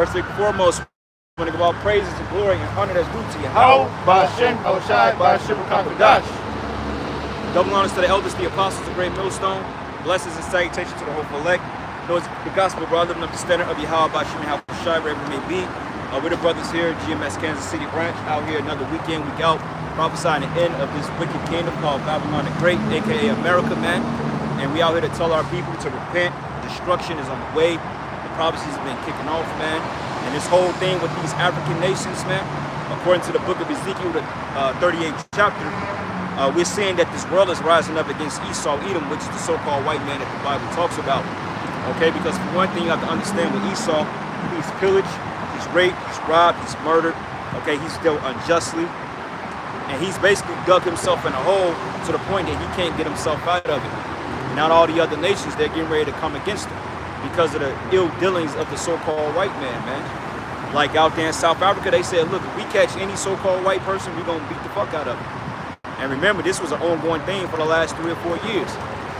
First and foremost, we want to give all praises and glory and honor that's due to Yahweh, Ba'ashem, Oshai, Ba'ashem, Kakadash. Double honors to the elders, the apostles, the great millstone. Blessings and salutations to the hopeful elect. Those the gospel brought living up the standard of Yahweh, Ba'ashem, Shai, wherever it may be. We're the brothers here, GMS Kansas City branch, out here another weekend, week out, prophesying the end of this wicked kingdom called Babylon the Great, aka America, man. And we out here to tell our people to repent. Destruction is on the way. The prophecies have been kicking off, man. And this whole thing with these African nations, man, according to the book of Ezekiel, the 38th chapter, we're seeing that this world is rising up against Esau, Edom, which is the so-called white man that the Bible talks about. Okay, because for one thing, you have to understand with Esau, he's pillaged, he's raped, he's robbed, he's murdered. Okay, he's dealt unjustly. And he's basically dug himself in a hole to the point that he can't get himself out of it. Not all the other nations, they're getting ready to come against him because of the ill dealings of the so-called white man. Like out there in South Africa, they said, look, if we catch any so-called white person, we're going to beat the fuck out of him. And remember, this was an ongoing thing for the last 3 or 4 years,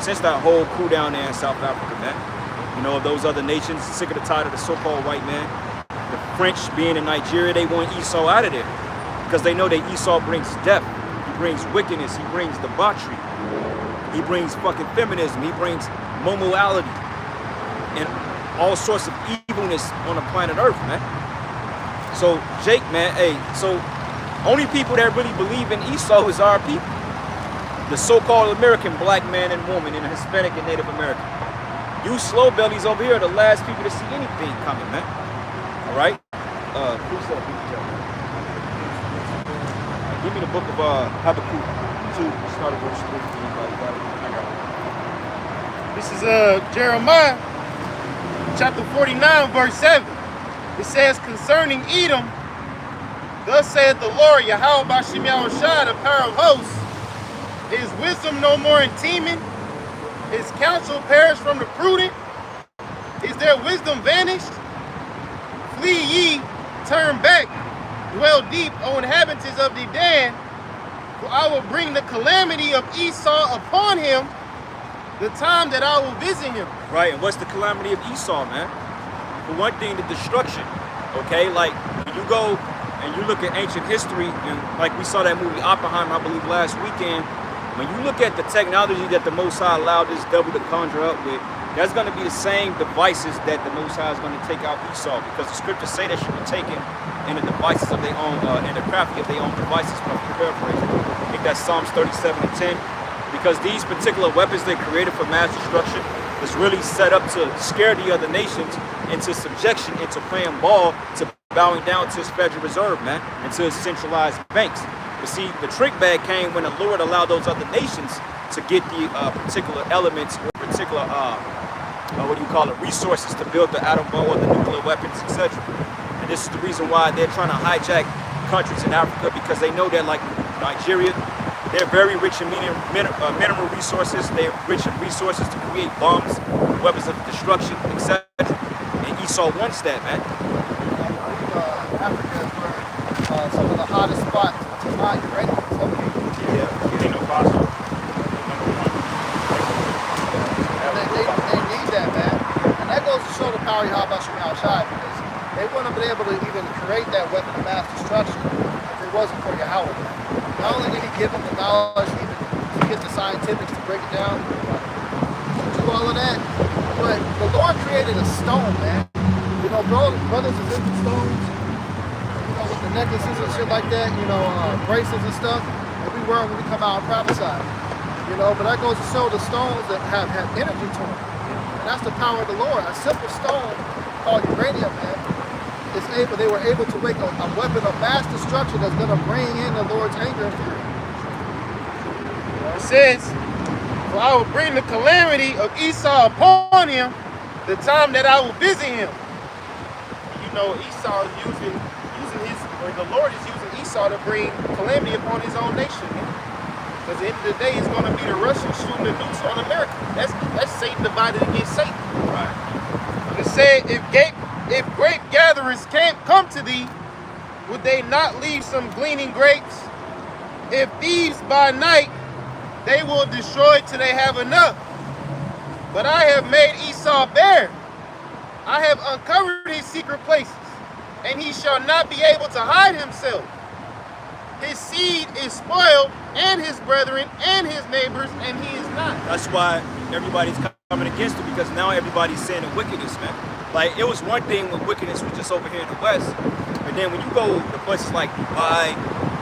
since that whole coup down there in South Africa, man. You know, those other nations, sick of the title of the so-called white man. The French being in Nigeria, they want Esau out of there because they know that Esau brings death, he brings wickedness, he brings debauchery, he brings fucking feminism, he brings morality, and all sorts of evilness on the planet Earth, man. So Jake, man, hey, so only people that really believe in Esau is our people, the so-called American black man and woman and Hispanic and Native American. You slow bellies over here are the last people to see anything coming, man. All right. Give me the book of Habakkuk 2, start at verse 3. This is Jeremiah chapter 49, verse 7. It says, concerning Edom, thus saith the Lord, Yahweh Ba'ashem Yahushua, the power of hosts, is wisdom no more in teeming? Is counsel perished from the prudent? Is their wisdom vanished? Flee ye, turn back, dwell deep, O inhabitants of the Dan, for I will bring the calamity of Esau upon him, the time that I will visit him. Right, and what's the calamity of Esau, man? For one thing, the destruction, okay? Like, when you go and you look at ancient history, and like we saw that movie Oppenheimer, I believe, last weekend, when you look at the technology that the Most High allowed this devil to conjure up with, that's going to be the same devices that the Most High is going to take out Esau, because the scriptures say that should be taken in the devices of their own, in the crafty of their own devices, from paraphrasing. I think that's Psalms 37:10, because these particular weapons they created for mass destruction was really set up to scare the other nations into subjection, into playing ball, to bowing down to his Federal Reserve, man, and to his centralized banks. But see, the trick bag came when the Lord allowed those other nations to get the particular elements or particular, resources to build the atom bomb or the nuclear weapons, etc. And this is the reason why they're trying to hijack countries in Africa, because they know that, like Nigeria, they're very rich in mineral resources. They're rich in resources to create bombs, weapons of destruction, etc. And Esau wants that, man. Africa is where some of the hottest spots to mine uranium is located. Yeah, ain't no fossil. They need that, man. And that goes to show the power of Yahweh Ba'ashem Yahushua, because they wouldn't have been able to even create that weapon of mass destruction if it wasn't for Yahweh. Not only did he give them the knowledge, even to get the scientifics to break it down, do all of that, but the Lord created a stone, man. You know, brothers is into stones, you know, with the necklaces and shit like that, you know, bracelets and stuff, and we wear when we come out and prophesy. You know, but that goes to show the stones that have energy to them. And that's the power of the Lord. A simple stone called uranium, man, they were able to make a weapon of mass destruction that's going to bring in the Lord's anger and fury. It says, for I will bring the calamity of Esau upon him, the time that I will visit him. You know, Esau is using the Lord is using Esau to bring calamity upon his own nation. Because at the end of the day, it's going to be the Russians shooting the nukes on America. That's Satan divided against Satan. Right. It said, if grape gatherers can't come to thee, would they not leave some gleaning grapes? If thieves by night, they will destroy till they have enough. But I have made Esau bare. I have uncovered his secret places. and he shall not be able to hide himself. His seed is spoiled, and his brethren, and his neighbors, and he is not. That's why everybody's coming against it, because now everybody's saying the wickedness, man. Like, it was one thing when wickedness was just over here in the West, but then when you go to places like Dubai,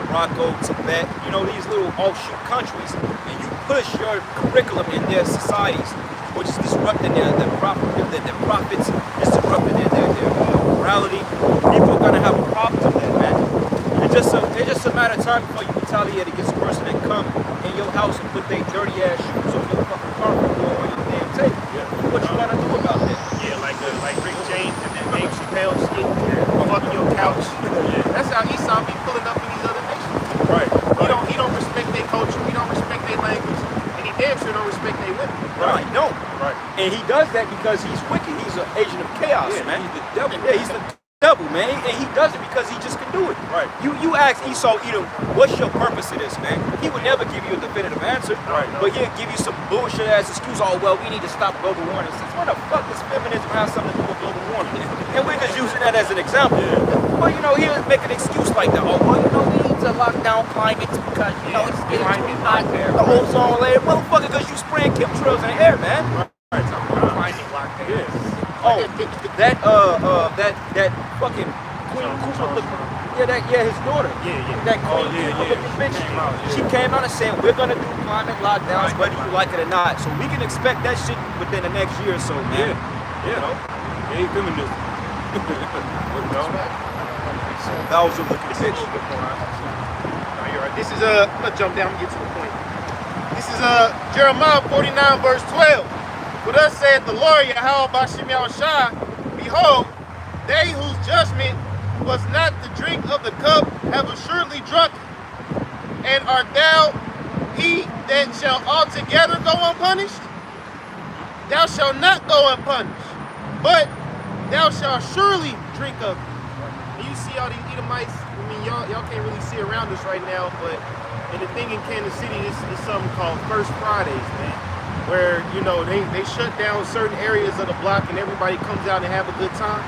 Morocco, Tibet, you know, these little offshoot countries, and you push your curriculum in their societies, which is disrupting their profits, it's disrupting their morality, people are gonna have a problem with that, man. It's just a matter of time before you retaliate against a person that come in your house and put their dirty ass shoes on your fucking carpet or on your damn table. Yeah. What you gonna do about that? Yeah, like Rick James and then Dave Chappelle skit, fucking your couch. That's how Esau be pulling up in these other nations. Right. He don't respect their culture, he don't respect their language, and he damn sure don't respect their women. Right. No. Right. And he does that because he's wicked. He's an agent of chaos, man. He's the devil. Yeah, he's the devil, man. And he does it because he just can do it. Right. You ask Esau Edom, what's your purpose of this, man? He would never give you a definitive answer. Right. But he'll give you some bullshit ass excuse. Oh, well, we need to stop global warming. Since when the fuck does feminism have something to do with global warming? And we're just using that as an example. Well, you know, he'll make an excuse like that. Oh, well, you know, we need to lock down climates because, you know, it's getting too hot there. The ozone layer. Motherfucker, because you spraying chemtrails in the air, man. Right. Climate lockdown. Oh, that fucking Queen Cooper, his daughter. That Queen Cooper bitch. She came out and said, we're gonna do climate lockdowns, whether you like it or not. So we can expect that shit within the next year or so, man. You know? Gay feminism. That was a wicked bitch. No, you're right. This is I'm gonna jump down and get to the point. This is Jeremiah 49 verse 12. For thus saith the Lord Yahweh Bashim Yahushua, behold, they whose judgment was not the drink of the cup have assuredly drunk, and art thou he that shall altogether go unpunished? Thou shalt not go unpunished, but thou shalt surely drink of it. And you see all these Edomites, I mean, y'all can't really see around us right now, but and the thing in Kansas City is something called First Fridays, man. Where, you know, they shut down certain areas of the block and everybody comes out and have a good time.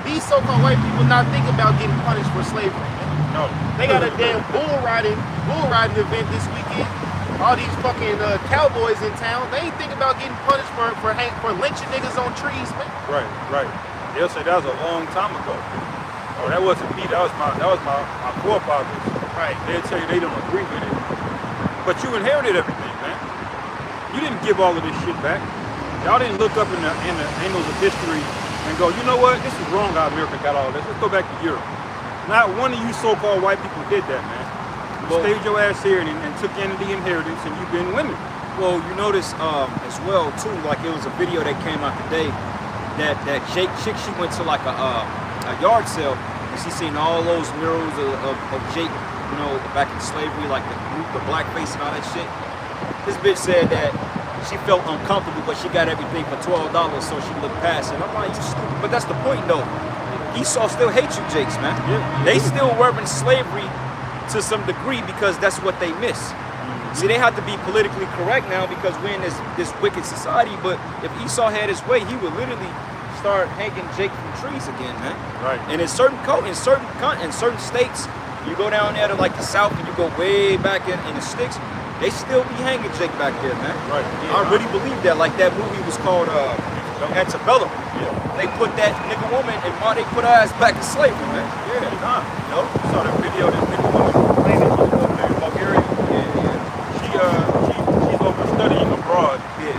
These so-called white people not thinking about getting punished for slavery. No. They got a damn bull riding event this weekend. All these fucking cowboys in town, they ain't thinking about getting punished for lynching niggas on trees, man. Right. They'll say that was a long time ago. Oh, that wasn't me. That was my forefathers. Right. They'll tell you they don't agree with it. But you inherited everything, man. You didn't give all of this shit back. Y'all didn't look up in the annals of history and go, you know what? This is wrong how America got all this. Let's go back to Europe. Not one of you so-called white people did that, man. You stayed your ass here and took in the inheritance, and you've been women. Well, you notice as well too, like it was a video that came out today that chick, she went to like a yard sale and she seen all those murals of Jake, you know, back in slavery, like the blackface and all that shit. This bitch said that she felt uncomfortable, but she got everything for $12, so she looked past it. I'm like, you stupid. But that's the point, though. Esau still hates you, Jakes, man. They still were in slavery to some degree because that's what they miss. See, they have to be politically correct now because we're in this wicked society. But if Esau had his way, he would literally start hanging Jake from trees again, man. Right. And in certain states, you go down there to like the South and you go way back in the sticks. They still be hanging Jake back there, man. Right. I really believe that. Like that movie was called Antebellum. Yeah. They put that nigga woman and why they put her ass back in slavery, man. Yeah, you know, saw that video of this nigga woman complaining she's over there in Bulgaria. She's over studying abroad. Yeah.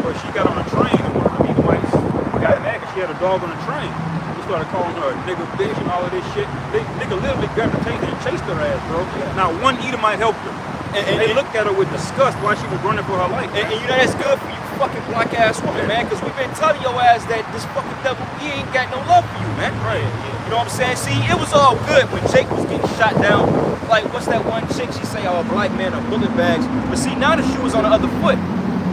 But she got on a train and one of the Edomites got mad because she had a dog on the train. He started calling her a nigga bitch and all of this shit. Nigga literally grabbed her taser and chased her ass, bro. Not one Edomite helped her. And they looked at her with disgust while she was running for her life. And you know that's good for you fucking black ass woman, man, because we've been telling your ass that this fucking devil, he ain't got no love for you, man. Right. You know what I'm saying? See, it was all good when Jake was getting shot down. Like, what's that one chick? She say, oh, black men are bullet bags. But see, now the shoe was on the other foot.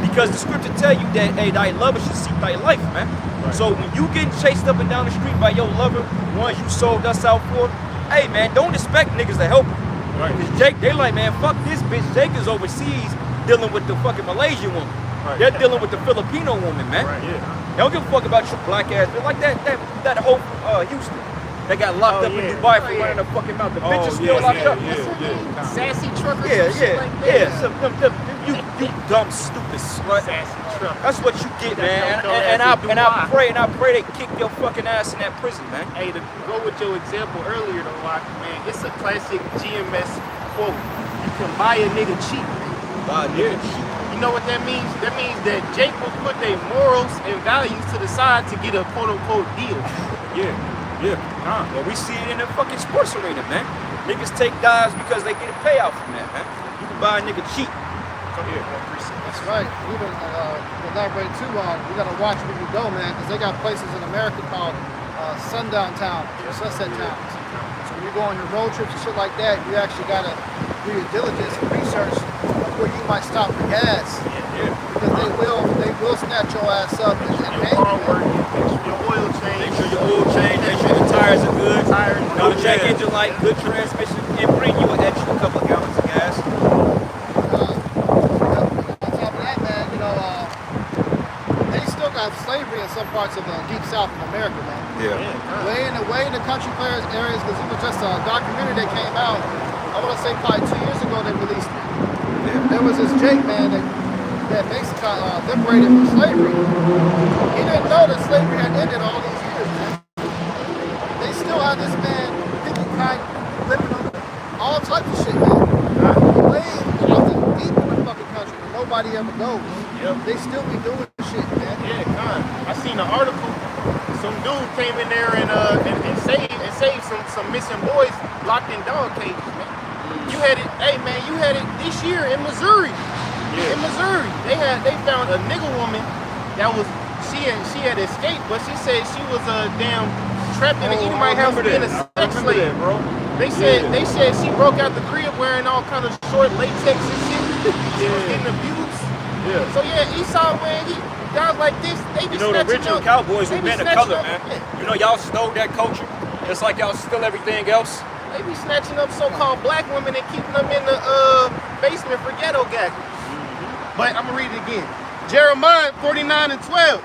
Because the scripture tell you that, hey, thy lover should seek thy life, man. Right. So when you getting chased up and down the street by your lover, ones you sold us out for, hey, man, don't expect niggas to help you. Right. Because Jake, they like, man, fuck this bitch. Jake is overseas dealing with the fucking Malaysian woman. Right. They're dealing with the Filipino woman, man. Right, yeah. They don't give a fuck about your black ass. They're like that whole Houston. That got locked up in yeah. Dubai for Oh, yeah. running a fucking mouth. The Oh, bitch is yeah, still locked yeah, up. yeah. Sassy truckers. Yeah, and shit yeah, like that. yeah. You dumb, stupid slut. Sassy truckers. That's what you get, man. And I pray they kick your fucking ass in that prison, man. Hey, to go with your example earlier, though, like, man, it's a classic GMS quote. You can buy a nigga cheap. You know what that means? That means that Jake will put their morals and values to the side to get a quote-unquote deal. Yeah. Well, we see it in the fucking sports arena, man. Niggas take dives because they get a payout from that, man. You can buy a nigga cheap. Come here, appreciate it. That's right. Even elaborate too on. You gotta watch where you go, man, because they got places in America called sundown towns or sunset towns. So when you go on your road trips and shit like that, you actually gotta do your diligence and research of where you might stop for gas, because they will snatch your ass up and Your hang car you. work, your oil change. Make sure your oil change, make sure your tires are good. Know the check Yeah. engine light, good transmission, and bring you an extra couple of gallons of gas. On top of that, man, they still got slavery in some parts of the deep south of America, man. Yeah. Way in the country players areas, because it was just a documentary that came out. I want to say probably 2 years ago they released it. There was this Jake, man, that basically liberated from slavery. He didn't know that slavery had ended all these years, man. They still have this man, hippie kind, living on all types of shit, man. Way out the deep in the fucking country where nobody ever goes. They still be doing shit, man. Yeah, con. I seen an article. Some dude came in there and saved some missing boys locked in dog cages, man. You had it this year in Missouri. In Missouri, they found a nigga woman that was she had escaped, but she said she was trapped in an Edomite house being a sex slave, bro. They said she broke out the crib wearing all kind of short latex and shit. She was getting abused. Yeah. So yeah, Esau, man, guys like this, they be You know, the snatching original up- cowboys they were be men of snatching color, up- man. yeah. You know, y'all stole that culture, just like y'all stole everything else. They be snatching up so-called black women and keeping them in the basement for ghetto gaggers. But I'm gonna read it again. Jeremiah 49:12.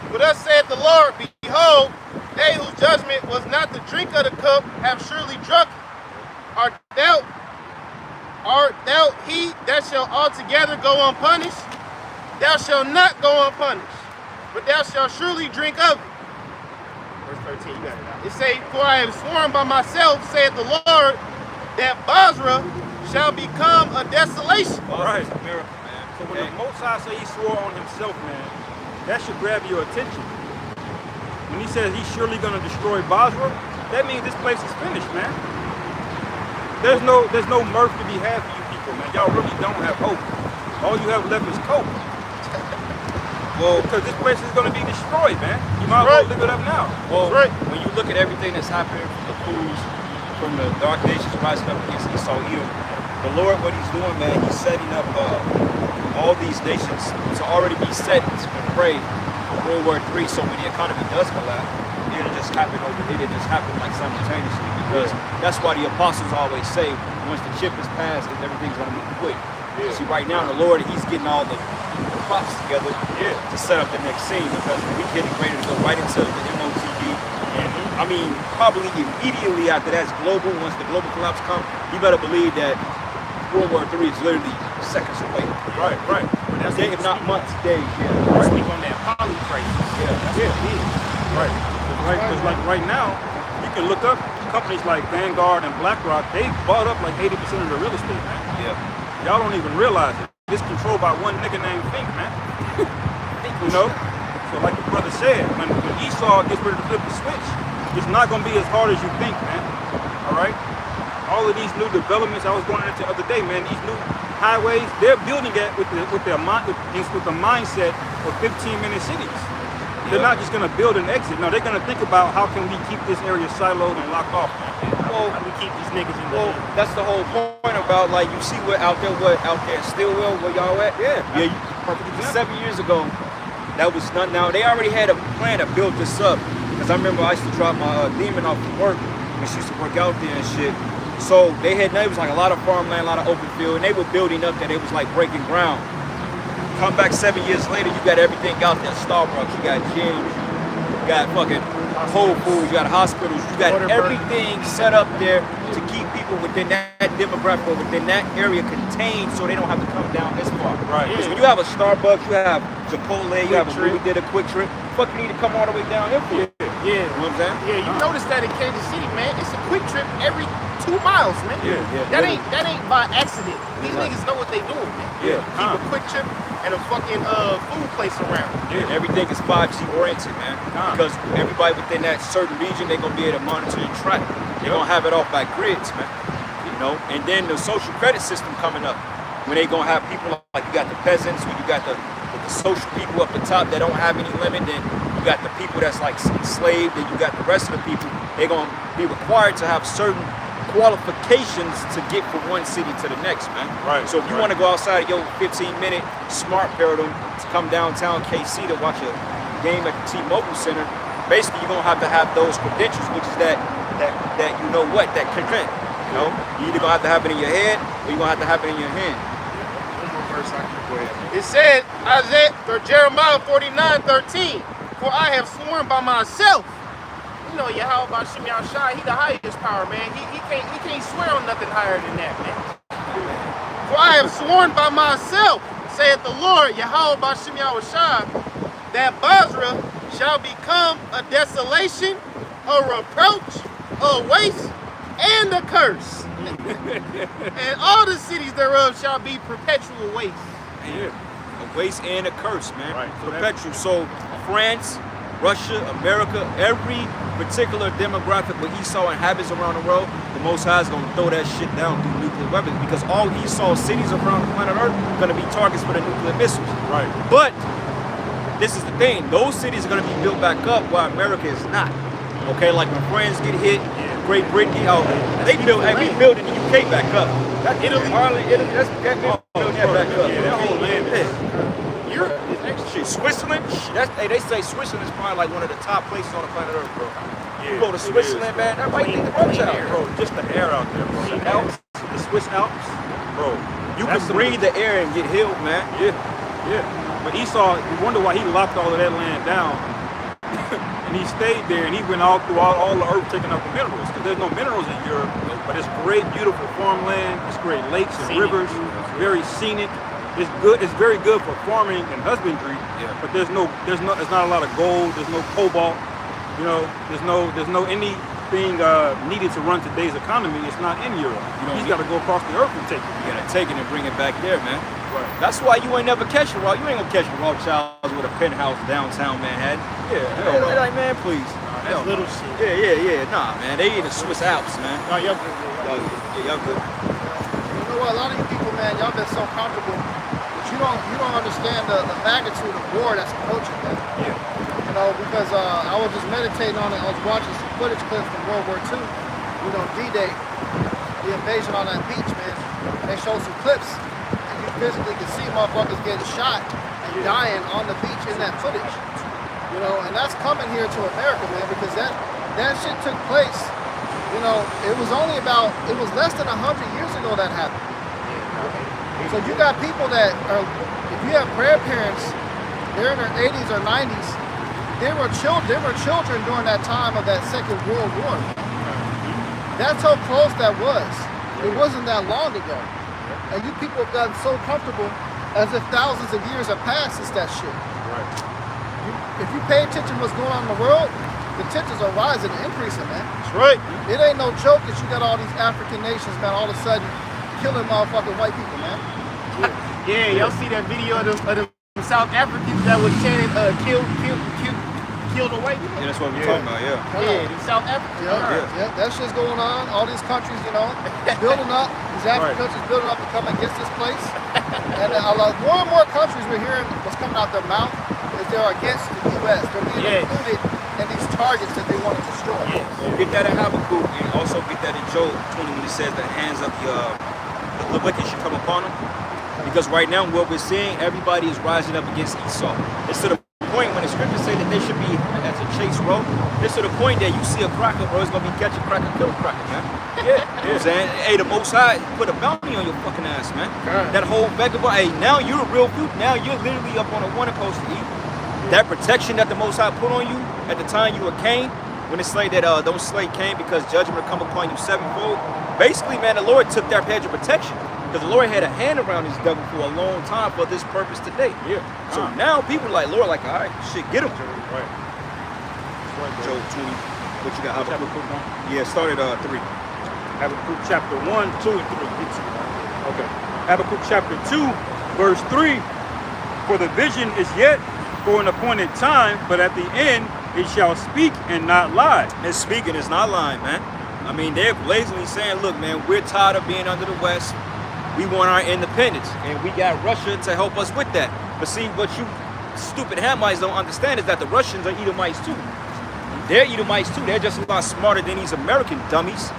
For thus saith the Lord, behold, they whose judgment was not to drink of the cup have surely drunk. Art thou he that shall altogether go unpunished? Thou shalt not go unpunished, but thou shalt surely drink of it. Verse 13, you got it out. It say, for I have sworn by myself, saith the Lord, that Basra shall become a desolation. Right. America, man. So when the Most High say he swore on himself, man, that should grab your attention. When he says he's surely going to destroy Basra, that means this place is finished, man. There's no mirth to be had for you people, man. Y'all really don't have hope. All you have left is cope. Well, because this place is going to be destroyed, man. You might as well live it up now. Well, when you look at everything that's happening from the fools, from the dark nations rising up against Esau, Edom, the Lord, what he's doing, man, he's setting up all these nations to already be set to pray for World War III. So when the economy does collapse, it'll just happen like simultaneously, because that's why the apostles always say, once the chip is passed, then everything's going to move quick. See, right now, the Lord, he's getting all the props together to set up the next scene, because we're getting ready to go right into the MOTD. And I mean, probably immediately after that's global, once the global collapse comes, you better believe that World War III is literally seconds away. Right. But that's if not months, days, Speak on that poly crisis. That's what it is. Right. Because like right now, you can look up companies like Vanguard and BlackRock. They bought up like 80% of the real estate, man. Yeah. Y'all don't even realize it. It's controlled by one nigga named Fink, man. You know? So like the brother said, when Esau gets ready to flip the switch, it's not going to be as hard as you think, man. All right? All of these new developments I was going into the other day, man, these new highways, they're building it with the mindset of 15-minute cities. They're not just going to build an exit. No, they're going to think about how can we keep this area siloed and locked off. Well, How do we keep these niggas in the Well, hood? that's the whole point about, like, you see what out there in Stillwell, where y'all at? Yeah. Perfect example. 7 years ago, that was not. Now they already had a plan to build this up, because I remember I used to drop my demon off from work when she used to work out there and shit. So it was like a lot of farmland, a lot of open field, and they were building up that it was like breaking ground. Come back 7 years later, you got everything out there. Starbucks, you got gyms, you got fucking Whole Foods, you got hospitals, you got Whataburger. everything set up there to keep people within that demographic or within that area contained so they don't have to come down this far. Right. Because when you have a Starbucks, you have Chipotle, you have a Trip. movie theater, Quick Trip, fuck you need to come all the way down here for? Yeah. You know what I'm saying? Yeah, you notice that in Kansas City, man. It's a quick trip every 2 miles, man. Yeah. That ain't by accident. These Right. niggas know what they doing, man. Yeah. Keep a quick trip and a fucking food place around. Yeah, everything is 5G oriented, man. Because everybody within that certain region, they're gonna be able to monitor and track. They're gonna have it off by grids, man. You know, and then the social credit system coming up. When they gonna have people like you got the peasants, when you got the social people up the top that don't have any limit, then you got the people that's like enslaved, and you got the rest of the people. They're gonna be required to have certain qualifications to get from one city to the next, man. Right, So if you right. want to go outside of your 15-minute smart paradigm to come downtown KC to watch a game at the T-Mobile Center, basically you're gonna have to have those credentials, which is that you know what, that consent. You know, you either gonna have to have it in your head or you're gonna have to have it in your hand. One more verse I can go ahead. It said, Isaiah or Jeremiah 49:13, for I have sworn by myself. You know, Yahweh Bashim Yahushua, he the highest power, man. He can't swear on nothing higher than that, man. For I have sworn by myself, saith the Lord, Yahweh Bashim Yahushua, that Basra shall become a desolation, a reproach, a waste, and a curse. And all the cities thereof shall be perpetual waste. Man, a waste and a curse, man. Right. So Perpetual. So France, Russia, America, every particular demographic where Esau inhabits around the world, the Most High is going to throw that shit down through nuclear weapons because all Esau cities around the planet Earth are going to be targets for the nuclear missiles. Right. But this is the thing, those cities are going to be built back up while America is not. Okay, like when France get hit, Great Britain, they rebuilding the UK back up. Italy, Ireland, Italy, that's building that back up. Yeah, that whole land is- Europe is next shit. Switzerland, they say Switzerland is probably like one of the top places on the planet Earth, bro. You go to it Switzerland, is. man, that might think the roads out, Bro, just the air out there, bro. The Alps, the Swiss Alps, bro. You that's can some- breathe the air and get healed, man. Yeah. But Esau, you wonder why he locked all of that land down. And he stayed there and he went all through all the earth taking out the minerals. Because there's no minerals in Europe, but it's great, beautiful farmland, it's great lakes and Scenic. rivers, very scenic. It's good, it's very good for farming and husbandry, Yeah. but there's not a lot of gold, there's no cobalt, you know, there's no anything needed to run today's economy. It's not in Europe. He's got to go across the earth and take it. You gotta take it and bring it back there, man. Right. That's why you ain't never catch a Rothschild. You ain't gonna catch a Rothschild with a penthouse downtown Manhattan. Yeah. They're like, man, please. That's Hell little no. shit. Yeah. Nah, man. They in the Swiss Alps, man. No, y'all Y'all good. You know what? A lot of you people, man, y'all been so comfortable, but you don't understand the magnitude of war that's approaching, man. Yeah. You know, because I was just meditating on it. I was watching some footage clips from World War II. You know, D-Day, the invasion on that beach, man. They showed some clips, and you physically could see motherfuckers getting shot and dying on the beach in that footage. You know, and that's coming here to America, man, because that shit took place. You know, it was less than 100 years ago that happened. So you got people that are, if you have grandparents, they're in their 80s or 90s, they were children during that time of that Second World War. That's how close that was. It wasn't that long ago. And you people have gotten so comfortable as if thousands of years have passed since that shit. Right. If you pay attention to what's going on in the world, the tensions are rising and increasing, man. That's right. It ain't no joke that you got all these African nations, man, all of a sudden killing motherfucking white people, man. Yeah, y'all see that video of them South Africans that was chanting, kill the white people? Yeah, that's what we're talking about, yeah. Yeah, the South Africans. Yeah, that shit's going on. All these countries, you know, building up. These African Right. countries building up to come against this place. And more and more countries we're hearing what's coming out their mouth is they're against the U.S. They're being included in these targets that they want to destroy. Get that in Habakkuk and also get that in Job 20 when it says the hands of the wicked should come upon them. Because right now what we're seeing, everybody is rising up against Esau. It's to the point when the scriptures say that they should be as a chase row. It's to the point that you see a cracker, bro, it's gonna be catch a cracker, kill a cracker, man. You know what I'm saying? Hey, the Most High put a bounty on your fucking ass, man. That whole vagabond, hey, now you're a real fruit. Now you're literally up on a one supposed to eat. That protection that the Most High put on you at the time you were Cain, when it say that don't slay Cain because judgment will come upon you sevenfold. Basically, man, the Lord took that hedge of protection because the Lord had a hand around this devil for a long time for this purpose today. Yeah. So now people like Lord, like, all right, shit, get him. Right. Job 20. What you got? Chapter Habakkuk? 1. Yeah, started 3. Habakkuk chapter 1, 2, and 3. Okay. Habakkuk chapter 2, verse 3. For the vision is yet for an appointed time, but at the end it shall speak and not lie. It's speaking, it's not lying, man. I mean, they're blatantly saying, look, man, we're tired of being under the West. We want our independence, and we got Russia to help us with that. But see, what you stupid Hamites don't understand is that the Russians are Edomites too. They're Edomites too. They're just a lot smarter than these American dummies,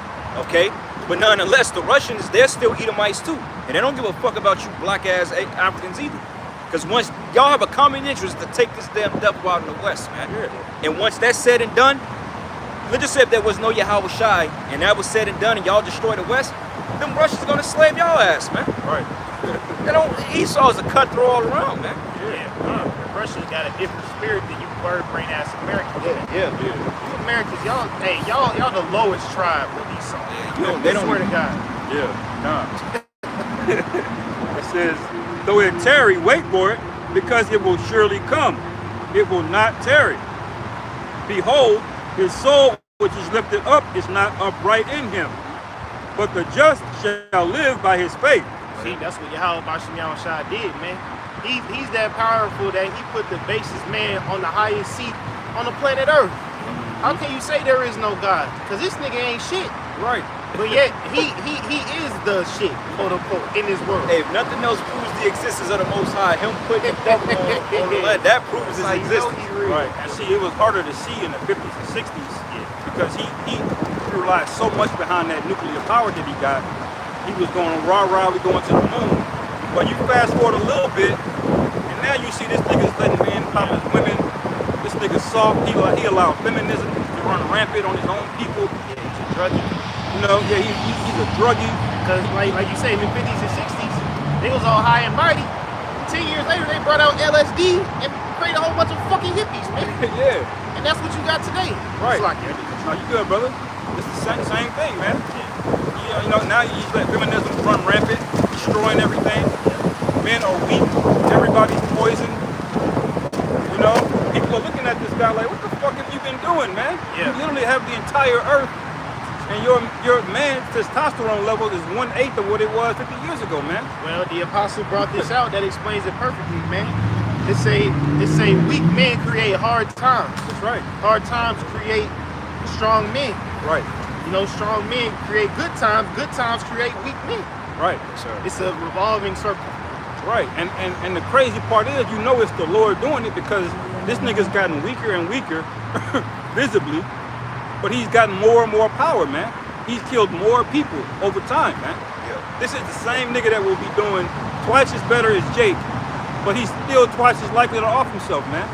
okay? But nonetheless, the Russians, they're still Edomites too. And they don't give a fuck about you black-ass Africans either. Because once y'all have a common interest to take this damn devil out in the West, man. Yeah. And once that's said and done, let's just say if there was no Yahweh Shai, and that was said and done, and y'all destroy the West, them Russians are gonna slave y'all ass, man. Right. They don't. Esau's a cutthroat all around, man. Yeah. Russia's got a different spirit than you word-brain ass Americans. Yeah. You Americans, y'all the lowest tribe with Esau. They don't swear to God. It says, though it tarry, wait for it, because it will surely come. It will not tarry. Behold, his soul which is lifted up is not upright in him, but the just shall live by his faith. See, that's what Yahweh Bashem Yahushua did, man. He's that powerful that he put the basest man on the highest seat on the planet Earth. How can you say there is no God? Because this nigga ain't shit. Right. But yet, he is the shit, quote unquote, in this world. Hey, if nothing else proves the existence of the Most High, him putting the devil on the land, that proves his Like, you know existence. he real. Right. And see, it was harder to see in the 50s and 60s because he relied so much behind that nuclear power that he got. He was going rah-rah, we going to the moon. But you fast forward a little bit, and now you see this nigga's letting men promise women. This nigga soft. He allowed feminism to run rampant on his own people. Yeah, he's a druggie. You know, yeah, he's a druggie. Because, like you say, in the 50s and 60s, they was all high and mighty. 10 years later, they brought out LSD and created a whole bunch of fucking hippies, man. Yeah. And that's what you got today. Right. It's like, No, you good, brother. It's the same thing, man. You know, now you let feminism run rampant, destroying everything. Men are weak. Everybody's poisoned. You know, people are looking at this guy like, what the fuck have you been doing, man? Yeah. You literally have the entire earth, and your man's testosterone level is 1/8 of what it was 50 years ago, man. well, the apostle brought this out. That explains it perfectly, man. It say weak men create hard times. That's right. Hard times create strong men. Right. You know, strong men create good times create weak men. Right. It's a revolving circle. Right, and the crazy part is, you know, it's the Lord doing it because this nigga's gotten weaker and weaker, visibly, but he's gotten more and more power, man. He's killed more people over time, man. Yeah. This is the same nigga that will be doing twice as better as Jake, but he's still twice as likely to off himself, man.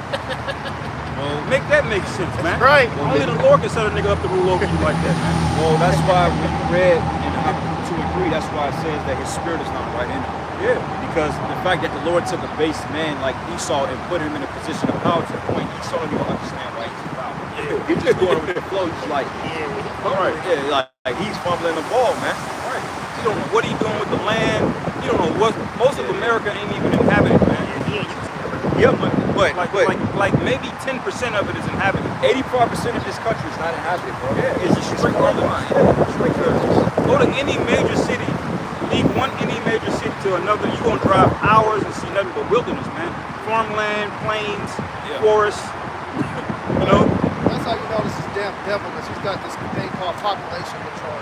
Well, Make that make sense, man. right. Only the Lord can set a nigga up to rule over you like that, man. well, that's why when you read in Habakkuk 2 and 3, that's why it says that his spirit is not right in him. Yeah. Because the fact that the Lord took a base man like Esau and put him in a position of power to the point Esau don't even understand why he's in power. He's just going with the flow. He's like, Right. like he's fumbling the ball, man. Right. You don't know what he's doing with the land. You don't know what. Most of America ain't even inhabited, man. Yeah, but Like maybe 10% of it is inhabited. 85% of this country is not inhabited, bro. Yeah. It's just straight farmland. Straight farmland. Go to any major city, leave any major city to another, you're gonna drive hours and see nothing but wilderness, man. Farmland, plains, forests, you know? That's how you know this is damn devil, because he's got this thing called population control.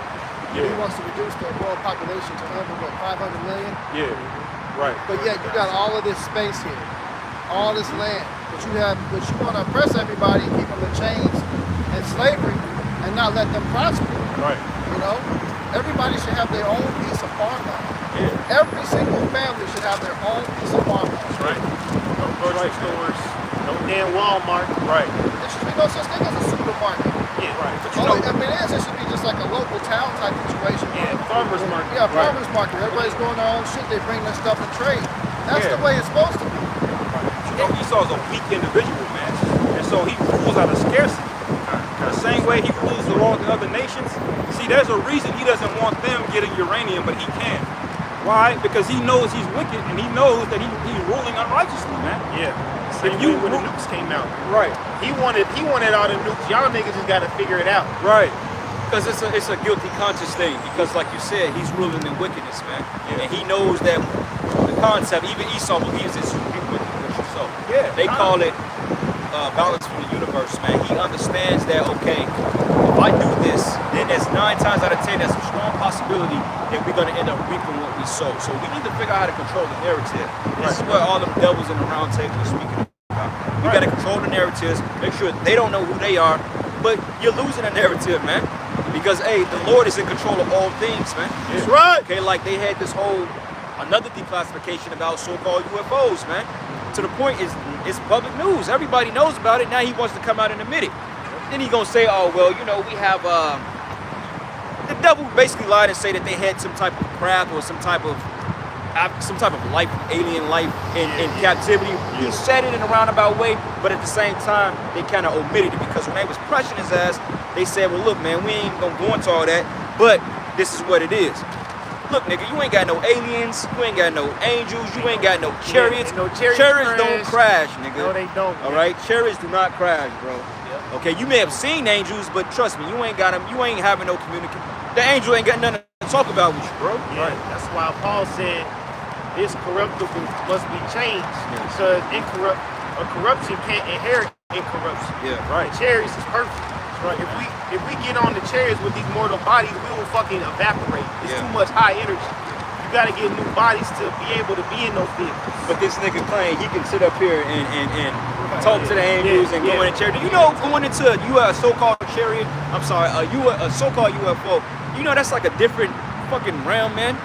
Yeah. He wants to reduce the world population to under, 500 million? Yeah, right. But yet you got all of this space here, all this land, but you want to oppress everybody, keep them in chains and slavery, and not let them prosper. Right. You know, everybody should have their own piece of farmland. Yeah. Every single family should have their own piece of farmland. Right. No grocery stores, no damn Walmart. Right. There should be no such thing as a supermarket. Yeah, Right. But you Oh, know, I mean, it should be just like a local town type situation. Yeah, farmer's market. Yeah, farmers market. Everybody's doing their own shit. They bring their stuff and trade. That's Yeah. the way it's supposed to be. you know, Esau's a weak individual, man. And so he rules out of scarcity. same way he rules the law of the other nations. See, there's a reason he doesn't want them getting uranium, but he can. Why? Because he knows he's wicked, and he knows that he's ruling unrighteously, man. Yeah. If you When the nukes came out, right, he wanted all the nukes. Y'all niggas just gotta figure it out. right, Because it's a guilty conscience thing. Because like you said, he's ruling in wickedness, man. And he knows that the concept, even Esau believes it's wicked. So Yeah, they call it balance from the universe, man. He understands that, okay, if I do this, then there's 9 times out of 10, there's a strong possibility that we're gonna end up reaping what we sow. So we need to figure out how to control the narrative. This is what all the devils in the round table are speaking about. We gotta control the narratives, make sure they don't know who they are, but you're losing the narrative, man. Because hey, the Lord is in control of all things, man. That's right. Okay, like they had this whole another declassification about so-called UFOs, man. To the point is it's public news. Everybody knows about it. Now he wants to come out and admit it. Then he gonna say, oh well, you know, we have the devil basically lied and say that they had some type of craft or some type of life, alien life in captivity. He said it in a roundabout way, but at the same time, they kind of omitted it because when they was pressing his ass, they said, well, look, man, we ain't gonna go into all that, but this is what it is. Look, nigga, you ain't got no aliens, you ain't got no angels, you ain't got no chariots. No chariots don't crash, nigga. No, they don't. All right, chariots do not crash, bro. Okay, you may have seen angels, but trust me, you ain't got them. You ain't having no communication. The angel ain't got nothing to talk about with you, bro. Yeah, that's why Paul said this corruptible must be changed because corruption can't inherit incorruption. Yeah, right. Chariots is perfect. Right. If we get on the chariots with these mortal bodies, we will fucking evaporate. It's too much high energy. You gotta get new bodies to be able to be in those vehicles. But this nigga claim he can sit up here and talk to the angels and go in a chariot. You know, going into a so-called chariot, I'm sorry, a so-called UFO, you know that's like a different fucking realm, man.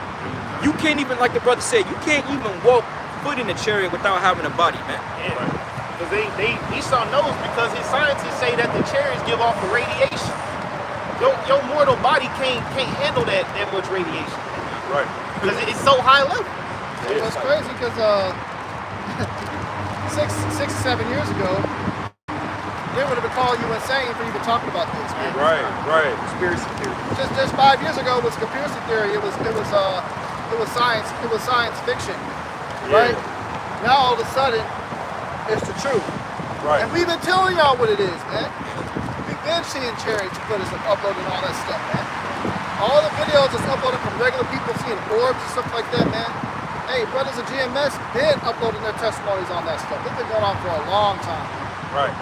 You can't even, like the brother said, you can't even walk foot in the chariot without having a body, man. Yeah. Because Esau knows because his scientists say that the chariots give off a radiation. Your mortal body can't handle that much radiation. right. Because it's so high level. It's crazy because 6-7 years ago, they would have been calling you insane for even talking about this, man. Right. Conspiracy theory. Just 5 years ago was conspiracy theory. It was science. It was science fiction, right? Now all of a sudden, it's the truth. Right. And we've been telling y'all what it is, man. We've been seeing chariots put us uploading all that stuff, man. All the videos that's uploaded from regular people seeing orbs and stuff like that, man. Hey, brothers of GMS been uploading their testimonies on that stuff. It's been going on for a long time. Right.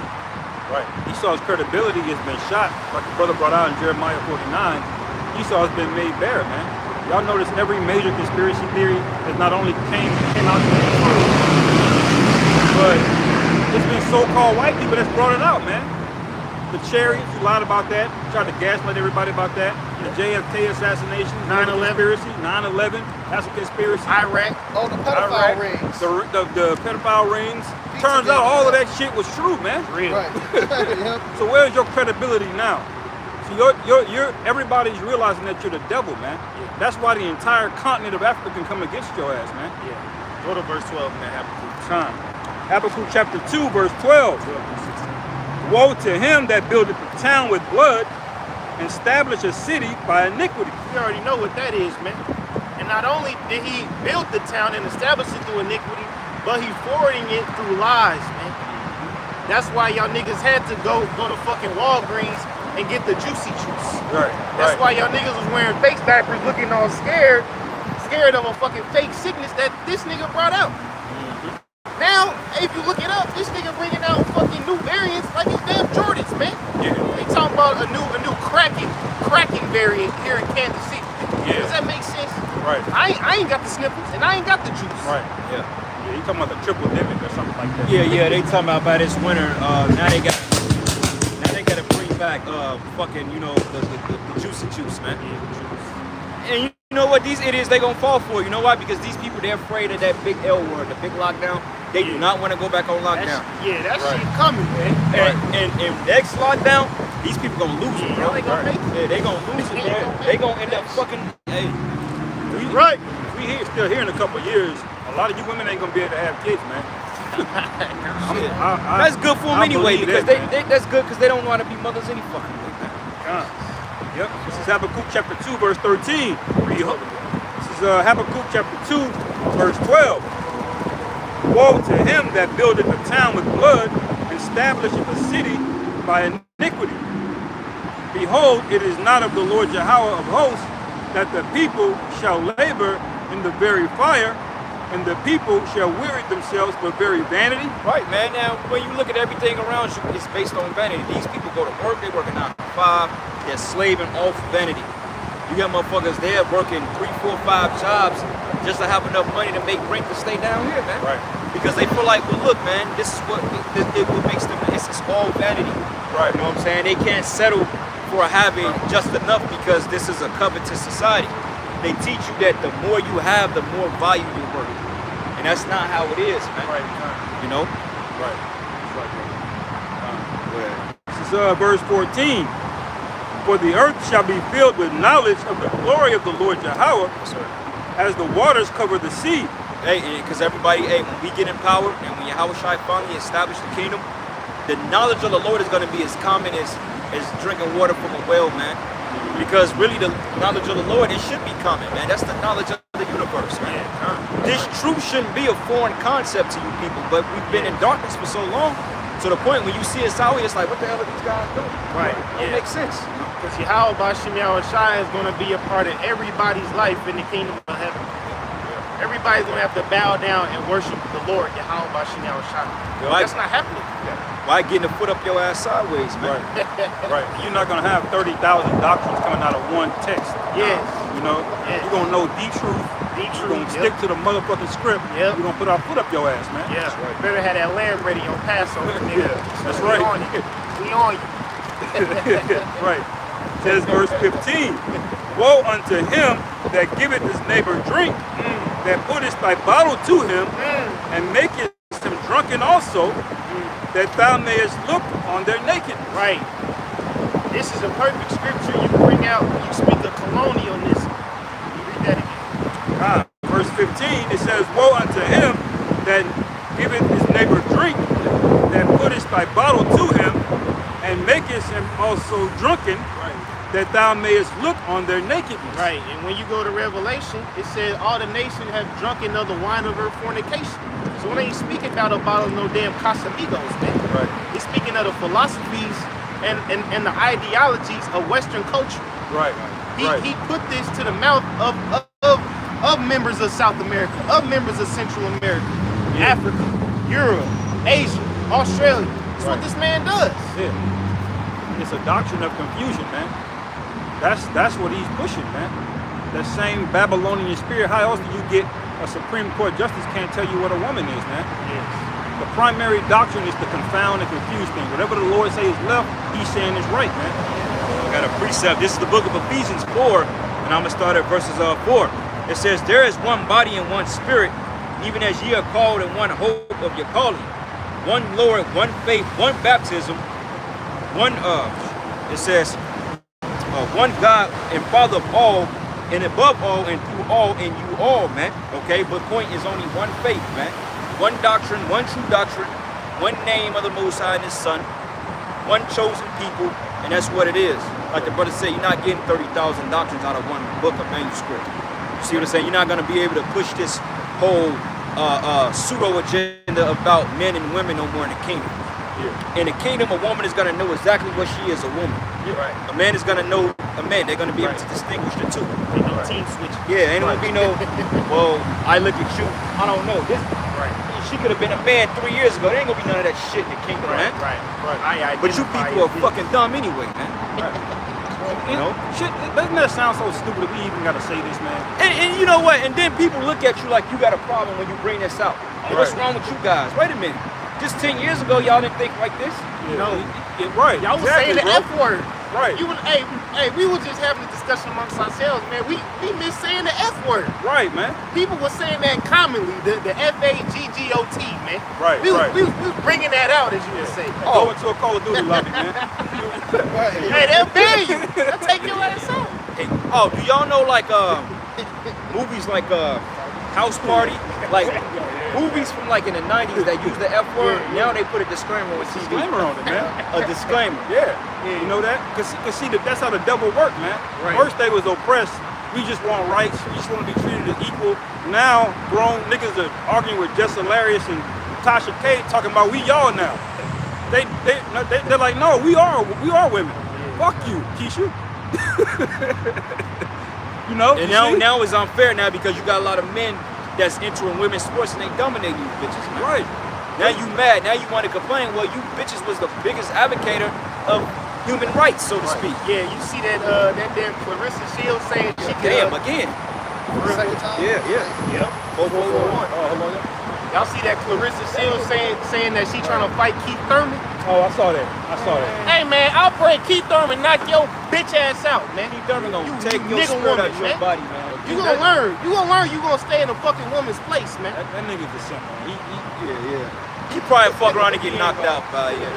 Esau's credibility has been shot, like the brother brought out in Jeremiah 49. Esau has been made bare, man. Y'all notice every major conspiracy theory has not only came out to be true, but it's been so-called white people that's brought it out, man. The chariots, you lied about that. You tried to gaslight everybody about that. The JFK assassination, 9/11. conspiracy, 9/11, that's a conspiracy. Iraq. Oh, the pedophile rings. The pedophile rings. Turns out all of that shit was true, man. Real. Right. Yep. So where's your credibility now? So you're everybody's realizing that you're the devil, man. That's why the entire continent of Africa can come against your ass, man. Yeah. Go to verse 12 in that Habakkuk. Time. Habakkuk chapter 2, verse 12. Woe to him that buildeth a town with blood and establish a city by iniquity. We already know what that is, man. And not only did he build the town and establish it through iniquity, but he's forwarding it through lies, man. That's why y'all niggas had to go to fucking Walgreens and get the juicy juice. Right. That's why y'all niggas was wearing face diapers looking all scared of a fucking fake sickness that this nigga brought out. Now, if you look it up, this nigga bringing out fucking new variants like it's damn Jordans, man. Yeah. They talking about a new cracking variant here in Kansas City. Yeah. Does that make sense? Right. I ain't got the sniffles and I ain't got the juice. Right. Yeah. Yeah, you talking about the triple dip or something like that. Yeah, they talking about by this winter. Now they got to bring back fucking, you know, the juicy juice, man. And you know what? These idiots, they gonna fall for it. You know why? Because these people, they're afraid of that big L word, the big lockdown. They do not want to go back on lockdown. That shit coming, man. And next lockdown, these people gonna lose it, bro. They gonna make it. Yeah, they gonna lose it, man. They gonna end up fucking. Hey, We still here in a couple of years. A lot of you women ain't gonna be able to have kids, man. That's good for them I anyway believe because that, that's good because they don't want to be mothers any fucking way, man. Yep. This is Habakkuk chapter 2, verse 13. This is Habakkuk chapter 2, verse 12. Woe to him that buildeth a town with blood, and establisheth a city by iniquity. Behold, it is not of the Lord Yahweh of hosts that the people shall labor in the very fire, and the people shall weary themselves for very vanity. Right, man. Now, when you look at everything around you, it's based on vanity. These people go to work, they work a 9 to 5, they're slaving off vanity. You got motherfuckers there working 3, 4, 5 jobs just to have enough money to make rent to stay down here, man. Right. Because they feel like, well, look, man, this is what makes them. It's all vanity. Right. You know what I'm saying? They can't settle for having just enough because this is a covetous society. They teach you that the more you have, the more value you're worth. And that's not how it is, man. Right. You know? Right. This is verse 14. For the earth shall be filled with knowledge of the glory of the Lord Yahweh, as the waters cover the sea. Hey, because everybody, when we get in power and when Yahweh Shai finally establish the kingdom, the knowledge of the Lord is going to be as common as drinking water from a well, man. Because really the knowledge of the Lord, it should be common, man. That's the knowledge of the universe, man. This truth shouldn't be a foreign concept to you people, but we've been in darkness for so long, to the point when you see us out here, it's like, what the hell are these guys doing? Right. It makes sense. Because Yahweh Bashim Yahushua is going to be a part of everybody's life in the kingdom of heaven. Everybody's going to have to bow down and worship the Lord, Yahweh Bashim Yahushua. That's not happening. Why getting a foot up your ass sideways, man? Right. You're not going to have 30,000 doctrines coming out of one text. Yes. You know, Yes. you're going to know the truth. You're going to stick to the motherfucking script. Yep. You're going to put our foot up your ass, man. Yeah. Better have that lamb ready on Passover, nigga. That's We right. on you. We on you. Right. Says verse 15. Woe unto him that giveth his neighbor drink, that puttest thy bottle to him, and makest him drunken also, that thou mayest look on their nakedness. Right. This is a perfect scripture you bring out when you speak of colonialism. You read that again. Verse 15, it says, Woe unto him that giveth his neighbor drink, that puttest thy bottle to him, and makest him also drunken, that thou mayest look on their nakedness. Right, and when you go to Revelation, it says all the nations have drunken of the wine of her fornication. So it ain't speaking about a bottle of no damn Casamigos, man. Right. It's speaking of the philosophies and the ideologies of Western culture. Right. He put this to the mouth of members of South America, of members of Central America, Africa, Europe, Asia, Australia. That's what this man does. Yeah. It's a doctrine of confusion, man. That's what he's pushing, man. That same Babylonian spirit. How else do you get a Supreme Court justice can't tell you what a woman is, man? Yes. The primary doctrine is to confound and confuse things. Whatever the Lord says is left, he's saying is right, man. I got a precept. This is the book of Ephesians 4, and I'm going to start at verses 4. It says, there is one body and one spirit, even as ye are called in one hope of your calling. One Lord, one faith, one baptism, one, it says, one God and Father of all, and above all, and through all, and you all, man. Okay, but point is only one faith, man. One doctrine, one true doctrine, one name of the Most High and His Son, one chosen people, and that's what it is. Like the brother said, you're not getting 30,000 doctrines out of one book of manuscript. You see what I'm saying? You're not going to be able to push this whole pseudo agenda about men and women no more in the kingdom. Yeah. In the kingdom, a woman is going to know exactly what she is, a woman. You're right. A man is going to know a man. They're going to be able to distinguish the two. Ain't no team switch. Yeah, ain't going to be no, well, I look at you. I don't know. She could have been a man 3 years ago. There ain't going to be none of that shit in the kingdom, man. Right. But you people are fucking dumb anyway, man. You know? Shit, doesn't that sound so stupid that we even got to say this, man? And you know what? And then people look at you like you got a problem when you bring this out. Hey, what's wrong with you guys? Wait a minute. Just 10 years ago, y'all didn't think like this? No. Right. Y'all was saying the F word. Right. We were just having a discussion amongst ourselves, man. We miss saying the F word. Right, man. People were saying that commonly, the FAGGOT, man. Right, we was bringing that out, as you would say. Go into a Call of Duty lobby, man. Hey, they'll ban you. They'll take your ass out. Hey, oh, do y'all know like movies like House Party? Like movies from like in the 90s that use the F word, now they put a disclaimer on TV. Disclaimer on it, man. A disclaimer. Yeah. You know that? Cause see, that's how the devil worked, man. Right. First they was oppressed. We just want rights. We just want to be treated as equal. Now grown niggas are arguing with Jess Hilarious and Tasha K talking about we y'all now. They're like, no, we are women. Fuck you, Keisha. You know? And now it's unfair now because you got a lot of men that's entering women's sports and they dominate you bitches, man. Right. Now you mad. Now you want to complain. Well, you bitches was the biggest advocator of human rights, so to speak. Yeah, you see that damn Clarissa Shields saying she could. Damn, again. Second time? Yeah. Yep. 441. Oh, hold on. Y'all see that Clarissa Shields saying that she trying to fight Keith Thurman? Oh, I saw that. Hey man, I'll pray Keith Thurman knock your bitch ass out, man. Keith Thurman gonna You take your nigga spirit woman, out your man. body, man. You gonna learn. You gonna stay in a fucking woman's place, man. That nigga's a simp, man. He probably fuck around and get knocked out by it.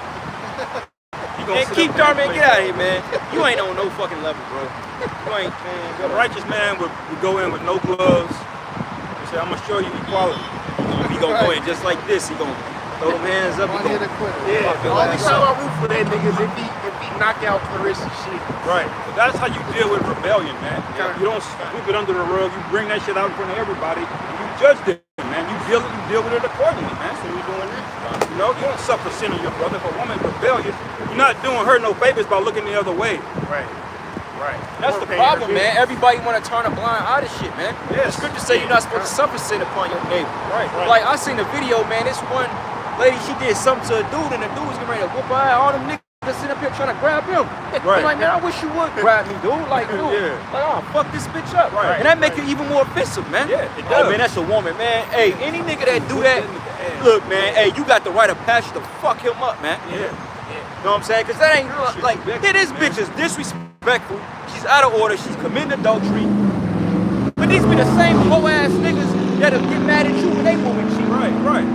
And Keith Thurman, get out of here, man. You ain't on no fucking level, bro. You ain't, man. A righteous man would go in with no gloves and say, I'm gonna show you equality. He gonna go in just like this. He gonna throw them hands up. He One hit gonna a quitter. Yeah, Fuck the your only ass time up. I root for that nigga is if he knock out Clarissa Shields. Right. But that's how you deal with rebellion, man. You don't sweep it under the rug. You bring that shit out in front of everybody and you judge them, man. You deal with it accordingly, man. So we doing that. You know, you don't suffer sin on your brother. If a woman rebellious, you're not doing her no favors by looking the other way. Right. That's the problem, man. Everybody want to turn a blind eye to shit, man. Yes. The scriptures say you're not supposed to suffer sin upon your neighbor. Right. Like, I seen a video, man. This one lady, she did something to a dude, and the dude was getting ready to whoop her eye. All them niggas just sitting up here trying to grab him. Right. I'm like, man, I wish you would grab me, dude. Like, dude, Yeah. like, oh, fuck this bitch up. Right. And that make it even more offensive, man. Yeah, it Oh, does. man, that's a woman, man. Hey, any nigga that do that, look, man, hey, you got the right of passage to fuck him up, man. Yeah. You know what I'm saying? Because that ain't like, this bitch is disrespectful. She's out of order. She's committing adultery. But these be the same hoe ass niggas that'll get mad at you when they moving cheap. Right.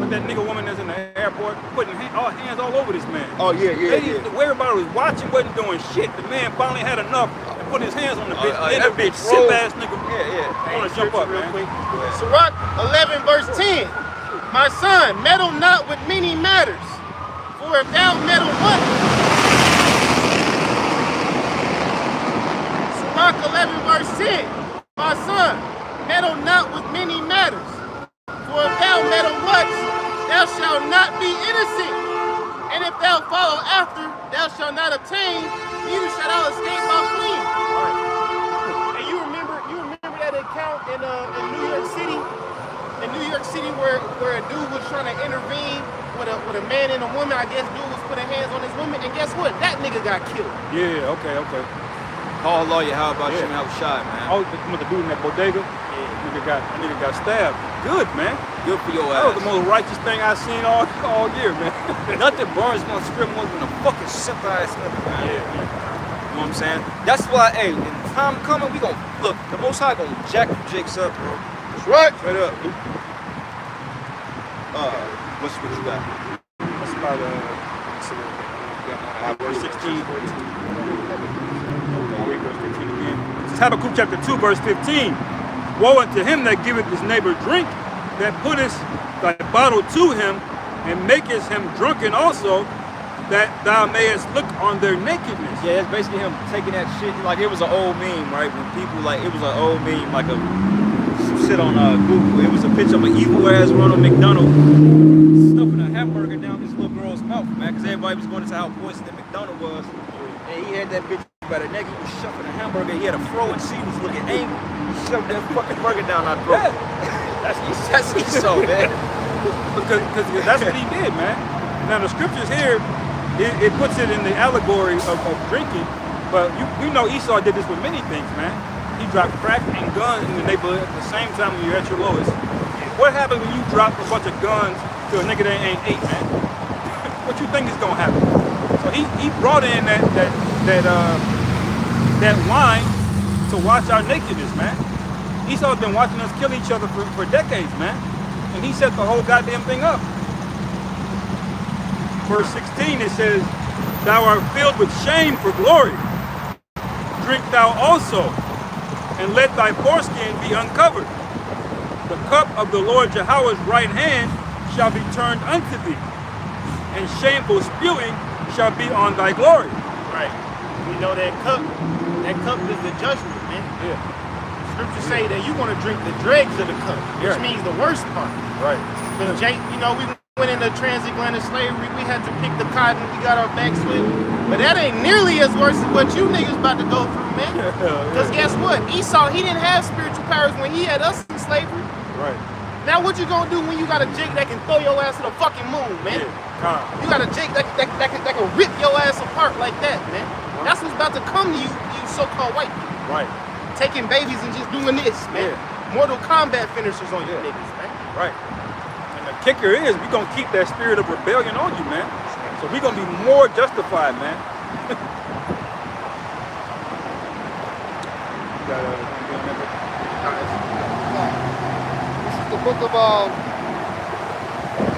But that nigga woman that's in the airport putting hands all over this man. Oh, yeah. Everybody was watching, wasn't doing shit. The man finally had enough and put his hands on the bitch. Then that that bitch bitch rolled. simp ass nigga. Yeah. Want to jump up, real man. quick. Sirach 11 verse 10. My son, meddle not with many matters, for if thou meddle what? Sirach 11 verse 10. My son, meddle not with many matters, for if thou meddle much, thou shalt not be innocent. And if thou follow after, thou shalt not obtain, neither shalt thou escape by fleeing. And you remember that account in New York City? In New York City where a dude was trying to intervene with a man and a woman. I guess dude was putting hands on his woman, and guess what? That nigga got killed. Yeah, okay. Call a lawyer. How about you? How shot, man? Oh, the dude in that bodega, nigga got stabbed. Good, man. Good for your That ass. was the most righteous thing I've seen all year, man. Nothing burns my spirit more than a fucking simple ass nigga, man. Yeah. You know what I'm saying? That's why, hey, in time coming, we gon' look. The Most High gon' jack the jakes up, bro. That's right. Straight up. What's what you got? That's about verse 16. Verse 15 again. This is Habakkuk chapter 2, verse 15. Woe unto him that giveth his neighbor drink, that putteth thy bottle to him, and makest him drunken also, that thou mayest look on their nakedness. Yeah, it's basically him taking that shit. Like, it was an old meme, right? When people, like, it was an old meme, like some shit on Google. It was a picture of an evil ass Ronald McDonald stuffing a hamburger down this little girl's mouth, man, because everybody was going into how poison that McDonald was. And he had that bitch by the neck. He was shoving a hamburger. He had a fro, and she was looking angry. He shoved that fucking burger down our throat. That's Esau, man. Because that's what he did, man. Now the scriptures here, it puts it in the allegory of drinking, but we know Esau did this with many things, man. He dropped crack and guns in the neighborhood at the same time when you're at your lowest. What happens when you drop a bunch of guns to a nigga that ain't 8, man? What you think is gonna happen? So he brought in that wine to watch our nakedness, man. Esau's been watching us kill each other for decades, man. And he set the whole goddamn thing up. Verse 16, it says, thou art filled with shame for glory. Drink thou also, and let thy foreskin be uncovered. the cup of the Lord Yahweh's right hand shall be turned unto thee, and shameful spewing shall be on thy glory. Right. We know that cup is the judgment, man. Yeah. Scriptures say that you're going to drink the dregs of the cup, which Yeah. means the worst part. Right. Because Jake, we went into transatlantic slavery, we had to pick the cotton, we got our backs whipped. But that ain't nearly as worse as what you niggas about to go through, man. Because guess what? Esau, he didn't have spiritual powers when he had us in slavery. Right. Now what you gonna do when you got a jig that can throw your ass to the fucking moon, man? Yeah. You got a jig that can rip your ass apart like that, man. That's what's about to come to you, you so-called white people. Right. Taking babies and just doing this, man. Yeah. Mortal Kombat finishers on you Yeah. niggas, man. Right. And the kicker is we're gonna keep that spirit of rebellion on you, man. So we're gonna be more justified, man. This is the book of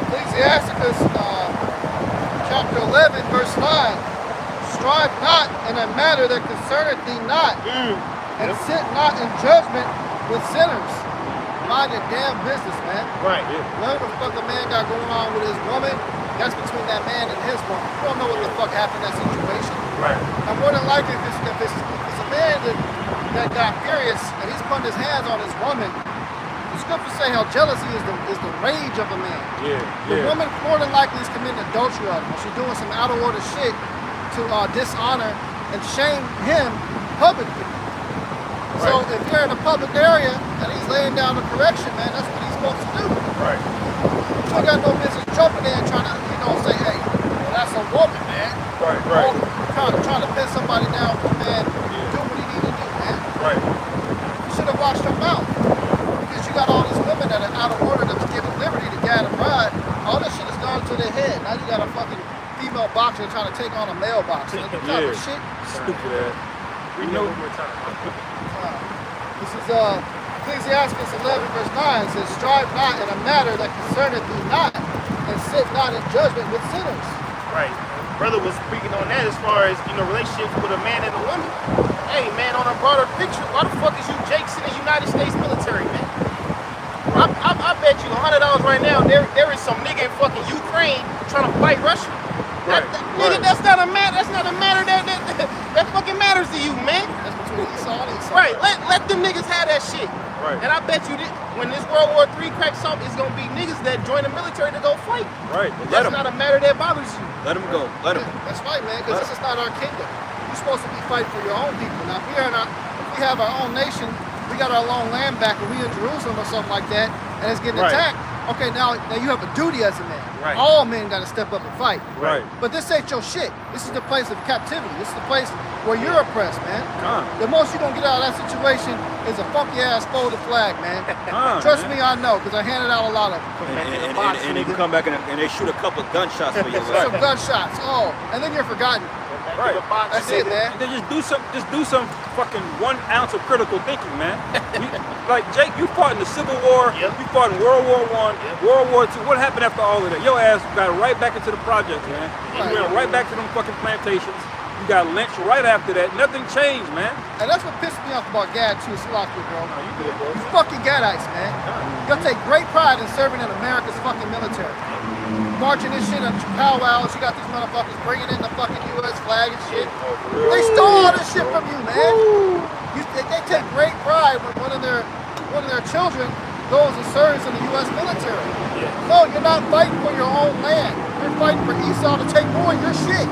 Ecclesiasticus, chapter 11, verse 9. Strive not in a matter that concerneth thee not, and sit not in judgment with sinners. Mind your damn business, man. Right. Whatever the fuck a man got going on with his woman, that's between that man and his woman. You don't know what the fuck happened in that situation. Right. And more than likely, if it's a man that got furious and he's putting his hands on his woman, the scriptures say how jealousy is the rage of a man. The woman more than likely is committing adultery on him. She's doing some out of order shit to dishonor and shame him publicly. So if you're in a public area and he's laying down the correction, man, that's what he's supposed to do. Right. You ain't got no business jumping in and trying to, say, hey, well, that's a woman, man. Right. Trying to pin somebody down for man do what he need to do, man. Right. You should have watched your mouth. Because you got all these women that are out of order that's giving liberty to gad and ride. All this shit has gone to their head. Now you got a fucking female boxer trying to take on a male boxer. What type of shit? Stupid. We know one more time. This is Ecclesiastes 11 verse 9. It says, strive not in a matter that concerneth thee not, and sit not in judgment with sinners. Right. Brother was speaking on that as far as, relationships with a man and a woman. Hey, man, on a broader picture, why the fuck is you Jake's in the United States military, man? I bet you $100 right now, there is some nigga in fucking Ukraine trying to fight Russia. Nigga, that's not a matter that fucking matters to you, man. That's between Esau and Esau. Right, let them niggas have that shit. Right. And I bet you that when this World War III cracks up, it's gonna be niggas that join the military to go fight. Right. That's not a matter that bothers you. Let him go. Let him. That's right, man, because this is not our kingdom. You're supposed to be fighting for your own people. Now, if we have our own nation, we got our own land back, and we in Jerusalem or something like that, and it's getting attacked. Okay, now you have a duty as a man. Right. All men got to step up and fight. Right. But this ain't your shit. This is the place of captivity. This is the place where you're oppressed, man. Huh. The most you're going to get out of that situation is a funky ass folded flag, man. Trust me, I know, because I handed out a lot of them. And then you come back and they shoot a couple gunshots for you. Some gunshots. Oh, and then you're forgotten. Right. That's it, man. Then just do some fucking 1 ounce of critical thinking, man. Like Jake, you fought in the Civil War, Yep. you fought in World War I, World War II. What happened after all of that? Your ass got right back into the projects, man. You went right back to them fucking plantations. You got lynched right after that. Nothing changed, man. And that's what pissed me off about Gad too, Slocky, bro. You good, bro. You fucking Gadites, man. Y'all take great pride in serving in America's fucking military. Marching this shit at powwows, you got these motherfuckers bringing in the fucking U.S. flag and shit. They stole all this shit from you, man. They take great pride when one of their children goes and serves in the U.S. military. No, you're not fighting for your own land. You're fighting for Esau to take more of your shit.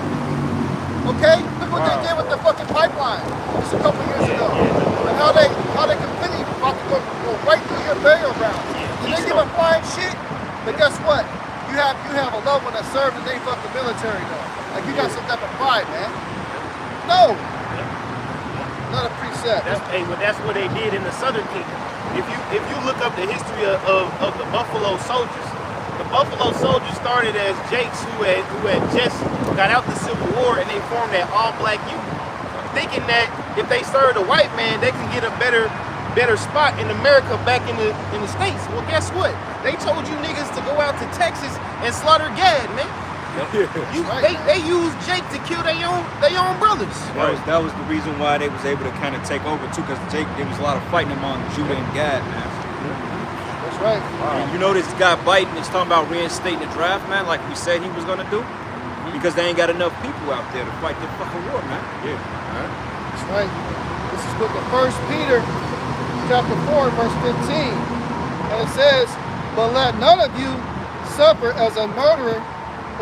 Okay? Look what they did with the fucking pipeline just a couple years ago. And how they completely about to go right through your burial ground. And they give them flying shit. But guess what? You have a loved one that served in the fucking military though. Like you got some type of pride, man. No. Not a precept. That's what they did in the Southern Kingdom. If you look up the history of the Buffalo Soldiers, the Buffalo Soldiers started as Jakes who had just got out the Civil War and they formed that all-black unit, thinking that if they served a white man, they can get a better spot in America back in the States. Well, guess what? They told you niggas to go out to Texas and slaughter Gad, man. They used Jake to kill their own brothers. That was the reason why they was able to kind of take over too, because Jake, there was a lot of fighting among Judah and Gad, man. That's That's right. And you know this guy Biden is talking about reinstating the draft, man, like we said he was gonna do, because they ain't got enough people out there to fight the fucking war, man. Yeah. That's right. This is book of 1 Peter, chapter 4, verse 15. And it says, but let none of you suffer as a murderer,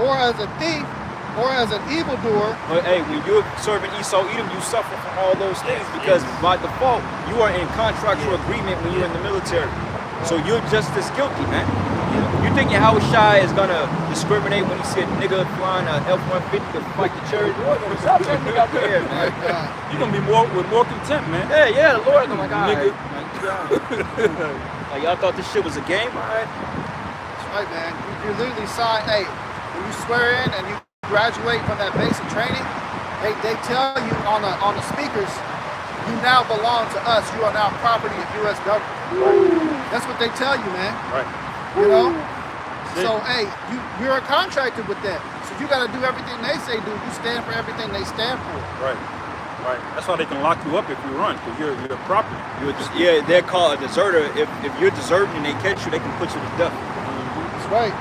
or as a thief, or as an evildoer. But hey, when you're serving Esau Edom, you suffer from all those things because by default, you are in contractual agreement when you're in the military. So you're just as guilty, man. You think Howard Shai is gonna discriminate when he see a nigga flying a F-150 to fight the cherry? Stop that nigga out there, man. You're gonna be with more contempt, man. Yeah, the Lord, I'm like, all right. Nigga. Like, y'all thought this shit was a game, all right? That's right, man. You literally sign, hey, when you swear in and you graduate from that basic training, they tell you on the speakers, you now belong to us. You are now property of U.S. government. That's what they tell you, man. Right. You know? So, hey, you're a contractor with them. So you got to do everything they say do. You stand for everything they stand for. Right. Right. That's why they can lock you up if you run, because you're property. Yeah, they're called a deserter. If you're deserting and they catch you, they can put you to death. That's right.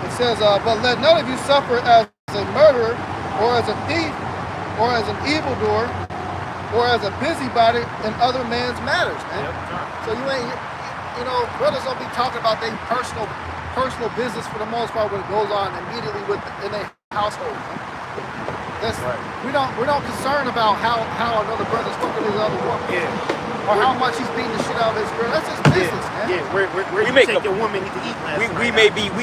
It says, but let none of you suffer as a murderer, or as a thief, or as an evildoer, or as a busybody in other man's matters, man. So you ain't, you know, brothers don't be talking about their personal business for the most part when it goes on immediately in their household. Man. That's we don't concern about how another brother's fucking his other woman. Yeah. Or how much he's beating the shit out of his girl. That's his business, man. Yeah, where We you make take a- your woman to eat last night. We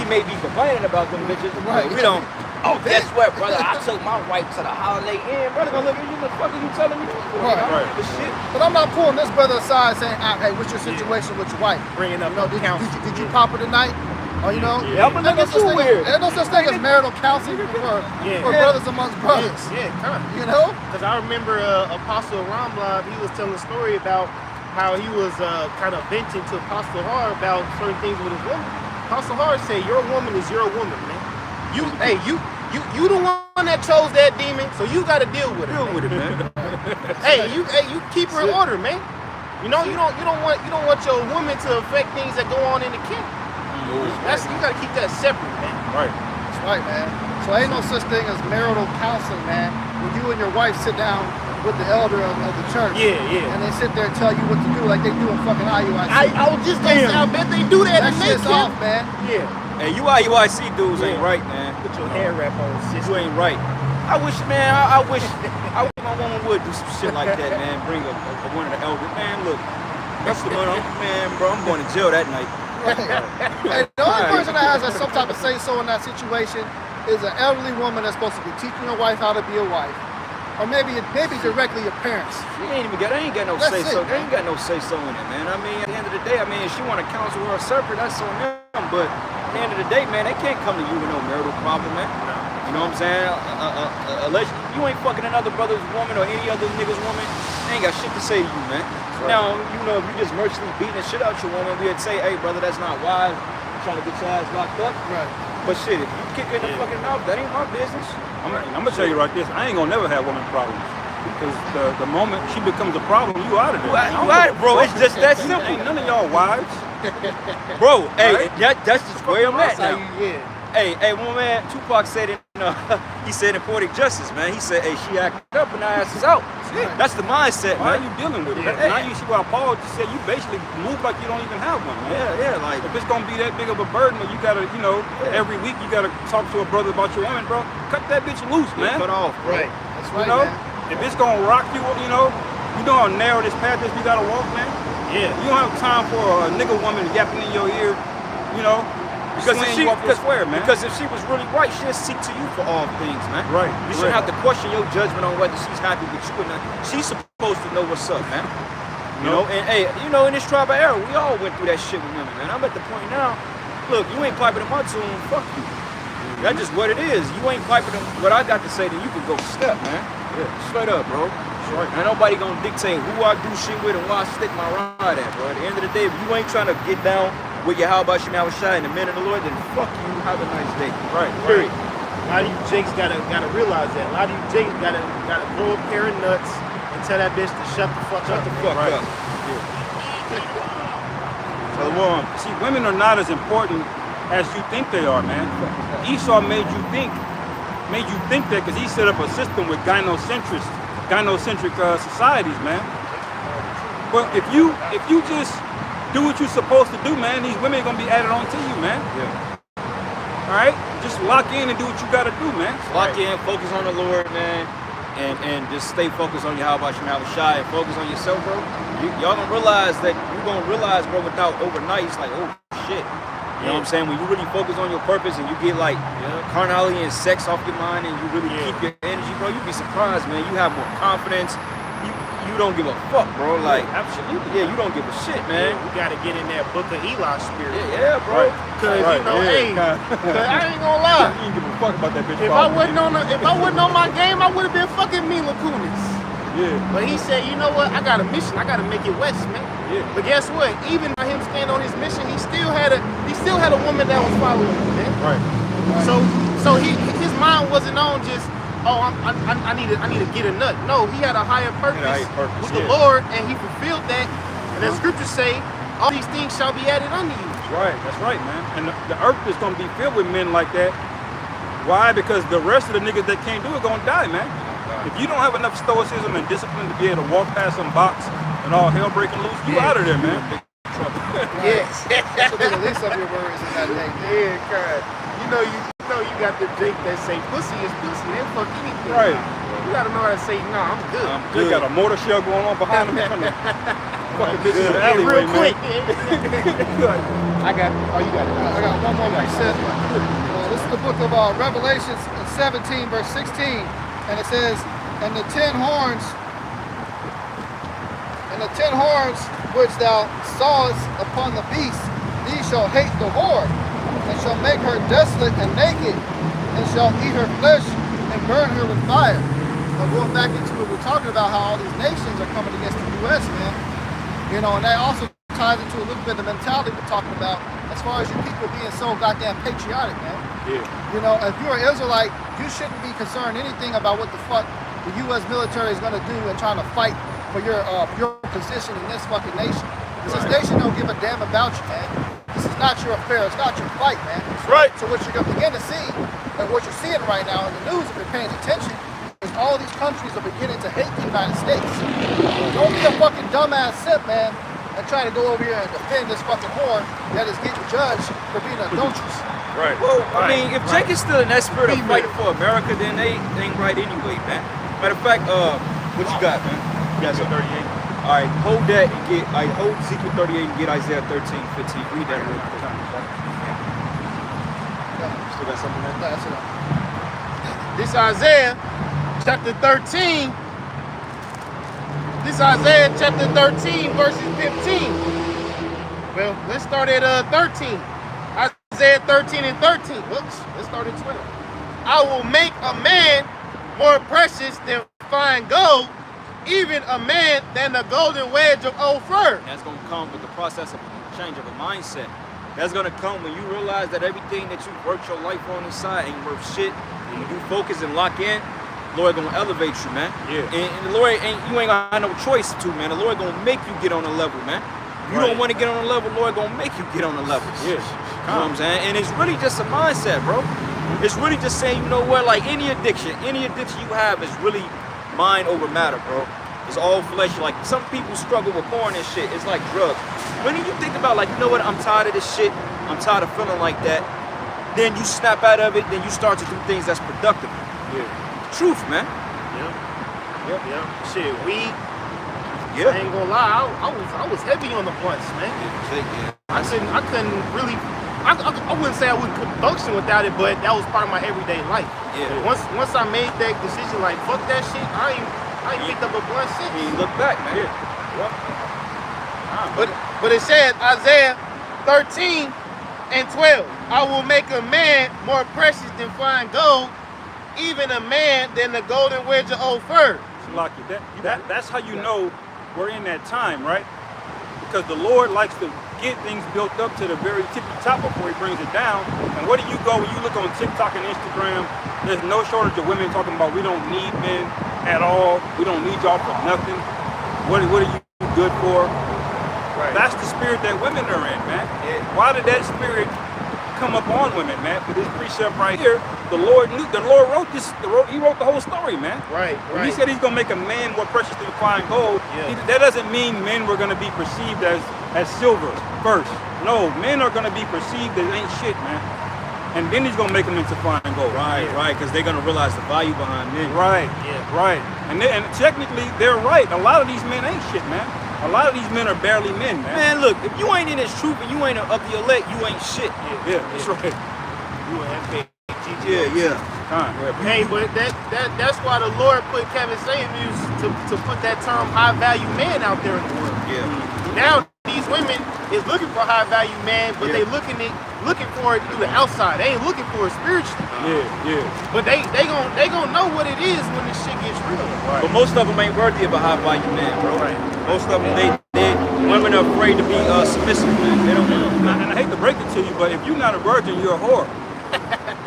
may be complaining about them bitches, Right. but we don't. Oh, guess what, brother? I took my wife to the Holiday Inn. Brother, gonna look at you. The fuck are you telling me? Right. I don't give a shit. But I'm not pulling this brother aside saying, hey, what's your situation with your wife? Bringing up You know, did counsel. you pop her tonight? Or, you know, Yeah, I'm gonna ain't no look at such you thing- weird. Ain't no such thing as marital counseling Yeah. for brothers amongst brothers. Yeah, come on. You know? Because I remember Apostle Ramblab, he was telling a story about how he was kind of venting to Apostle Har about certain things with his woman. Apostle Har said, your woman is your woman, man. You the one that chose that demon, so you got to deal with it. Deal with it, man. Hey, you keep her in order, man. You know, you don't want your woman to affect things that go on in the camp. You got to keep that separate, man. Right. That's right, man. So ain't no such thing as marital counseling, man. When you and your wife sit down with the elder of the church. Yeah. And they sit there and tell you what to do like they do in fucking IUIC. I was just gonna say, I bet they do that that in their shit's camp. off, man. Yeah. Hey, you IUIC dudes ain't Yeah. right, man. Put your hair wrap on, sis. You ain't right. I wish, man. I wish my woman would do some shit like that, man. Bring one of the elders, man. Look, that's the one, man, bro. I'm going to jail that night. Hey, the only person that has some type of say-so in that situation is an elderly woman that's supposed to be teaching your wife how to be a wife. Or maybe directly your parents. They ain't got no That's say it, so. man. They ain't got no say so in it, man. I mean, at the end of the day, I mean, if she want to counsel her or serpent, that's on them. But at the end of the day, man, they can't come to you with no marital problem, man. You know what I'm saying? Unless you ain't fucking another brother's woman or any other nigga's woman, they ain't got shit to say to you, man. Now, you know, if you just mercilessly beating the shit out your woman, we'd say, hey, brother, that's not wise. I'm trying to get your ass locked up. Right. But shit, if you kick her in the fucking mouth, that ain't my business. I'm gonna tell you right this. I ain't gonna never have woman problems, because the moment she becomes a problem, you out of there. You out, bro. It's just that simple. Ain't none of y'all wives. Bro, hey, Right? that's just where I'm at now. Yeah. Hey, my man, Tupac said it. He said in Poetic Justice, man. He said, hey, she acted up and our ass is out. That's the mindset, Why are man. you dealing with it? Yeah. Now you see why Paul just said you basically move like you don't even have one, man. Yeah, like, If it's gonna be that big of a burden, or you gotta, every week you gotta talk to a brother about your woman, bro. Cut that bitch loose, man. cut off, bro. Right. That's You right, know, man. if it's gonna rock you, you know how narrow this path is we gotta walk, man. Yeah. You don't have time for a nigga woman yapping in your ear, you know. Because if swaying you off your square, man. Because if she was really right, she'd seek to you for all things, man. Right. You shouldn't Right. have to question your judgment on whether she's happy with you or not. She's supposed to know what's up, man. You know, and hey, in this tribal era, we all went through that shit with women, man. I'm at the point now, look, you ain't piping in my tune, fuck you. That's just what it is. You ain't piping in what I got to say, then you can go step, man. Yeah, straight up, bro. Right. Ain't nobody gonna dictate who I do shit with and where I stick my ride at, bro. At the end of the day, if you ain't trying to get down with your how about Shema Shai and the men of the Lord, then fuck you, have a nice day. Right. Period. A lot of you jakes gotta realize that. A lot of you jakes gotta throw a pair of nuts and tell that bitch to shut the fuck up. Shut the fuck Right. up. So See, women are not as important as you think they are, man. Esau made you think that because he set up a system with gynocentric societies, man. But if you just do what you're supposed to do, man, these women are gonna be added on to you, man. Yeah. All right, just lock in and do what you gotta do, man. Lock in, focus on the Lord, man, and just stay focused on Yahweh Shai and focus on yourself, bro. Y'all gonna realize that bro, without overnight, it's like, oh shit. You know what I'm saying? When you really focus on your purpose and you get like carnality and sex off your mind and you really keep your energy, bro, you'd be surprised, man. You have more confidence. You don't give a fuck, bro. Like, absolutely. Yeah, you don't give a shit, man. We gotta get in that Book of Eli spirit. Yeah, bro. Cause you know, cause I ain't gonna lie. You ain't give a fuck about that bitch. If I wasn't on my game, I would have been fucking Mila Kunis. Yeah. But he said, you know what? I got a mission. I gotta make it west, man. Yeah. But guess what? Even by him staying on his mission, he still had a woman that was following him, man. Right. So his mind wasn't on just, I need to get a nut. No, he had a higher purpose, with the Lord, and he fulfilled that. And the scriptures say, all these things shall be added unto you. That's right, man. And the earth is gonna be filled with men like that. Why? Because the rest of the niggas that can't do it gonna die, man. If you don't have enough stoicism and discipline to be able to walk past some box and all hell breaking loose, you out of there, man. Yes. That's what the least of your words in that day. Yeah, God. You know you got the Jake that say pussy is pussy. They fuck anything. Right. You gotta know how to say, no, I'm good. They got a mortar shell going on behind them. Fucking bitch in the alleyway, real quick. I got one more precept. This is the book of Revelations 17, verse 16. And it says, and the 10 horns which thou sawest upon the beast, these shall hate the whore, and shall make her desolate and naked, and shall eat her flesh and burn her with fire. But going back into it, we're talking about how all these nations are coming against the U.S., man. You know, and that also ties into a little bit of the mentality we're talking about as far as you people being so goddamn patriotic, man. Yeah. You know, if you're an Israelite, you shouldn't be concerned anything about what the fuck the U.S. military is going to do and trying to fight for your position in this fucking nation. Because this nation don't give a damn about you, man. This is not your affair. It's not your fight, man. That's right. So what you're going to begin to see, and what you're seeing right now in the news, if you're paying attention, is all these countries are beginning to hate the United States. Don't be a fucking dumbass simp, man, and try to go over here and defend this fucking whore that is getting judged for being an adulteress. Right. Well, I mean, if Jake is still in that spirit of fighting for America, then they ain't right anyway, man. Matter of fact, what you got, man? You got some 38. All right, hold that and hold Ezekiel 38 and get Isaiah 13, 15. Read that real quick. Still got something there? That's it. This Isaiah chapter 13. This Isaiah chapter 13, verses 15. Well, let's start at 13. Isaiah 13 and 13. Whoops, let's start at 12. I will make a man more precious than fine gold, even a man than the golden wedge of Ophir. That's going to come with the process of change of a mindset. That's going to come when you realize that everything that you worked your life on inside ain't worth shit. And when you focus and lock in, the Lord gonna elevate you, man. Yeah. And the Lord you ain't gonna have no choice to, man. The Lord gonna make you get on a level, man. If you don't want to get on a level, the Lord gonna make you get on a level. Yeah. You know what I'm saying? And it's really just a mindset, bro. It's really just saying, you know what, like any addiction you have is really mind over matter, bro. It's all flesh. Like some people struggle with porn and shit. It's like drugs. When you think about like, you know what, I'm tired of this shit. I'm tired of feeling like that. Then you snap out of it. Then you start to do things that's productive. Yeah. Truth, man. Yeah. Shit, weed. Yeah. I ain't gonna lie, I was heavy on the blunts, man. I couldn't really. I wouldn't say I wouldn't function without it, but that was part of my everyday life. Yeah. Once I made that decision, like fuck that shit, I ain't picked up a blunt since. You look back, man. But it said Isaiah 13 and 12. I will make a man more precious than fine gold, even a man than the golden wedge of Ophir. Lucky. That's how you know we're in that time, right? Because the Lord likes to get things built up to the very tippy top before he brings it down. And where do you go when you look on TikTok and Instagram? There's no shortage of women talking about we don't need men at all. We don't need y'all for nothing. What are you good for? Right. That's the spirit that women are in, man. Why did that spirit come up on women, man? For this precept right here, the Lord wrote this. He wrote the whole story, man. Right, When he right. said he's gonna make a man more precious than fine gold, Yeah. that doesn't mean men were gonna be perceived as silver first. No, men are gonna be perceived as ain't shit, man. And then he's gonna make them into fine gold. Right, right, because they're gonna realize the value behind men. Right, Yeah. right. And technically, they're right. A lot of these men ain't shit, man. A lot of these men are barely men, man. Man, look, if you ain't in this truth and you ain't of the elect, you ain't shit. Yeah, that's right. You an FKG. Yeah. Time. Hey, but that's why the Lord put Kevin Samuels to put that term high value man out there in the world. Yeah. Now these women is looking for high value man, but Yeah. they looking for it through the outside. They ain't looking for it spiritually. Yeah. But they gonna know what it is when this shit gets real. Right. But most of them ain't worthy of a high value man, bro. Right. Most of them, women are afraid to be submissive, man. They don't know. And I hate to break it to you, but if you're not a virgin, you're a whore.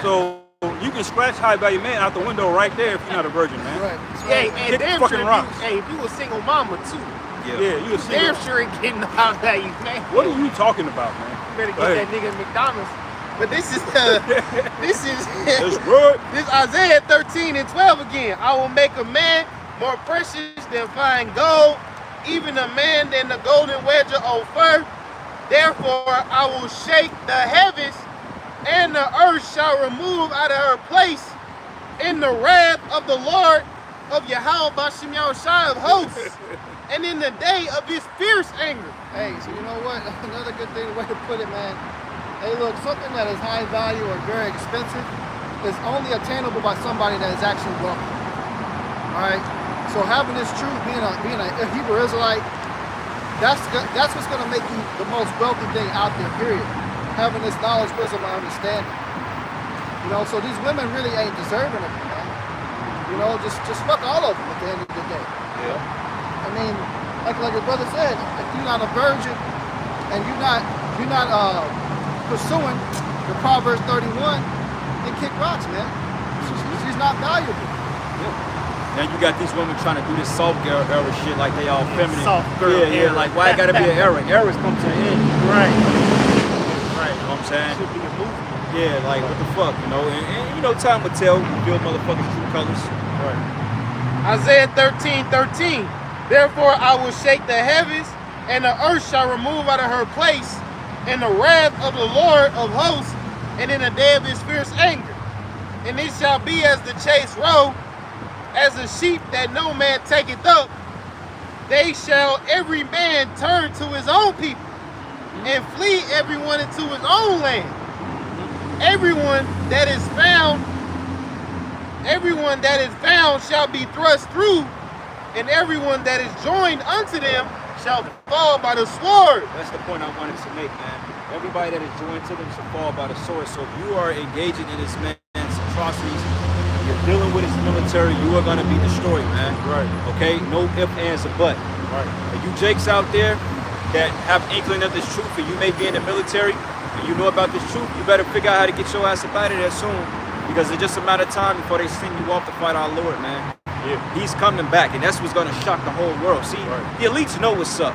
So you can scratch high value man out the window right there if you're not a virgin, man. Right. Hey, Kick and damn fucking sure rocks. if you a single mama too, Yeah, you a single. damn sure ain't getting the high value man. What are you talking about, man? You better Go get ahead. that nigga at McDonald's. But this is That's good. this Isaiah 13:12 again. I will make a man more precious than fine gold, even a man than the golden wedge of Ophir. Therefore I will shake the heavens, and the earth shall remove out of her place in the wrath of the Lord of Yahweh Bashim Yahushai of hosts, and in the day of his fierce anger. Hey, so you know what? Another good thing, way to put it, man. Hey, look, something that is high value or very expensive is only attainable by somebody that is actually wealthy. All right. So having this truth, being a Hebrew Israelite, that's what's gonna make you the most wealthy thing out there. Period. Having this knowledge, wisdom, and understanding. You know, so these women really ain't deserving of it, man. You know, just fuck all of them at the end of the day. Yeah. I mean, like your brother said, if you're not a virgin and you're not pursuing the Proverbs 31, then kick rocks, man. She's not valuable. Now you got these women trying to do this soft girl era shit like they all feminine. Soft girl yeah, era. like why it gotta be an era? Eras come to an end. Right. You know what I'm saying? Should be a movie. Yeah, like what the fuck, you know? And you know, time will tell, reveal motherfuckers' true colors. Right. Isaiah 13:13. Therefore I will shake the heavens, and the earth shall remove out of her place in the wrath of the Lord of hosts, and in the day of his fierce anger. And it shall be as the chase roe, as a sheep that no man taketh up. They shall every man turn to his own people, and flee everyone into his own land. Everyone that is found shall be thrust through, and everyone that is joined unto them shall fall by the sword. That's the point I wanted to make, man. Everybody that is joined to them should fall by the sword. So if you are engaging in this man's atrocities, you're dealing with his military, you are going to be destroyed, man. Right. Okay? No ifs, ands, or buts. Right. And you jakes out there that have inkling of this truth, and you may be in the military, and you know about this truth, you better figure out how to get your ass up out of there soon. Because it's just a matter of time before they send you off to fight our Lord, man. Yeah. He's coming back, and that's what's going to shock the whole world. See, Right. the elites know what's up.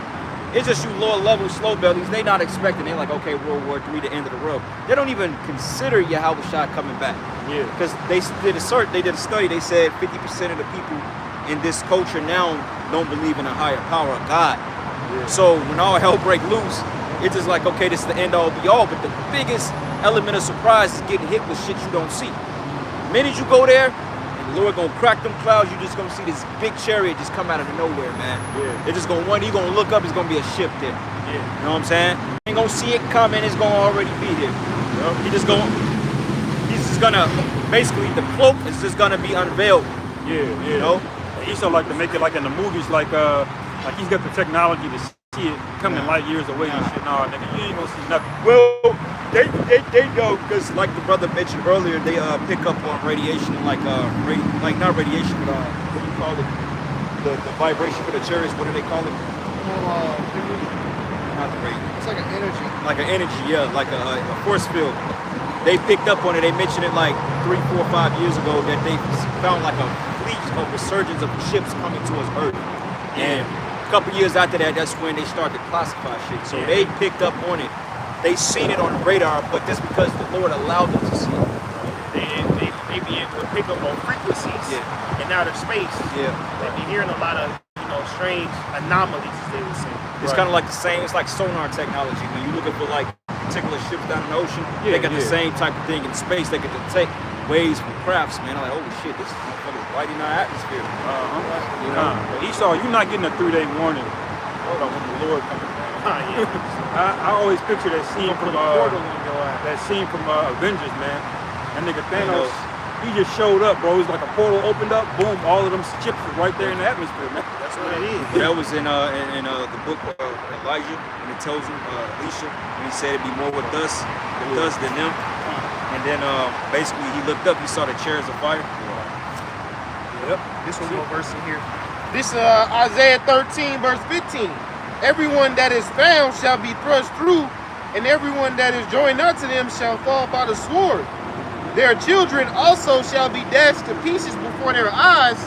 It's just you lower level slow bellies. They not expecting. They're like, okay, World War III, the end of the world. They don't even consider Yahweh Shai coming back. Yeah. Because they did a study. They said 50% of the people in this culture now don't believe in a higher power of God. Yeah. So when all hell break loose, it's just like, okay, this is the end all be all. But the biggest element of surprise is getting hit with shit you don't see. The minute you go there, and the Lord gonna crack them clouds, you just gonna see this big chariot just come out of nowhere, man. Yeah. They're just gonna you gonna look up, it's gonna be a ship there. Yeah. You know what I'm saying? You ain't gonna see it coming, it's gonna already be there. He's just gonna, basically the cloak is just gonna be unveiled. Yeah. You know? He still like to make it like in the movies, like he's got the technology to see it coming light years away and shit. Nah, nigga, you ain't gonna see nothing. Well, they know, because like the brother mentioned earlier, they pick up on radiation, like not radiation, but what do you call it? The vibration for the chariots. What do they call it? Not the radiation. It's like an energy. Like an energy, yeah, like a force field. They picked up on it. They mentioned it like 3, 4, 5 years ago that they found like a fleet of resurgence of ships coming towards Earth. And couple years after that, that's when they started to classify shit. So Yeah. they picked up on it. They seen it on the radar, but that's because the Lord allowed them to see it. They be able to pick up on frequencies Yeah. in outer space. Yeah. They be hearing a lot of, strange anomalies, as they would say. It's kind of like the same. It's like sonar technology. When you looking for like particular ships down in the ocean, Yeah, they got the yeah. same type of thing in space. They could detect waves from crafts, man. I'm like, holy shit, this motherfucker's right in our atmosphere. You know? But Esau, you're not getting a 3-day warning. Hold on, when the Lord comes down. I always picture that scene from Avengers, man. That nigga Thanos, he just showed up, bro. It was like a portal opened up, boom, all of them chips were right there in the atmosphere, man. That's what it is. But that was in the book Elijah, and it tells him Elisha when he said it'd be more with us than them. And then basically he looked up, he saw the chariots of fire. Yep. This one more verse in here. This Isaiah 13, verse 15. Everyone that is found shall be thrust through, and everyone that is joined unto them shall fall by the sword. Their children also shall be dashed to pieces before their eyes.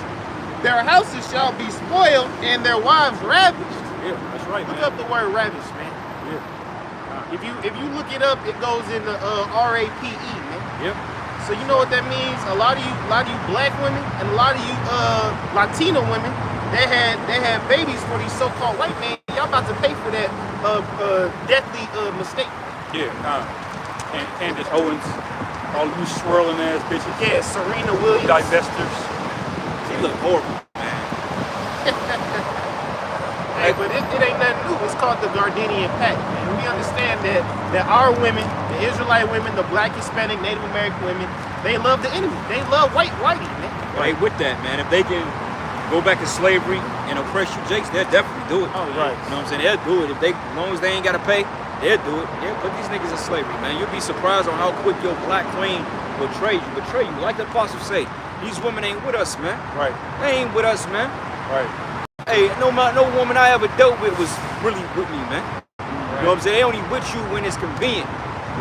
Their houses shall be spoiled, and their wives ravished. Yeah, that's right, Look man. up the word ravished, man. Yeah. If you look it up, it goes in the RAPE, man. Yep. So you know what that means? A lot of you black women and a lot of you Latino women, they had babies for these so-called white men. Y'all about to pay for that deathly mistake. Yeah. And Candace Owens, all you swirling ass bitches. Yeah, Serena Williams. Divestors. She looked horrible. Hey, but it ain't nothing new. It's called the Gardenian Pact, man. We understand that our women, the Israelite women, the black, Hispanic, Native American women, they love the enemy. They love whitey, man. Right with that, man. If they can go back to slavery and oppress you, Jakes, they'll definitely do it. Oh, Right. You know what I'm saying? They'll do it. As long as they ain't gotta pay, they'll do it. They'll put these niggas in slavery, man. You'll be surprised on how quick your black queen will betray you. Like the apostle say, these women ain't with us, man. Right. They ain't with us, man. Right. Hey, no woman I ever dealt with was really with me, man. You know what I'm saying? They only with you when it's convenient.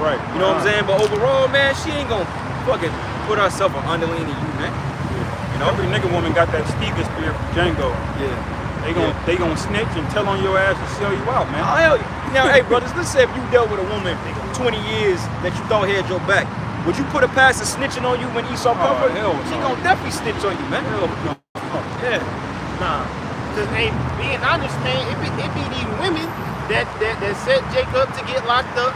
Right. You know what I'm saying? But overall, man, she ain't gonna fucking put herself an underling to you, man. You know? Every nigga woman got that Steven spirit from Django. Yeah. They gonna snitch and tell on your ass and sell you out, man. Now, hey, brothers, let's say if you dealt with a woman 20 years that you thought had your back, would you put her past the snitching on you when Esau come for you? hell She no. gonna definitely snitch on you, man. Yeah. Nah. Because, hey, being honest, man, it be these women that set Jacob to get locked up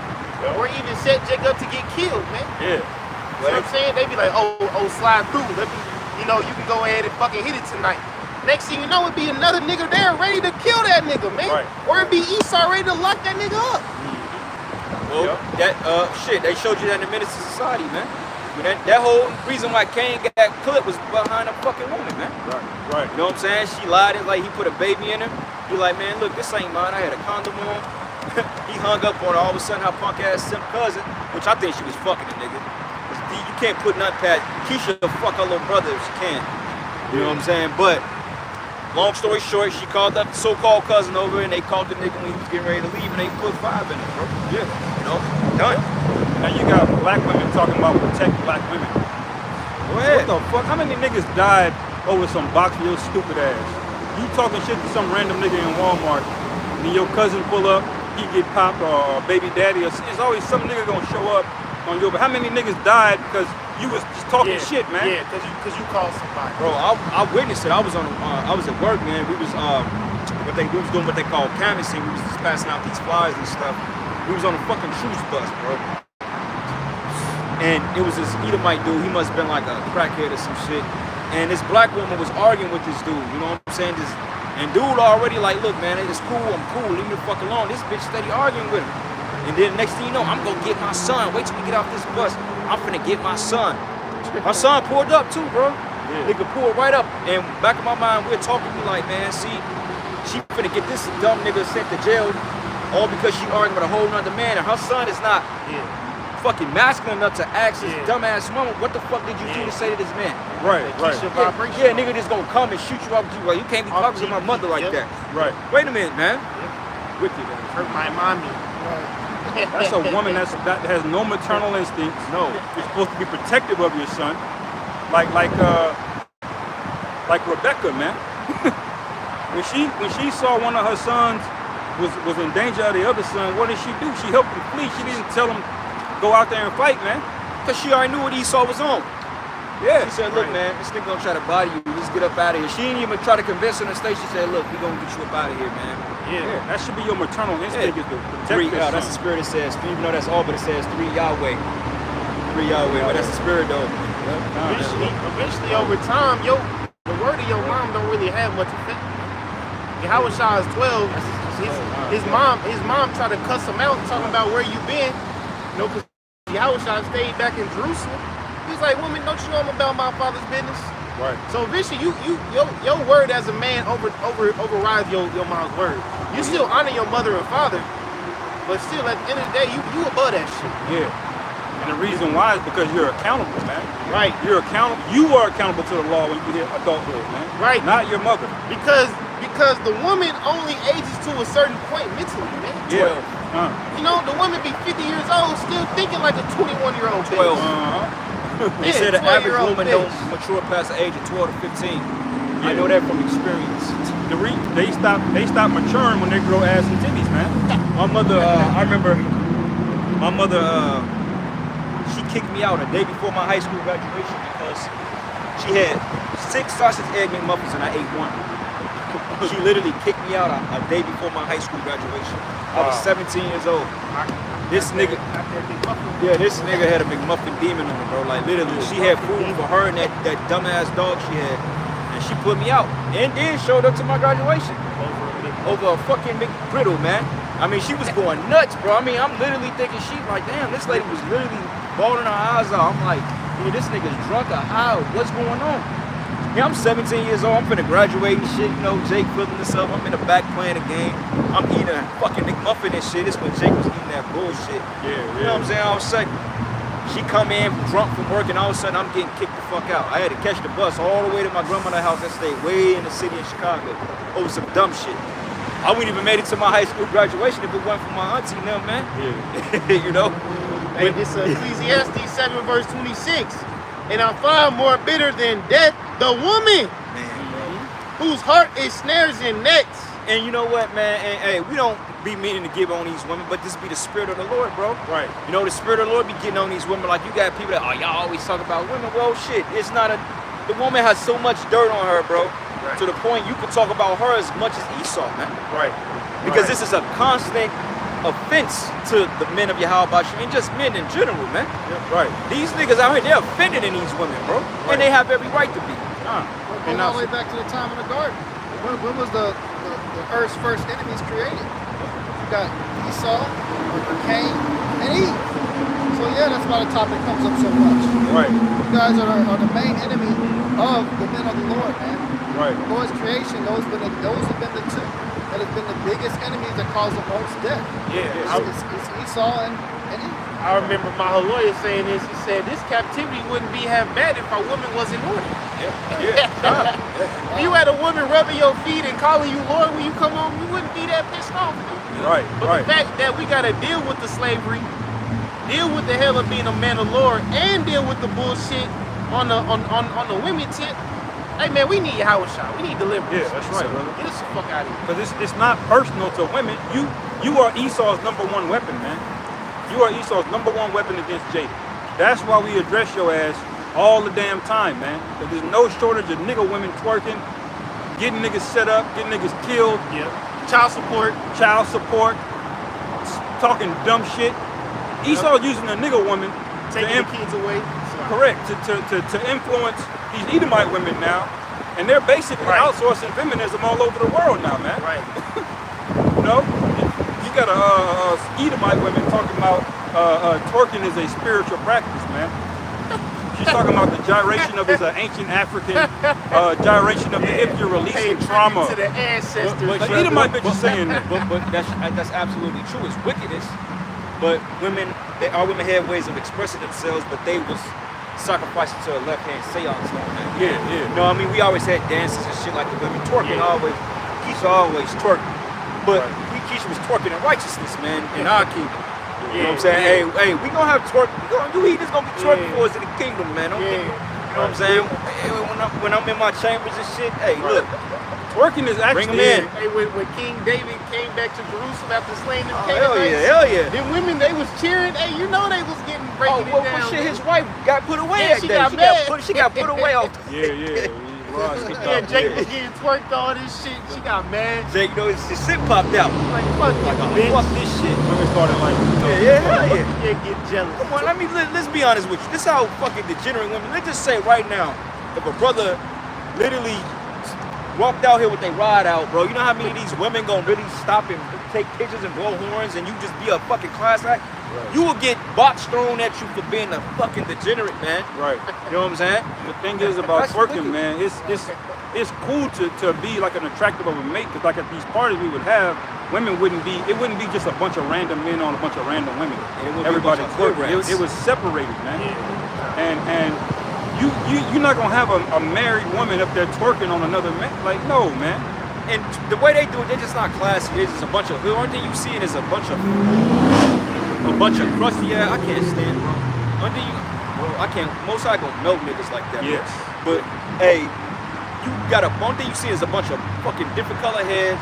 or even set Jacob to get killed, man. Yeah. You know what I'm saying? They be like, oh, slide through. Let me, you can go ahead and fucking hit it tonight. Next thing you know, it'd be another nigga there ready to kill that nigga, man. Right. Or it'd be Esau ready to lock that nigga up. Well, they showed you that in the Minister Society, man. But that whole reason why Cain got clipped was behind a fucking woman, man. Right. You know what I'm saying? She lied, like he put a baby in her. He like, man, look, this ain't mine. I had a condom on. He hung up on her. All of a sudden, her punk ass simp cousin, which I think she was fucking the nigga. 'Cause you can't put nothing past Keisha to fuck her little brother if she can. You know what I'm saying? But long story short, she called up the so-called cousin over, and they called the nigga when he was getting ready to leave, and they put 5 in it, bro. Yeah. You know, done. Now you got black women talking about protect black women. Go ahead. What the fuck? How many niggas died over some box of your stupid ass? You talking shit to some random nigga in Walmart, and then your cousin pull up, he get popped, or baby daddy, or it's always some nigga gonna show up on your. But how many niggas died because you was just talking shit, man? Yeah, because you called somebody. Bro, I witnessed it. I was at work, man. We was doing what they call canvassing. We was just passing out these flyers and stuff. We was on a fucking truce bus, bro. And it was this Edomite dude. He must have been like a crackhead or some shit. And this black woman was arguing with this dude. You know what I'm saying? And dude already like, look, man, it's cool. I'm cool. Leave me the fuck alone. This bitch steady arguing with him. And then next thing you know, I'm gonna get my son. Wait till we get off this bus. I'm finna get my son. My son pulled up too, bro. Yeah. Nigga pulled right up. And back in my mind, we're talking to me like, man, see, she finna get this dumb nigga sent to jail all because she arguing with a whole nother man. And her son is not fucking masculine enough to ask his dumbass mama, what the fuck did you do to say to this man? Right. Keisha vibration. Yeah, nigga just gonna come and shoot you up. Like, you can't be talking to my mother like that. Right. Wait a minute, man. With you, man. Hurt my mommy. That's a woman that has no maternal instincts. No. You're supposed to be protective of your son, like Rebecca, man. when she saw one of her sons was in danger of the other son, what did she do? She helped him flee. She didn't tell him go out there and fight, man. Because she already knew what Esau was on. Yeah. She said, look, man, this nigga gonna try to body you. Just get up out of here. She didn't even try to convince her to stay. She said, look, we gonna get you up out of here, man. Yeah, that should be your maternal instinct is to protect Three, your that's the son. spirit that says, even though that's all, but it says 3 Yahweh. 3 Yahweh, but that's the spirit though. Eventually, over time, the word of your mom don't really have much effect. Yahweh Shah is 12. His mom tried to cuss him out, talking about where you been. You know, because Yahweh Shah stayed back in Jerusalem. He's like, woman, don't you know I'm about my father's business? Right. So eventually, your word as a man overrides your mom's word. You still honor your mother and father, but still at the end of the day, you above that shit. Yeah. And the reason why is because you're accountable, man. Right. You're accountable. You are accountable to the law when you hit adulthood, man. Right. Not your mother. Because the woman only ages to a certain point mentally, man. Yeah. 12. You know, the woman be 50 years old still thinking like a 21-year-old. 12. They Yeah, said the average 12-year-old woman bitch. don't mature past the age of 12 to 15. I know that from experience. They stop maturing when they grow ass and titties, man. My mother, I remember my mother, she kicked me out a day before my high school graduation because she had 6 sausage egg McMuffins and I ate 1. She literally kicked me out a day before my high school graduation. I was 17 years old. This nigga had a McMuffin demon on her, bro. Like literally, she had food for her and that dumbass dog she had, and she put me out. And then showed up to my graduation over a fucking McGriddle, man. I mean, she was going nuts, bro. I mean, I'm literally thinking she like, damn, this lady was literally bawling her eyes out. I'm like, dude, this nigga's drunk or high. What's going on? Yeah, I'm 17 years old. I'm finna graduate and shit. You know, Jake filling this up. I'm in the back playing a game. I'm eating a fucking McMuffin and shit. This when Jake was eating that bullshit. Yeah, You know what I'm saying? All of a sudden, she come in drunk from work, and all of a sudden, I'm getting kicked the fuck out. I had to catch the bus all the way to my grandmother's house that stayed way in the city of Chicago over some dumb shit. I wouldn't even made it to my high school graduation if it wasn't for my auntie and them, man. Yeah. You know? Hey, this Ecclesiastes 7 verse 26. And I find more bitter than death the woman whose heart is snares and nets. And you know what, man? And, hey, we don't be meaning to give on these women, but this be the spirit of the Lord, bro. Right. You know, the spirit of the Lord be getting on these women. Like, you got people that, oh, y'all always talk about women. Well, shit, it's not a... The woman has so much dirt on her, bro, Right. to the point you can talk about her as much as Esau, man. Right. Because this is a constant offense to the men of Yahweh Bashim, and just men in general, man. Right. These niggas out here, they're offended in these women, bro. And they have every right to be. Going all the way back to the time of the garden. When was the earth's first enemies created? You got Esau, Cain, and Eve. So yeah, that's why the topic comes up so much. Right. You guys are the main enemy of the men of the Lord, man. Right. The Lord's creation, those have been the two that have been the biggest enemies that cause the most death. Yeah. It's Esau and Eve. I remember my lawyer saying this. He said this captivity wouldn't be half bad if a woman wasn't ordered. If you had a woman rubbing your feet and calling you Lord when you come home, you wouldn't be that pissed off. Right. But the fact that we gotta deal with the slavery, deal with the hell of being a man of the Lord, and deal with the bullshit on the women tip. Hey man, we need Yahweh Shah. We need deliverance. Yeah, that's right, brother. Get us the fuck out of here. Because it's not personal to women. You are Esau's #1 weapon, man. You are Esau's #1 weapon against Jacob. That's why we address your ass all the damn time, man. Because there's no shortage of nigga women twerking, getting niggas set up, getting niggas killed, Yeah. Child support. talking dumb shit. Esau using a nigga woman Taking the kids away. correct to influence these Edomite women now, and they're basically Right. outsourcing feminism all over the world now, man. Right. You know, you got Edomite women talking about twerking is a spiritual practice, man. She's talking about the gyration of his ancient African gyration of the hip you're releasing trauma. To the ancestors. But Edomite bitches saying that. But that's absolutely true. It's wickedness. But our women had ways of expressing themselves, but they was sacrificing to a left-hand seance on that. Yeah. You know what I mean? We always had dances and shit like the women twerking always. Keisha always twerking. But Keisha was twerking in righteousness, man, in our kingdom. You know what I'm saying? Hey, we gonna have twerk. You heathens gonna be twerking for us in the kingdom, man. Don't think, you know what I'm saying? When I'm in my chambers and shit, hey, look, Twerking is actually Bring 'em in. Hey, when King David came back to Jerusalem after slaying them Oh, hell Canaanites, yeah, hell yeah. them women, they was cheering. Hey, you know they was getting breaking Oh, it down. well, shit, man. his wife got put away Yeah, that she day. got mad. She got put away off. Yeah. Yeah, Jake was getting twerked, all this shit. She got mad. Jake, you know, his shit popped out. Like, fuck Like, you, oh, bitch. fuck this shit. Women started like, Yeah, hell yeah. Yeah, get jealous. Come on, let's be honest with you. This is how fucking degenerate women. Let's just say right now, if a brother literally walked out here with their ride out, bro, you know how many of these women gonna really stop and take pictures and blow horns and you just be a fucking class act? You will get box thrown at you for being a fucking degenerate, man. right. You know what I'm saying? The thing is about That's twerking, ridiculous. man. It's cool to be like an attractive of a mate, because like at these parties we would have, women wouldn't be just a bunch of random men on a bunch of random women. It would be a Everybody bunch of hood twerking. rats. It was separated, man. And you're not gonna have a married woman up there twerking on another man. Like, no, man. And the way they do it, they're just not classy. It's just a bunch of, the only thing you see is a bunch of crusty ass. I can't stand, bro. I can't, most I gonna melt niggas like that. Yes. But, hey, you got one thing you see is a bunch of fucking different color heads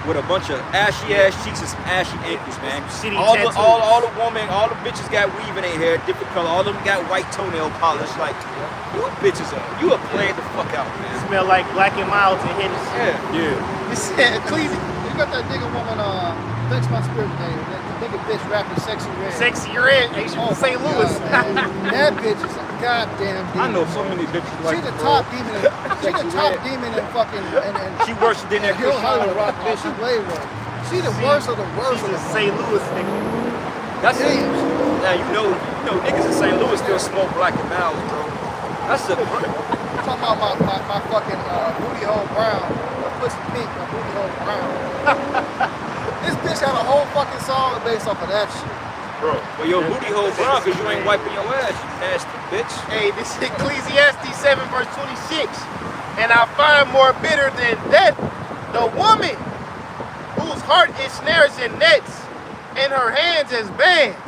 with a bunch of ashy ass cheeks and some ashy ankles, man. Shitty all tattoos. the women, all the bitches got weave in their hair, different color. All of them got white toenail polish. Like, you bitches are playing the fuck out, man. Smell like Black and Mild and Hennessy. Yeah. Yeah. You said, Ecclesi, you got that nigga woman, thanks my spirit name, that nigga bitch rapping Sexy Red. Sexy Red. Hey, she from St. Louis. God, man. That bitch is a goddamn demon. I know so many bitches like She the that, top bro. demon. She the top demon in fucking and She worse than that Hill Christian Hollywood rock rock. She way worse. She the worst of the worst She's of a the St. Louis nigga. That's it. Damn. Now you know niggas in St. Louis still smoke Black and Mild, bro. That's the I'm talking about my fucking booty hole brown. My pussy pink, my booty hole brown. This bitch had a whole fucking song based off of that shit. bro. Well, your booty hole brown because you ain't wiping your ass, you nasty bitch. Hey, this is Ecclesiastes 7 verse 26. And I find more bitter than death the woman whose heart is snares and nets, and her hands as bands.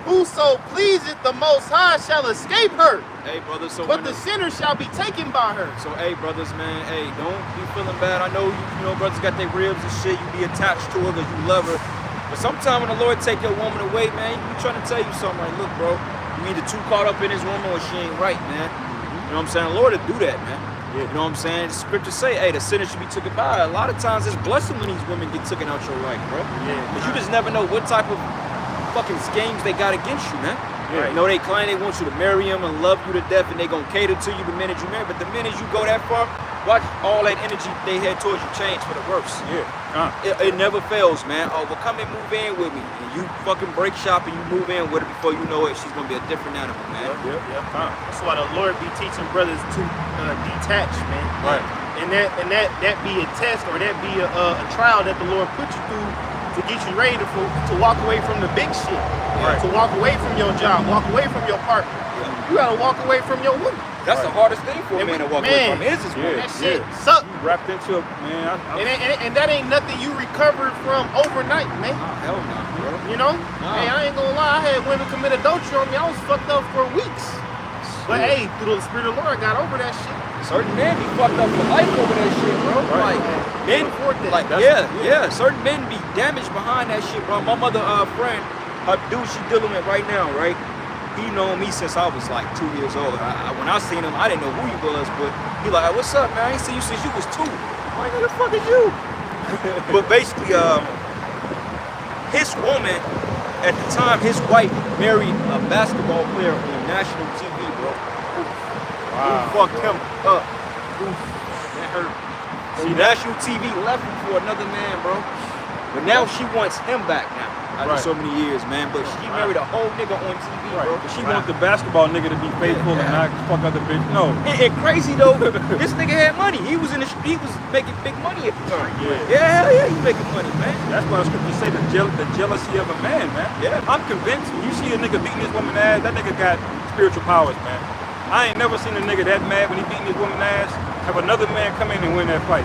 Whoso pleaseth the Most High shall escape her, Hey, brother, so but when the sinner shall be taken by her. So, hey, brothers, man, hey, don't be feeling bad. I know you know brothers got their ribs and shit. You be attached to her because you love her. But sometimes when the Lord take your woman away, man, he be trying to tell you something like, look, bro, you either too caught up in this woman or she ain't right, man. You know what I'm saying? The Lord will do that, man. You know what I'm saying? The scriptures say, hey, the sinner should be taken by. A lot of times it's blessing when these women get taken out your life, bro. Because you just never know what type of fucking schemes they got against you, man. Yeah. You know, they claim they want you to marry them and love you to death and they gonna cater to you the minute you marry. But the minute you go that far, watch all that energy they had towards you change for the worse. It never fails, man. Oh, well, come and move in with me. And you fucking break shop and you move in with her before you know it, she's gonna be a different animal, man. That's why the Lord be teaching brothers to detach, man. Right. And that be a test or that be a trial that the Lord put you through to get you ready to walk away from the big shit. Right. To walk away from your job, walk away from your partner. You gotta walk away from your woman. That's the hardest thing for a man to walk away from. Is his woman. That shit suck. Wrapped into it, man. And that ain't nothing you recovered from overnight, man. Hell no, bro. You know? Hey, I ain't gonna lie, I had women commit adultery on me. I was fucked up for weeks. But hey, through the Spirit of the Lord, I got over that shit. Certain men be fucked up for life over that shit, bro. Right. Like, men, afford that. like, yeah. Certain men be damaged behind that shit, bro. My mother, friend, her dude she dealing with right now, right? He known me since I was like 2 years old. When I seen him, I didn't know who he was, but he like, hey, what's up, man? I ain't seen you since you was 2. I'm like, who the fuck is you? But basically, his woman, at the time, his wife married a basketball player on national TV, bro. Who fucked him up. That hurt. See, national TV left him for another man, bro. But now she wants him back now. After so many years, man. But she married a whole nigga on TV, bro. She want the basketball nigga to be faithful and not fuck other bitch. No. And crazy though, this nigga had money. He was making big money at the time. Yeah, hell yeah, he making money, man. That's why the scriptures say the jealousy of a man, man. Yeah. I'm convinced when you see a nigga beating his woman ass, that nigga got spiritual powers, man. I ain't never seen a nigga that mad when he beating his woman ass, have another man come in and win that fight.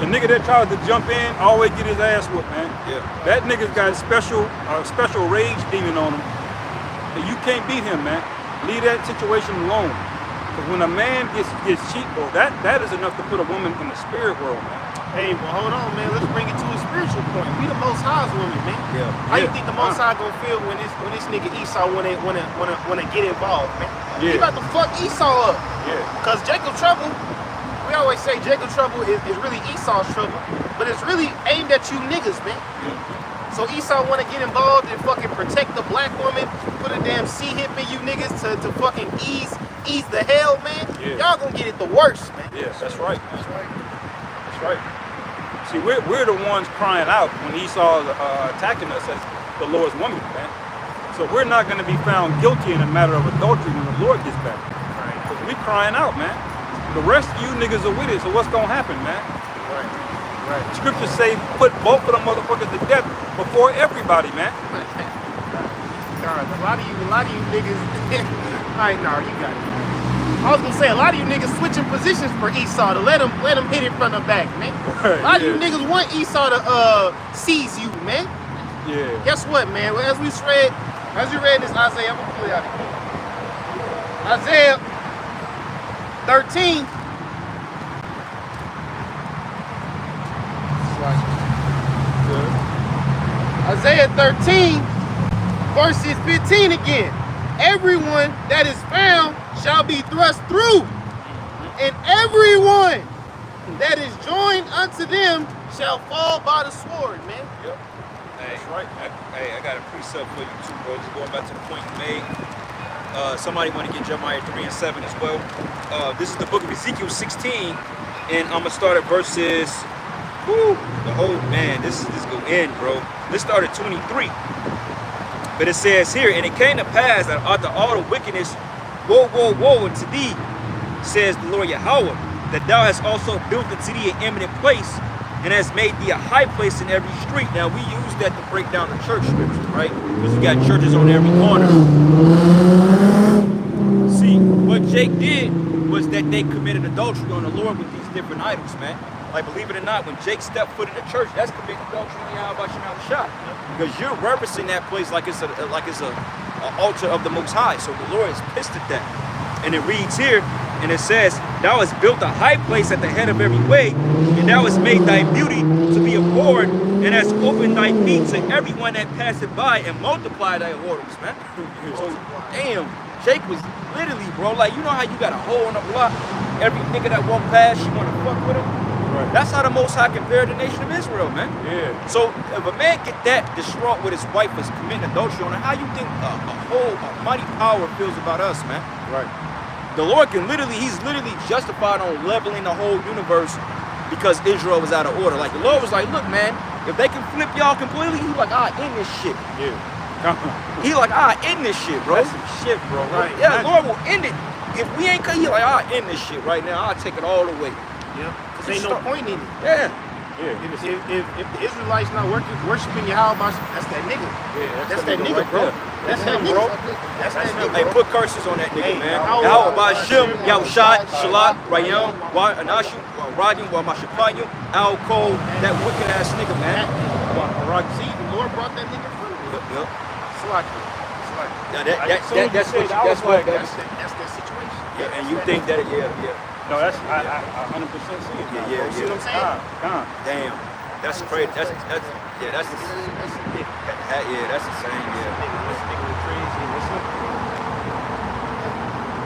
The nigga that tries to jump in always get his ass whooped, man. Yeah. That nigga's got a special rage demon on him. And you can't beat him, man. Leave that situation alone. Because when a man gets cheat, bro, that is enough to put a woman in the spirit world, man. Hey, well, hold on, man. Let's bring it to a spiritual point. We the Most High's women, man. Yeah. How you think the Most High gonna feel when this nigga Esau wanna get involved, man? He Yeah. about to fuck Esau up. Yeah. Cause Jacob trouble, we always say Jacob trouble is really Esau's trouble, but it's really aimed at you niggas, man. So Esau wanna get involved and fucking protect the black woman, put a damn C-hip in you niggas to fucking ease the hell, man. Yeah. Y'all gonna get it the worst, man. Yes, that's right. That's right. That's right. See, we're the ones crying out when Esau is attacking us as the Lord's woman, man. So we're not going to be found guilty in a matter of adultery when the Lord gets back. Because we crying out, man. The rest of you niggas are with it, so what's going to happen, man? Right. Scriptures say put both of them motherfuckers to death before everybody, man. God, a lot of you niggas. Alright, nah, you got it. I was gonna say a lot of you niggas switching positions for Esau to let him hit it from the back, man. A lot of you niggas want Esau to seize you, man. Yeah. Guess what, man? Well, as you read this Isaiah, I'm gonna pull it out again. Isaiah 13. Isaiah 13, verses 15 again. Everyone that is found shall be thrust through, and everyone that is joined unto them shall fall by the sword, man. Yep. Hey, That's right. I got a precept for you too, bro. Just going back to the point you made. Somebody want to get Jeremiah 3 and 7 as well. This is the book of Ezekiel 16, and I'm gonna start at verses. The whole man, this go in, bro. Let's start at 23. But it says here, and it came to pass that after all the wickedness, woe unto thee, says the Lord Yahweh, that thou hast also built unto thee an eminent place, and hast made thee a high place in every street. Now we use that to break down the church scripture, right? Because we got churches on every corner. See, what Jake did was that they committed adultery on the Lord with these different idols, man. Like, believe it or not, when Jake stepped foot in the church, that's committing adultery in Yahweh Shah. Because you're referencing that place like it's a altar of the Most High. So the Lord is pissed at that. And it reads here, and it says, thou hast built a high place at the head of every way, and thou hast made thy beauty to be abhorred, and hast opened thy feet to everyone that passeth by, and multiplied thy whoredoms, man. So, damn, Jake was literally, bro, like, you know how you got a hole in the block? Every nigga that walk past, you want to fuck with him? Right. That's how the Most High compared the nation of Israel, man. Yeah. So if a man get that distraught with his wife is committing adultery on her, how you think a mighty power feels about us, man? Right. The Lord can he's literally justified on leveling the whole universe because Israel was out of order. Like the Lord was like, look, man, if they can flip y'all completely, he's like, end this shit. Yeah. He like, end this shit, bro. That's some shit, bro. Right. Yeah, the Lord will end it. If we ain't, he like, end this shit right now. I'll take it all the way. Yeah. Cause ain't no point in it. Yeah. Yeah. If the Israelites not worshiping Yahweh, that's that nigga. Yeah, That's that nigga, right bro. there. That's that him, nigga. bro. That's that nigga, Hey, bro. put curses on that nigga, Hey, man. Yahweh Yahweh Bashim, Yahushai, Yahweh Shalat, Rayam, Wa Anashu, Wa Ragim, Wa Mashapayim, Al Kol, that wicked ass nigga, man. See, the Lord brought that nigga from me. Yep. Slaki. Now that's what That's that situation. yeah, and you think that No, that's I 100% see it. Yeah. See what I'm saying? Damn. That's crazy. That's that's insane,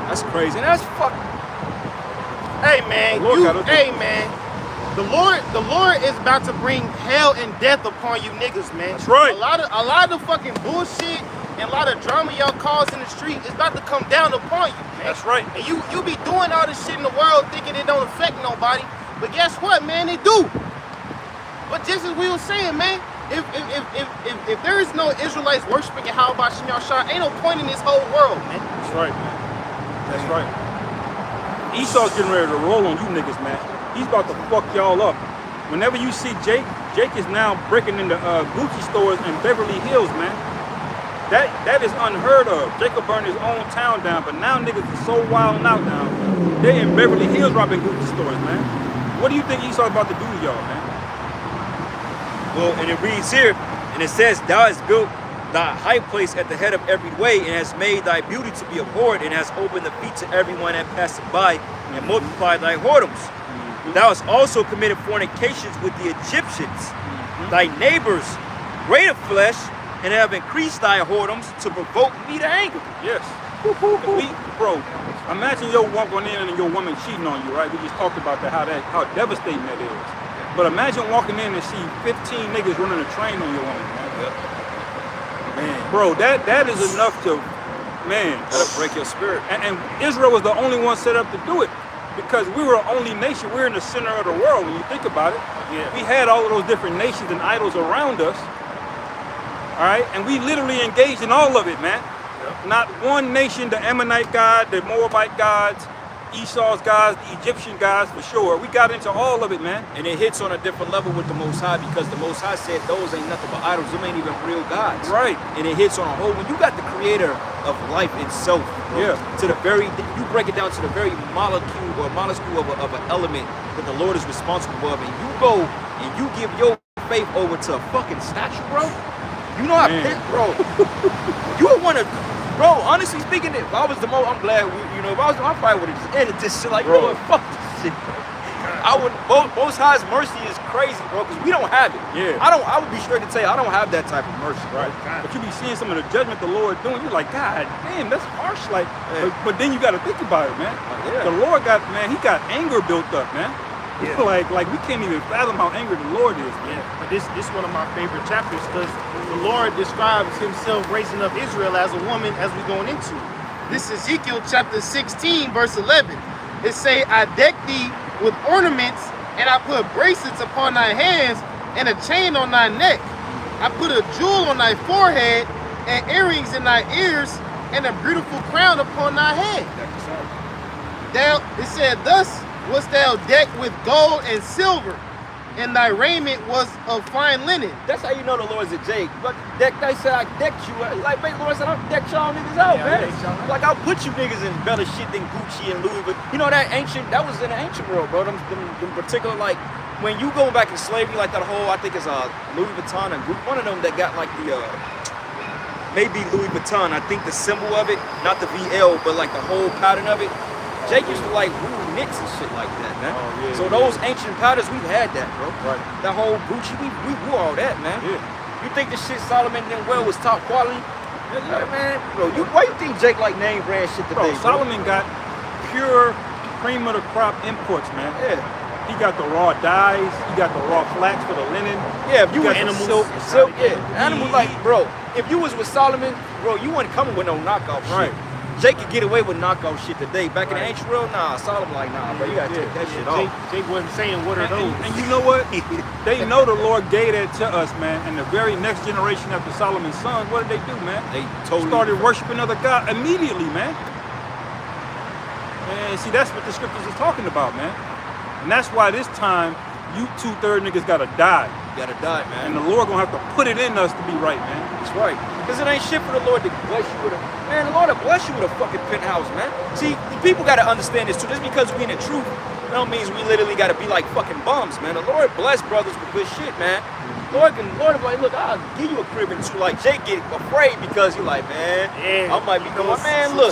That's crazy. And that's fuck. Hey man, the Lord is about to bring hell and death upon you niggas, man. That's right. A lot of the fucking bullshit and a lot of drama y'all cause in the street is about to come down upon you, man. That's right. And you be doing all this shit in the world thinking it don't affect nobody, but guess what, man? It do. But just as we were saying, man, if there is no Israelites worshiping Yahweh Bashim Yahushua, ain't no point in this whole world, man. That's right, man. That's right. Esau's getting ready to roll on you niggas, man. He's about to fuck y'all up. Whenever you see Jake is now breaking into Gucci stores in Beverly Hills, man. That is unheard of. Jacob burned his own town down, but now niggas are so wild out now. They're in Beverly Hills robbing Gucci stores, man. What do you think Esau's about to do to y'all, man? Well, and it reads here, and it says, thou hast built thy high place at the head of every way, and has made thy beauty to be abhorred, and has opened the feet to everyone that passeth by, and multiplied thy whoredoms. Thou hast also committed fornications with the Egyptians, thy neighbors, greater flesh, and have increased thy whoredoms to provoke me to anger. Yes. Bro, imagine your walking in and your woman cheating on you, right? We just talked about that, how devastating that is. But imagine walking in and see 15 niggas running a train on your woman, man. Man. Bro, that is enough to, man. That'll break your spirit. And Israel was the only one set up to do it, because we were the only nation. We're in the center of the world when you think about it. Yeah. We had all of those different nations and idols around us. All right, and we literally engaged in all of it, man. Yep. Not one nation, the Ammonite god, the Moabite gods, Esau's gods, the Egyptian gods, for sure. We got into all of it, man. And it hits on a different level with the Most High, because the Most High said those ain't nothing but idols. Them ain't even real gods. Right. And it hits on a whole, when you got the creator of life itself, bro, Yeah. to the very, you break it down to the very molecule of an element that the Lord is responsible for, and you go and you give your faith over to a fucking statue, bro. You know how pissed, bro. You would want to, bro, honestly speaking, if I was the most, I'm glad if I was, I probably would have just ended this shit like, bro, fuck this shit, bro. I would, Most High's mercy is crazy, bro, because we don't have it. Yeah. I would be straight to tell you, I don't have that type of mercy, Right. But you be seeing some of the judgment the Lord doing, you're like, God damn, that's harsh. Like, but then you got to think about it, man. Yeah. The Lord got, man, he got anger built up, man. Yeah. like we can't even fathom how angry the Lord is, man. Yeah, but this one of my favorite chapters, because the Lord describes himself raising up Israel as a woman as we're going into. This is Ezekiel chapter 16, verse 11. It say, I deck thee with ornaments, and I put bracelets upon thy hands, and a chain on thy neck. I put a jewel on thy forehead, and earrings in thy ears, and a beautiful crown upon thy head. It said, thus wast thou decked with gold and silver, and thy raiment was of fine linen. That's how you know the Lord's a Jake. But they said I decked you. Like, the Lord said, I'll deck y'all niggas out, man. Like, I'll put you niggas in better shit than Gucci and Louis. But you know that was in the ancient world, bro. Them particular, like, when you go back in slavery, like that whole, I think it's Louis Vuitton and Gucci, one of them that got like the, maybe Louis Vuitton. I think the symbol of it, not the VL, but like the whole pattern of it. Jake used to like woo knits and shit like that, man. Oh, yeah, so those ancient patterns, we've had that, bro. Right. That whole Gucci, we wore all that, man. Yeah. You think the shit Solomon did well was top quality? Yeah, man, bro. Why you think Jake like name brand shit today, Bro, Solomon got pure cream of the crop imports, man. Yeah. He got the raw dyes. He got the raw flax for the linen. Yeah, if you got was the silk, yeah. Animals like, bro, if you was with Solomon, bro, you wasn't coming with no knockoff shit. Right. Jake could get away with knockoff shit today. Back in the ancient world, nah, Solomon like, nah, bro, you gotta take that shit off. Jake wasn't saying what are those. And you know what? They know the Lord gave that to us, man. And the very next generation after Solomon's sons, what did they do, man? They totally started worshiping other God immediately, man. And see, that's what the scriptures is talking about, man. And that's why this time, you 2/3 niggas gotta die. You gotta die, man. And the Lord gonna have to put it in us to be right, man. That's right. Because it ain't shit for the Lord to bless you with the Lord will bless you with a fucking penthouse, man. See, the people gotta understand this too. Just because we in the truth, that means we literally gotta be like fucking bums, man. The Lord bless brothers with good shit, man. Lord be like, look, I'll give you a crib and two. Like, Jake get afraid because you're like, man, I might be going, man, look,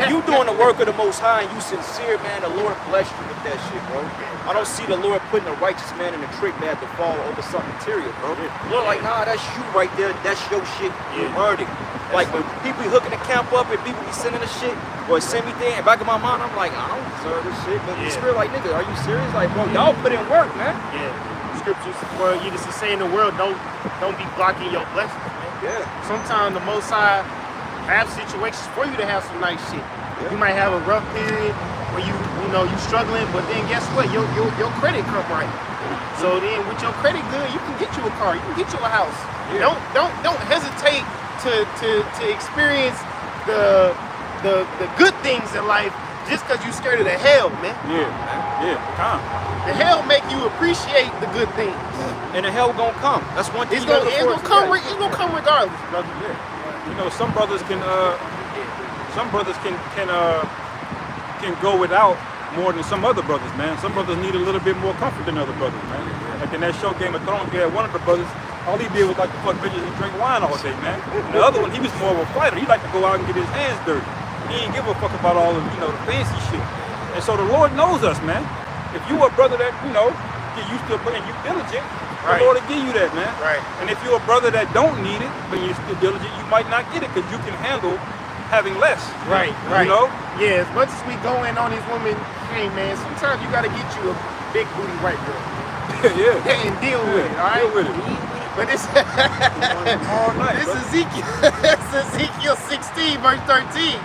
you doing the work of the Most High and you sincere, man. The Lord bless you with that shit, bro. I don't see the Lord putting a righteous man in a trick bag to fall over something material, bro. Lord, like, nah, that's you right there. That's your shit. You earned it. Like, when people be hooking the camp up and people be sending the shit or send me things, back in my mind, I'm like, I don't deserve this shit. But the Spirit, like, nigga, are you serious? Like, bro, y'all put in work, man. Yeah. Scriptures, well, you just say in the world, don't be blocking your blessings, man. Yeah. Sometimes the Most High have situations for you to have some nice shit. Yeah. You might have a rough period where you struggling, but then guess what? Your credit come right. So then with your credit good, you can get you a car, you can get you a house. Yeah. Don't hesitate to experience the good things in life just because you scared of the hell, man. The hell make you appreciate the good things. And the hell gonna come. That's one thing. It's gonna come regardless, brother. You know, some brothers can go without more than some other brothers, man. Some brothers need a little bit more comfort than other brothers, man. Like in that show Game of Thrones, you had one of the brothers, all he did was like to fuck bitches and drink wine all day, man. And the other one, he was more of a fighter. He liked to go out and get his hands dirty. He didn't give a fuck about all of, the fancy shit. And so the Lord knows us, man. If you a brother that, get used to it, and you diligent, Right. the Lord will give you that, man. Right. And if you're a brother that don't need it, but you're still diligent, you might not get it because you can handle having less. Right. Yeah, as much as we go in on these women, hey man, sometimes you gotta get you a big booty white girl. Yeah. And deal with it, all right? Deal with it. But this, All night, this bro. Ezekiel, it's Ezekiel 16, verse 13.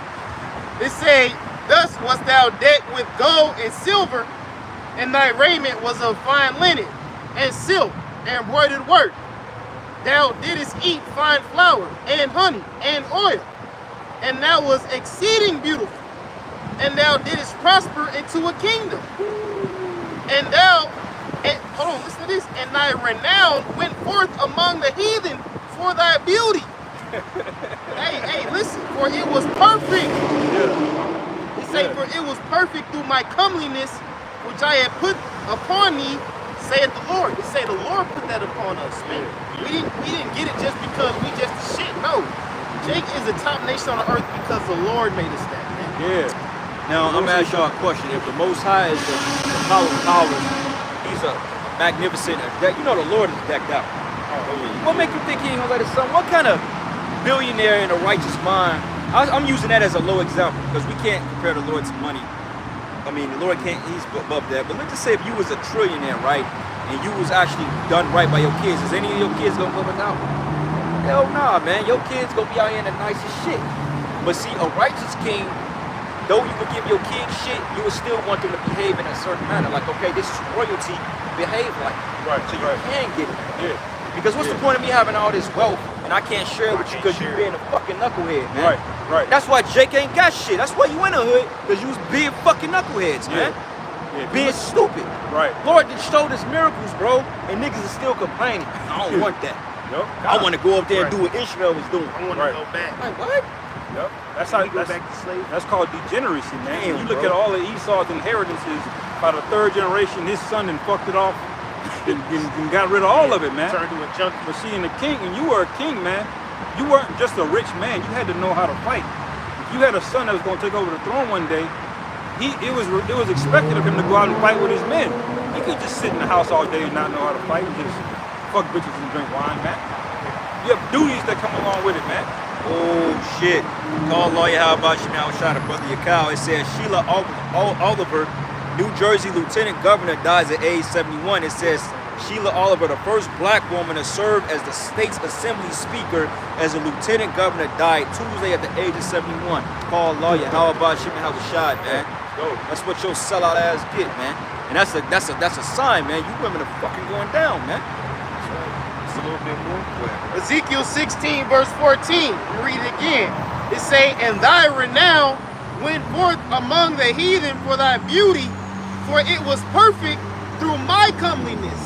It say, thus wast thou decked with gold and silver, and thy raiment was of fine linen, and silk, and embroidered work. Thou didst eat fine flour, and honey, and oil, and thou was exceeding beautiful, and thou didst prosper into a kingdom. And hold on, listen to this. And thy renown went forth among the heathen for thy beauty. hey, listen, for it was perfect. He say, for it was perfect through my comeliness, which I had put upon thee, saith the Lord. He say the Lord put that upon us, man. We didn't get it just because we just the shit. No. Jake is the top nation on the earth because the Lord made us that, man. Yeah. Now, I'm gonna ask y'all a question. If the Most High is the power of powers, he's a magnificent, the Lord is decked out. What make you think he ain't gonna let his son? What kind of billionaire in a righteous mind? I'm using that as a low example because we can't compare the Lord to money. I mean, the Lord can't, he's above that. But let's just say if you was a trillionaire, right? And you was actually done right by your kids, is any of your kids gonna go without? Hell nah, man. Your kids gonna be out here in the nicest shit. But see, a righteous king, though you would give your kids shit, you would still want them to behave in a certain manner. Like, okay, this is royalty, behave like it. Right, So you can get it. Yeah. Because what's the point of me having all this wealth and I can't share it with you because you being a fucking knucklehead, man? Right. That's why Jake ain't got shit. That's why you in the hood, because you was being fucking knuckleheads, man. Yeah. Being stupid. Right. Lord just showed us miracles, bro, and niggas are still complaining. I don't want that. Yep. I want to go up there and do what Ishmael was doing. I want Right. to go back. Like, what? Yep. That's how We go back to slavery. That's called degeneracy, man. Damn, you look bro. at all of Esau's inheritances, by the third generation, his son done fucked it off and got rid of all of it, man. Turned to a junkie. But see, in the king, when you were a king, man, you weren't just a rich man. You had to know how to fight. If you had a son that was going to take over the throne one day, it was expected of him to go out and fight with his men. He could just sit in the house all day and not know how to fight and just fuck bitches and drink wine, man. You have duties that come along with it, man. Oh, shit. Call lawyer, how about you now? Shot at Brother Yakao. It says Sheila Oliver, New Jersey Lieutenant Governor, dies at age 71. It says Sheila Oliver, the first black woman to serve as the state's assembly speaker as a lieutenant governor, died Tuesday at the age of 71. Call lawyer, how about you now? Shot, man. That's what your sellout ass get, man. And that's a sign, man. You women are fucking going down, man. It's a little bit more. Ezekiel 16, verse 14. We read it again. It say, and thy renown went forth among the heathen for thy beauty, for it was perfect through my comeliness,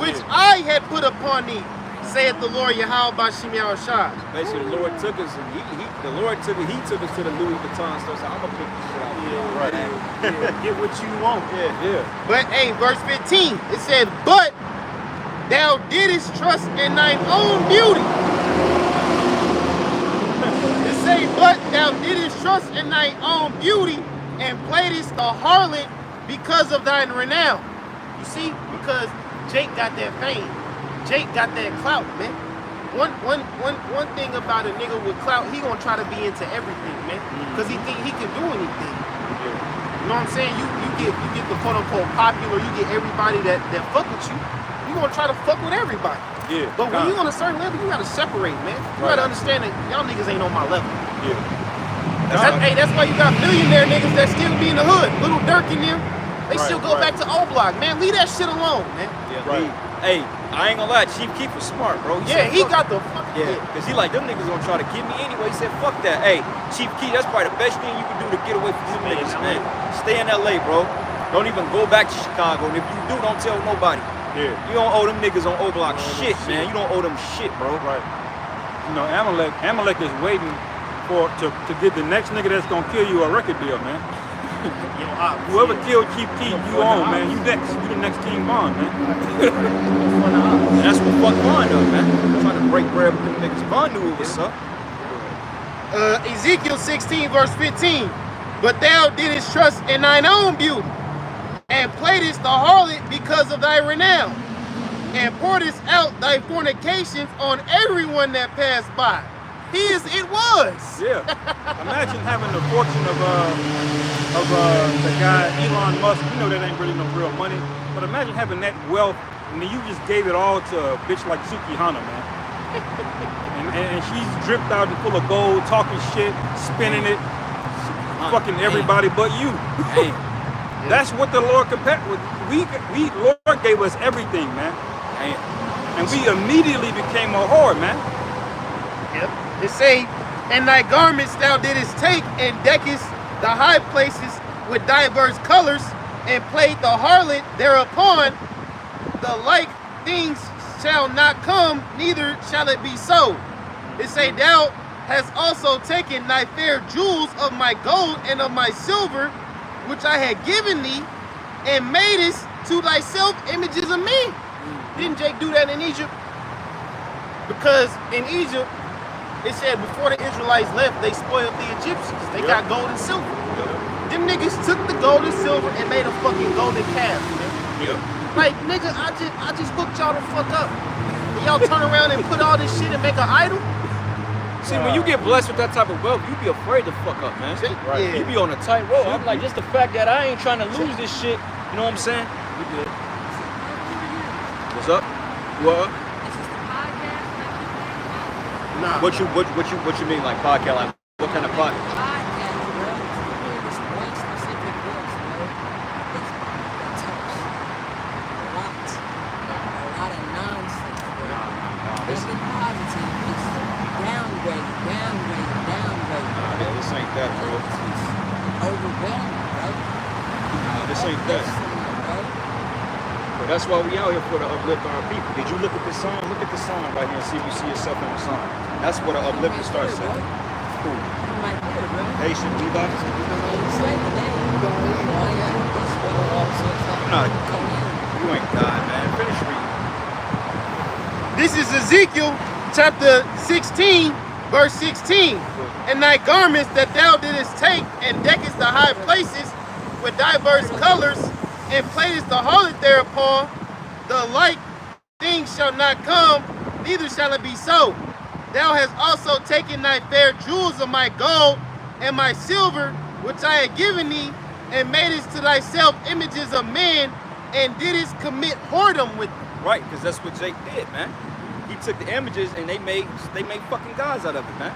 which I had put upon thee, saith the Lord Yahweh Bashim Yahushua. Basically, the Lord took us, and he took us to the Louis Vuitton store. So I'm gonna pick this shit out. Yeah, right. Yeah, get what you want. Yeah. But hey, verse 15, it said, but thou didst trust in thine own beauty. It say, but thou didst trust in thine own beauty and playedst the harlot because of thine renown. You see, because Jake got that fame. Jake got that clout, man. One thing about a nigga with clout, he gonna try to be into everything, man. Because he think he can do anything. You know what I'm saying? You get the quote unquote popular, you get everybody that fuck with you. You gonna try to fuck with everybody. Yeah. But when you on a certain level, you gotta separate, man. You gotta understand that y'all niggas ain't on my level. Yeah. That's why you got millionaire niggas that still be in the hood. Little Dirk in them, they still go back to O Block, man. Leave that shit alone, man. Yeah, Right. Hey, I ain't gonna lie, Chief Keef was smart, bro. Yeah, said, he fuck got the fuck. Yeah, because he like, them niggas gonna try to get me anyway. He said, fuck that. Hey, Chief Keef, that's probably the best thing you can do to get away from them niggas, man. Stay in LA, bro. Don't even go back to Chicago. And if you do, don't tell nobody. Yeah. You don't owe them niggas on O Block shit, man. You don't owe them shit, bro. Right. You know, Amalek is waiting to give the next nigga that's gonna kill you a record deal, man. Whoever killed Chief Keef, you own, man. You next. You the next King Von, man. And that's what fuck Vaughn up, man. Trying to break bread with them niggas. Vaughn knew what was up. Ezekiel 16 verse 15. But thou didst trust in thine own beauty, and playedest the harlot because of thy renown, and pouredest out thy fornications on everyone that passed by. It was. Yeah. Imagine having the fortune of the guy Elon Musk. You know that ain't really no real money, but imagine having that wealth and then you just gave it all to a bitch like Suki Hana, man. and she's dripped out and full of gold, talking shit, spinning it, fucking everybody but you. That's what the Lord compared with. Lord gave us everything, man. And we immediately became a whore, man. Yep. It say, and thy garments thou didst take, and deckest the high places with diverse colors, and played the harlot thereupon. The like things shall not come, neither shall it be so. It say, thou hast also taken thy fair jewels of my gold and of my silver, which I had given thee, and madest to thyself images of me. Didn't Jake do that in Egypt? Because in Egypt, it said before the Israelites left, they spoiled the Egyptians. They got gold and silver. Them niggas took the gold and silver and made a fucking golden calf, man. Like, nigga, I just hooked y'all the fuck up. And y'all turn around and put all this shit and make an idol? See, when you get blessed with that type of wealth, you be afraid to fuck up, man. Right. Yeah. You be on a tight road. I'm like, just the fact that I ain't trying to lose this shit. You know what I'm saying? We good. What's up? What? Nah. What you mean, like podcast? Like, what kind of podcast? This ain't that, bro. Overwhelming, bro. This ain't that. But that's why we out here for to uplift our people. Did you look at this song? Look at the song right here and see if you see yourself in the song. That's where the uplifting starts at. Cool. Haitian Levi. Nah, you ain't God, man. Finish reading. This is Ezekiel chapter 16, verse 16. And thy garments that thou didst take, and deckest the high places with diverse colors, and playest the harlot thereupon, the like thing shall not come, neither shall it be so. Thou hast also taken thy fair jewels of my gold and my silver, which I had given thee, and madest to thyself images of men, and didst commit whoredom with them. Right, because that's what Jake did, man. He took the images and they made fucking gods out of it, man.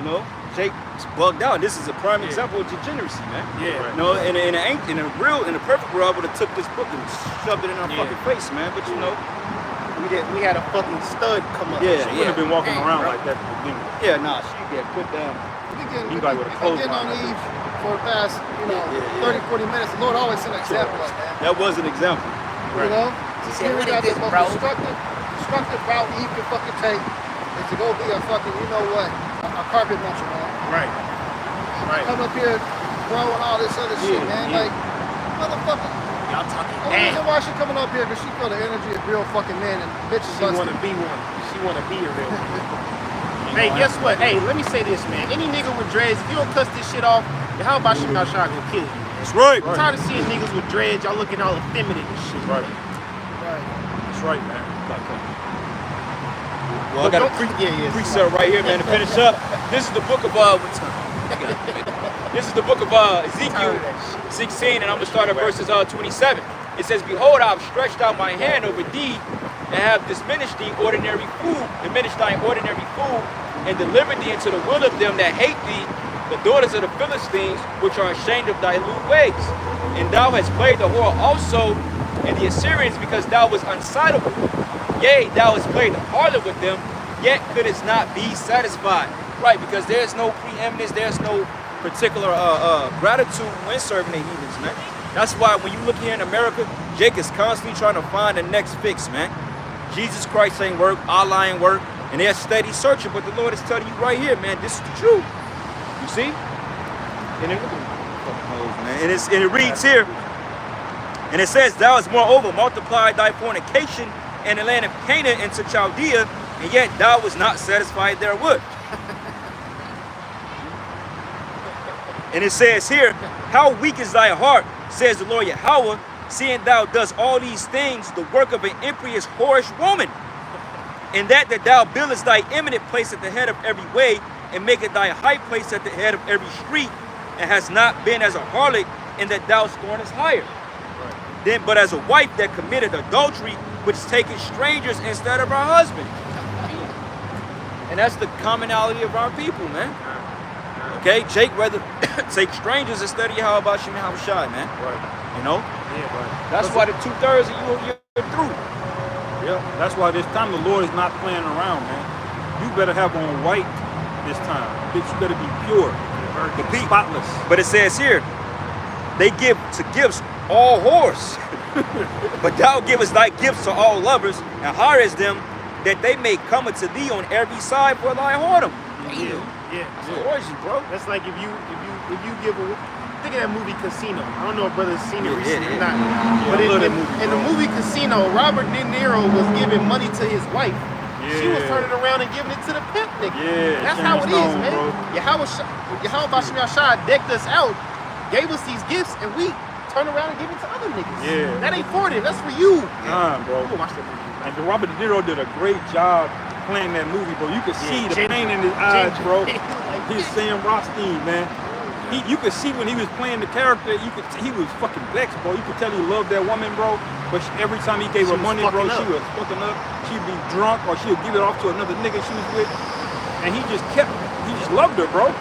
You know, Jake bugged out. This is a prime example of degeneracy, man. Yeah. You know, in a perfect world, I would have took this book and shoved it in our fucking face, man. But you know, We had a fucking stud come up. Yeah. She wouldn't have been walking around like that from the beginning. nah, she get put down. You guys would have closed Getting on Eve for the past, 30, 40 minutes. The Lord always sent an example like that. That was an example. You know? said, Here we what got is the this, most bro? destructive route Eve can fucking take is to go be a fucking, you know what, a carpet muncher, man. Right. Come up here, growing all this other shit, man. yeah. Like, motherfucker. Y'all talking The reason why she coming up here because she feel the energy of real fucking men and bitches She want to busting. be one. She want to be a real one. Hey, guess what? Hey, let me say this, man. Any nigga with dreads, if you don't cuss this shit off, then how about Shimon Shah gonna kill you? That's right. I'm tired of seeing niggas with dreads. Y'all looking all effeminate and shit. Right. Right. That's right, man. Well, I got a precept right here, man, to finish up. This is the book of this is the book of Ezekiel 16, and I'm gonna start at verses 27. It says, "Behold, I have stretched out my hand over thee, and have diminished thine ordinary food, and delivered thee into the will of them that hate thee, the daughters of the Philistines, which are ashamed of thy lewd ways. And thou hast played the whore also in the Assyrians, because thou was unsightable. Yea, thou hast played the harlot with them, yet couldst not be satisfied." Right, because there's no preeminence, there's no particular gratitude when serving the heathens, man. That's why when you look here in America, Jake is constantly trying to find the next fix, man. Jesus Christ ain't work, Allah ain't work, and they're steady searching, but the Lord is telling you right here, man, this is the truth. You see? And then look at Man. And it reads here, and it says, thou hast moreover multiplied thy fornication in the land of Canaan into Chaldea, and yet thou was not satisfied therewith. And it says here, how weak is thy heart, says the Lord Yahweh, seeing thou dost all these things, the work of an impious, whorish woman, and that thou buildest thy eminent place at the head of every way, and makest thy high place at the head of every street, and hast not been as a harlot, and that thou scornest hire. Right. Then, but as a wife that committed adultery, which taketh strangers instead of her husband. And that's the commonality of our people, man. Okay, Jake rather take strangers instead of Yahweh Shem Yahushai, man. Right. You know? Yeah, right. That's why the 2/3 of you're through. Yeah, that's why this time the Lord is not playing around, man. You better have on white this time. Bitch, you better be pure. Spotless. But it says here, they give to gifts all whores. But thou givest thy gifts to all lovers, and hirest them that they may come unto thee on every side for thy whoredom. Yeah. It's an orgy, bro. That's like if you give a, think of that movie Casino. I don't know if brothers seen it recently or not. But in the movie Casino, Robert De Niro was giving money to his wife. Yeah. She was turning around and giving it to the pimp nigga. Yeah, that's how it is, man. Yahweh Bashem Yahshai decked us out, gave us these gifts, and we turn around and give it to other niggas. Yeah. That ain't for them. That's for you. Bro. Go watch that movie. And Robert De Niro did a great job playing that movie, bro. You could see the pain in his eyes, bro. He's Sam Rothstein, man. You could see when he was playing the character, he was fucking vexed, bro. You could tell he loved that woman, bro. But every time he gave her money, bro, she was fucking up. She'd be drunk, or she'd give it off to another nigga she was with. And he just loved her, bro.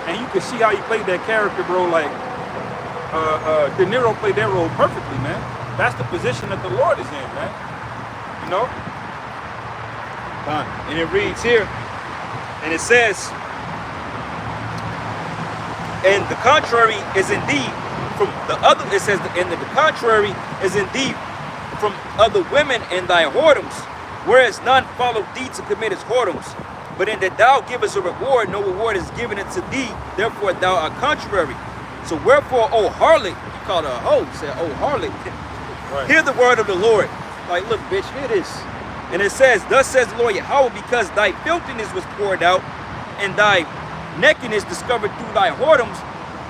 And you could see how he played that character, bro. Like, De Niro played that role perfectly, man. That's the position that the Lord is in, man. You know? And it reads here, and it says, and the contrary is indeed from the other, it says, and the contrary is indeed from other women in thy whoredoms, whereas none follow thee to commit his whoredoms. But in that thou givest a reward, no reward is given unto thee, therefore thou art contrary. So wherefore, O harlot, you called her a hoe, you said, O harlot, right. Hear the word of the Lord. Like, look, bitch, hear this. And it says, thus says the Lord Yahweh, because thy filthiness was poured out, and thy nakedness discovered through thy whoredoms,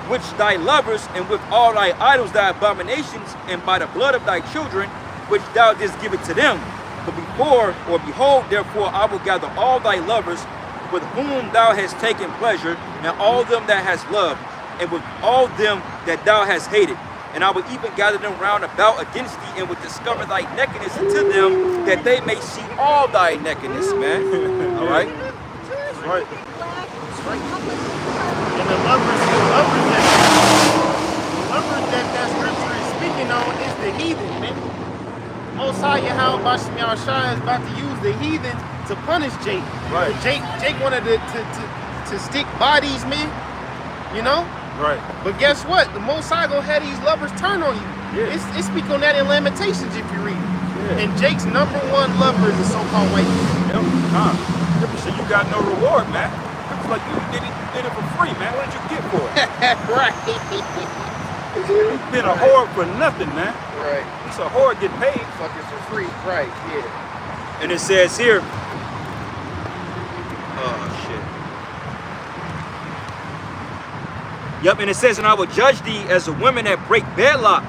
which thy lovers, and with all thy idols, thy abominations, and by the blood of thy children, which thou didst give it to them. But behold, therefore, I will gather all thy lovers, with whom thou hast taken pleasure, and all them that hast loved, and with all them that thou hast hated. And I will even gather them round about against thee, and will discover thy nakedness unto them, that they may see all thy nakedness, man. All right? That's right. That's right. And the lovers that scripture is speaking on is the heathen, man. Most High Yahweh Bashem Yahushai is about to use the heathen to punish Jake. Right. Jake wanted to stick bodies, man. You know? Right. But guess what? The Most High gonna have these lovers turn on you. Yeah. It speak on that in Lamentations if you read it. Yeah. And Jake's number one lover is the so-called white man. Yep. So you got no reward, man. It's like you did it for free, man. What did you get for it? Right. You've been a whore for nothing, man. Right. It's a whore get paid. Fuckers for free. Right. Yeah. And it says here, yep, and it says, and I will judge thee as a woman that break wedlock,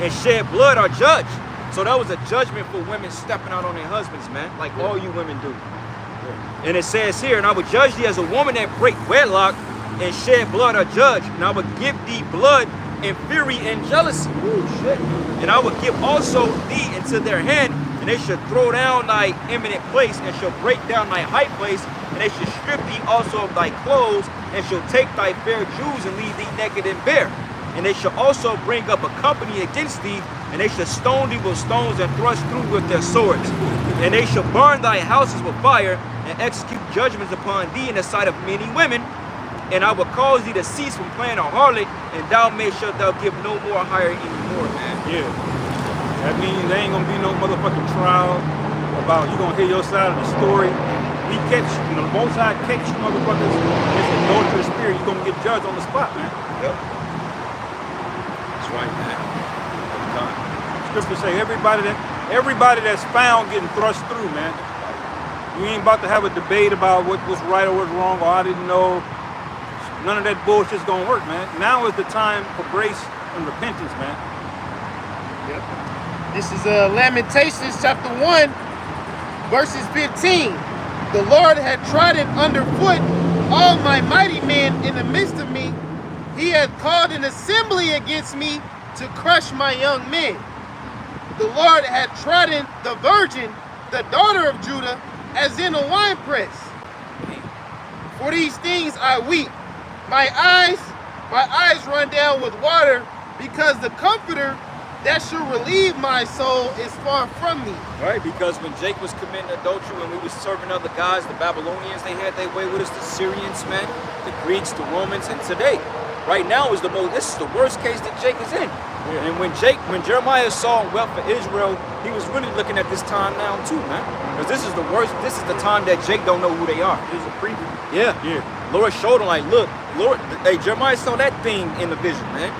and shed blood are judged. So that was a judgment for women stepping out on their husbands, man, like all you women do. Yeah. And it says here, and I will judge thee as a woman that break wedlock and shed blood are judged. And I will give thee blood and fury and jealousy. Ooh, shit. And I will give also thee into their hand, and they shall throw down thy eminent place, and shall break down thy high place, and they shall strip thee also of thy clothes, and shall take thy fair jewels, and leave thee naked and bare. And they shall also bring up a company against thee, and they shall stone thee with stones, and thrust through with their swords. And they shall burn thy houses with fire, and execute judgments upon thee in the sight of many women. And I will cause thee to cease from playing a harlot, and thou shalt thou give no more hire anymore, man. Yeah. That means there ain't gonna be no motherfucking trial about you gonna hear your side of the story. he catch, you know, the Most High catch you motherfuckers, this adulterous spirit, you're gonna get judged on the spot, man. Yep. That's right, man. Every time. Scripture say everybody that's found getting thrust through, man. You ain't about to have a debate about what was right or what's wrong, or I didn't know. None of that bullshit's gonna work, man. Now is the time for grace and repentance, man. Yep. This is Lamentations chapter 1, verses 15. The Lord had trodden underfoot all my mighty men in the midst of me. He had called an assembly against me to crush my young men. The Lord had trodden the virgin, the daughter of Judah, as in a winepress. For these things I weep. My eyes run down with water, because the comforter that should relieve my soul is far from me. Right, because when Jake was committing adultery, when we was serving other guys, the Babylonians, they had their way with us, the Syrians, man, the Greeks, the Romans, and today, right now is this is the worst case that Jake is in. Yeah. And when Jeremiah saw and wept for Israel, he was really looking at this time now too, man. Because this is the worst, this is the time that Jake don't know who they are. He's a preview. Yeah. Lord showed him like, look, Lord, hey, Jeremiah saw that thing in the vision, man.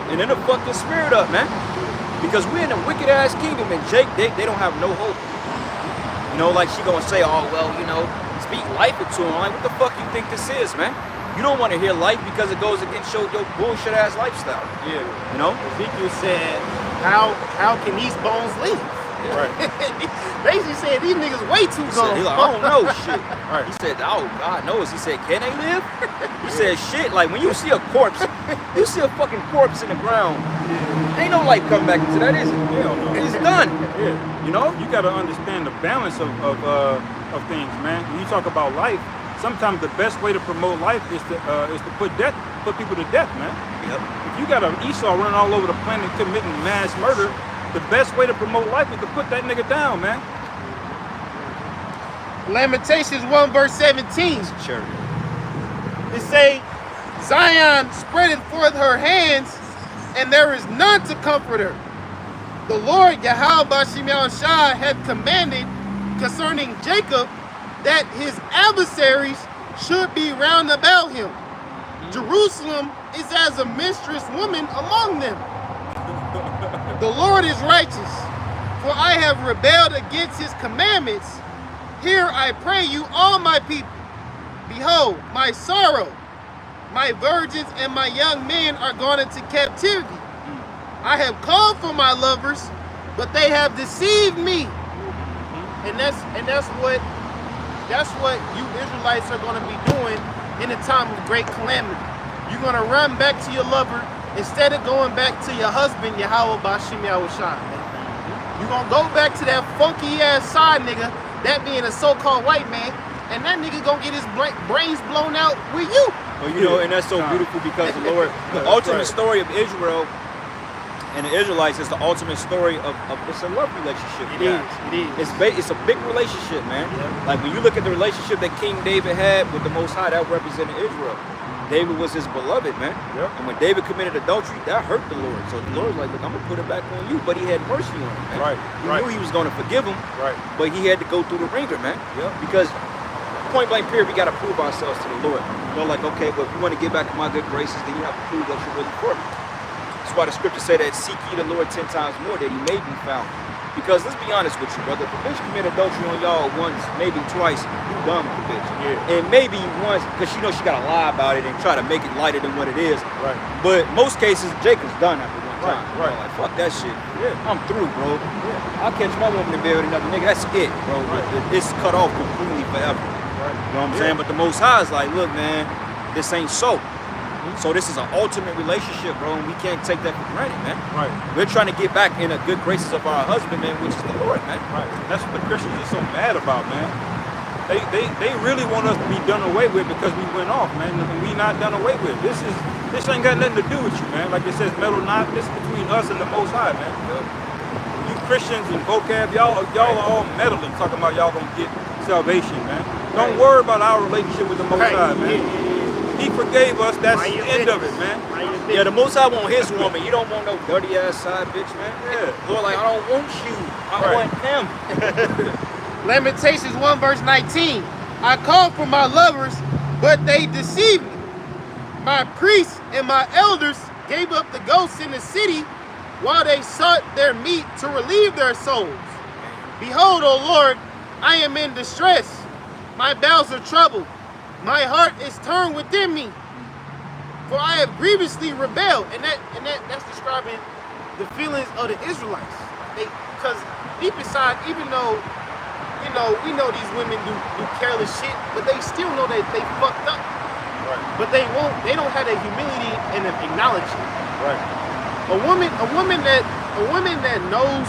And then it fucked his spirit up, man. Because we're in a wicked ass kingdom, and Jake, they don't have no hope. You know, like she gonna say, oh, well, you know, speak life into him. I'm like, what the fuck you think this is, man? You don't want to hear life because it goes against your bullshit ass lifestyle. Yeah. You know? Ezekiel said, how can these bones live? Yeah. Right. Basically said these niggas way too gone. He like, I don't know shit. Right. He said, oh, God knows. He said, can they live? He said, shit, like when you see a corpse, you see a fucking corpse in the ground, ain't no life coming back into that, is it? Hell no. It's done. Yeah. You know? You gotta understand the balance of things, man. When you talk about life, sometimes the best way to promote life is to put people to death, man. Yep. If you got an Esau running all over the planet committing mass murder, the best way to promote life is to put that nigga down, man. Lamentations 1 verse 17. Sure. It say, Zion spreadeth forth her hands, and there is none to comfort her. The Lord Yahweh Bashim Shai had commanded concerning Jacob that his adversaries should be round about him. Jerusalem is as a mistress woman among them. The Lord is righteous, for I have rebelled against his commandments. Hear, I pray you, all my people. Behold, my sorrow, my virgins and my young men are gone into captivity. I have called for my lovers, but they have deceived me. And that's what you Israelites are going to be doing in a time of great calamity. You're going to run back to your lover instead of going back to your husband, Yahweh Bashim Yahushua. You're going to go back to that funky ass side nigga, that being a so-called white man, and that nigga going to get his brains blown out with you. Well, you know, and that's so beautiful because the Lord, the ultimate story of Israel and the Israelites is the ultimate story of it's a love relationship. It is. It's a big relationship, man. Yeah. Like when you look at the relationship that King David had with the Most High, that represented Israel. David was his beloved, man. Yep. And when David committed adultery, that hurt the Lord. So the Lord's like, look, I'm gonna put it back on you. But he had mercy on him, man. Right. He knew he was gonna forgive him. Right. But he had to go through the ringer, man. Yep. Because point blank period, we gotta prove ourselves to the Lord. You know, like, okay, but if you want to get back to my good graces, then you have to prove that you're really for me. That's why the scripture say that seek ye the Lord 10 times more that he may be found. Because let's be honest with you, brother. If a bitch commit adultery on y'all once, maybe twice, you done with the bitch. Yeah. And maybe once, because she knows she gotta lie about it and try to make it lighter than what it is. Right. But most cases, Jacob's done after one Right, time. right. Like, fuck that shit. Yeah. I'm through, bro. Yeah. I'll catch my woman in bed with another nigga. That's it, bro. Right. It's cut off completely forever. Right. You know what I'm saying? But the Most High is like, look, man, this ain't so. So this is an ultimate relationship, bro, and we can't take that for granted, man. Right. We're trying to get back in the good graces of our husband, man, which is the Lord, man. Right. That's what the Christians are so mad about, man. They really want us to be done away with because we went off, man, and we not done away with. This ain't got nothing to do with you, man. Like it says, metal not. This is between us and the Most High, man. You Christians and vocab, y'all are all meddling, talking about y'all gonna get salvation, man. Don't worry about our relationship with the Most High, man. He forgave us. That's the end of it, man. Yeah, the Most High want his woman. You don't want no dirty ass side bitch, man. Yeah. Lord, like, I don't want you. I want him. Lamentations 1 verse 19. I called for my lovers, but they deceived me. My priests and my elders gave up the ghosts in the city while they sought their meat to relieve their souls. Behold, O Lord, I am in distress. My bowels are troubled. My heart is turned within me. For I have grievously rebelled. And that's describing the feelings of the Israelites. Because deep inside, even though, you know, we know these women do careless shit, but they still know that they fucked up. Right. But they don't have the humility and acknowledge it. Right. A woman that knows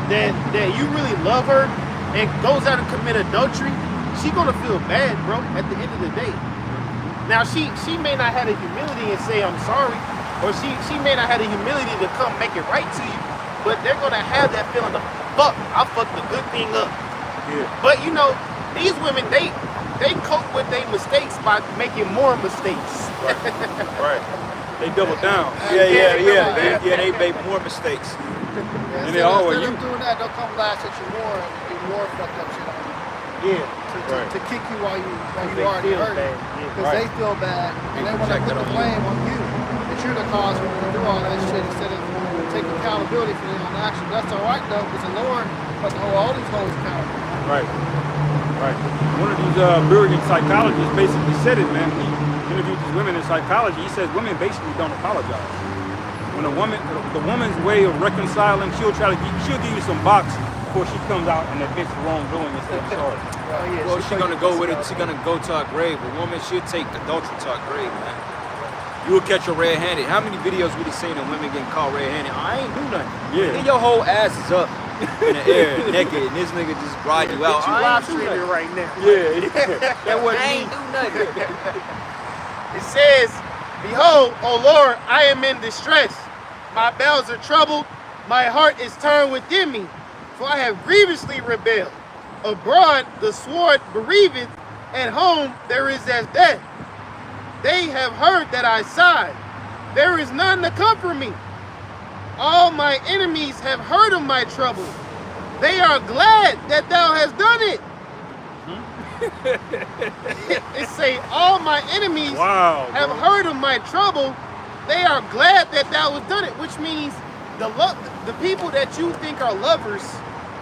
that you really love her and goes out and commit adultery, she gonna feel bad, bro, at the end of the day. Now she may not have the humility and say I'm sorry, or she may not have the humility to come make it right to you, but they're gonna have that feeling of fuck, I fucked the good thing up. Yeah. But you know, these women they cope with their mistakes by making more mistakes. Right. They double down. They make more mistakes. And they always instead of doing that, they'll come last at you more and do more fucked up shit on you. Yeah. To kick you while you They already feel hurt. bad, Because they feel bad and they want to put the blame on you. That you're the cause when you do all that shit instead of taking accountability for their own actions. That's alright though, because the Lord has to hold all these hoes accountable. Right. Right. One of these brilliant psychologists basically said it, man. He interviewed these women in psychology. He says women basically don't apologize. When the woman's way of reconciling, she'll give you some box before she comes out and admits wrongdoing and says sorry. Well, she's gonna go with it. She's gonna go to her grave. A woman should take adultery to her grave, man. You will catch her red-handed. How many videos we seen of women getting caught red-handed? I ain't do nothing. Yeah. Then your whole ass is up in the air, naked, and this nigga just ride you out. You I live ain't do streaming nothing. right now. Yeah. That wasn't I me. ain't do nothing. It says, behold, O Lord, I am in distress. My bowels are troubled. My heart is turned within me. For I have grievously rebelled. Abroad the sword bereaveth. At home there is as death. They have heard that I sighed. There is none to comfort me. All my enemies have heard of my trouble. They are glad that thou hast done it. It say, all my enemies have heard of my trouble. They are glad that thou hast done it, which means the people that you think are lovers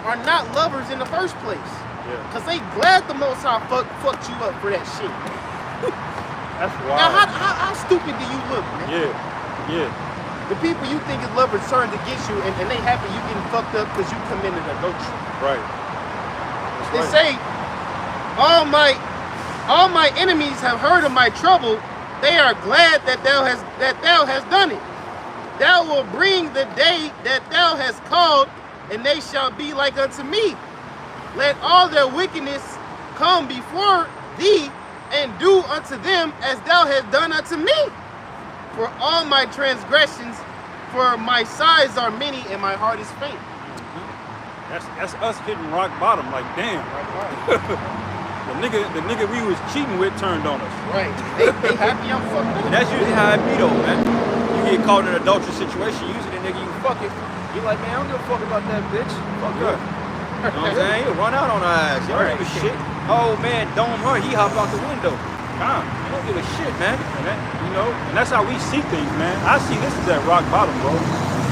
are not lovers in the first place. Yeah. Because they glad the Most High fucked you up for that shit. That's Now, wild. how stupid do you look, man? Yeah. The people you think is lovers turned against you, and they happy you getting fucked up because you committed adultery. Right. They That's say, right. all my enemies have heard of my trouble. They are glad that thou hast done it. Thou will bring the day that thou hast called, and they shall be like unto me. Let all their wickedness come before thee, and do unto them as thou hast done unto me. For all my transgressions, for my sighs are many, and my heart is faint. That's us hitting rock bottom. Like damn. The nigga we was cheating with turned on us. Right. They happy I'm fucked up. And that's usually how it be though, man. You get caught in an adultery situation, usually the nigga you fucking, you like, man, I don't give a fuck about that bitch. Fuck her. You know what I'm saying? He'll run out on her ass. You don't give a shit. Oh man, don't her, he hop out the window. Nah. You don't give a shit, man. And that's how we see things, man. I see this is at rock bottom, bro.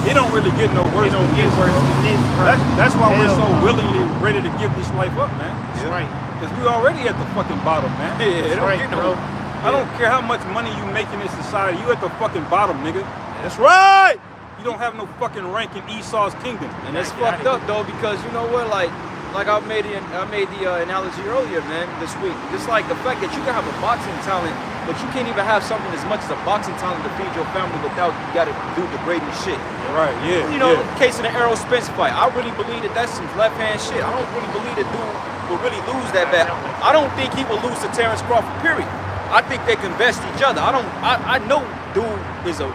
It don't really get no worse. It don't get worse than this, bro. That's why we're so Hell no. willingly ready to give this life up, man. That's right. Because we already at the fucking bottom, man. Yeah, it don't right, get no. bro. I don't care how much money you make in this society. You at the fucking bottom, nigga. That's right. You don't have no fucking rank in Esau's kingdom. And that's fucked up though, because you know what, like I made the analogy earlier, man, this week. Just like the fact that you can have a boxing talent, but you can't even have something as much as a boxing talent to feed your family without you got to do degrading shit. Right, yeah. You know, yeah. in the case of the Errol Spence fight, I really believe that that's some left hand shit. I don't really believe that dude will really lose that bad. I don't think he will lose to Terrence Crawford, period. I think they can vest each other. I know dude is a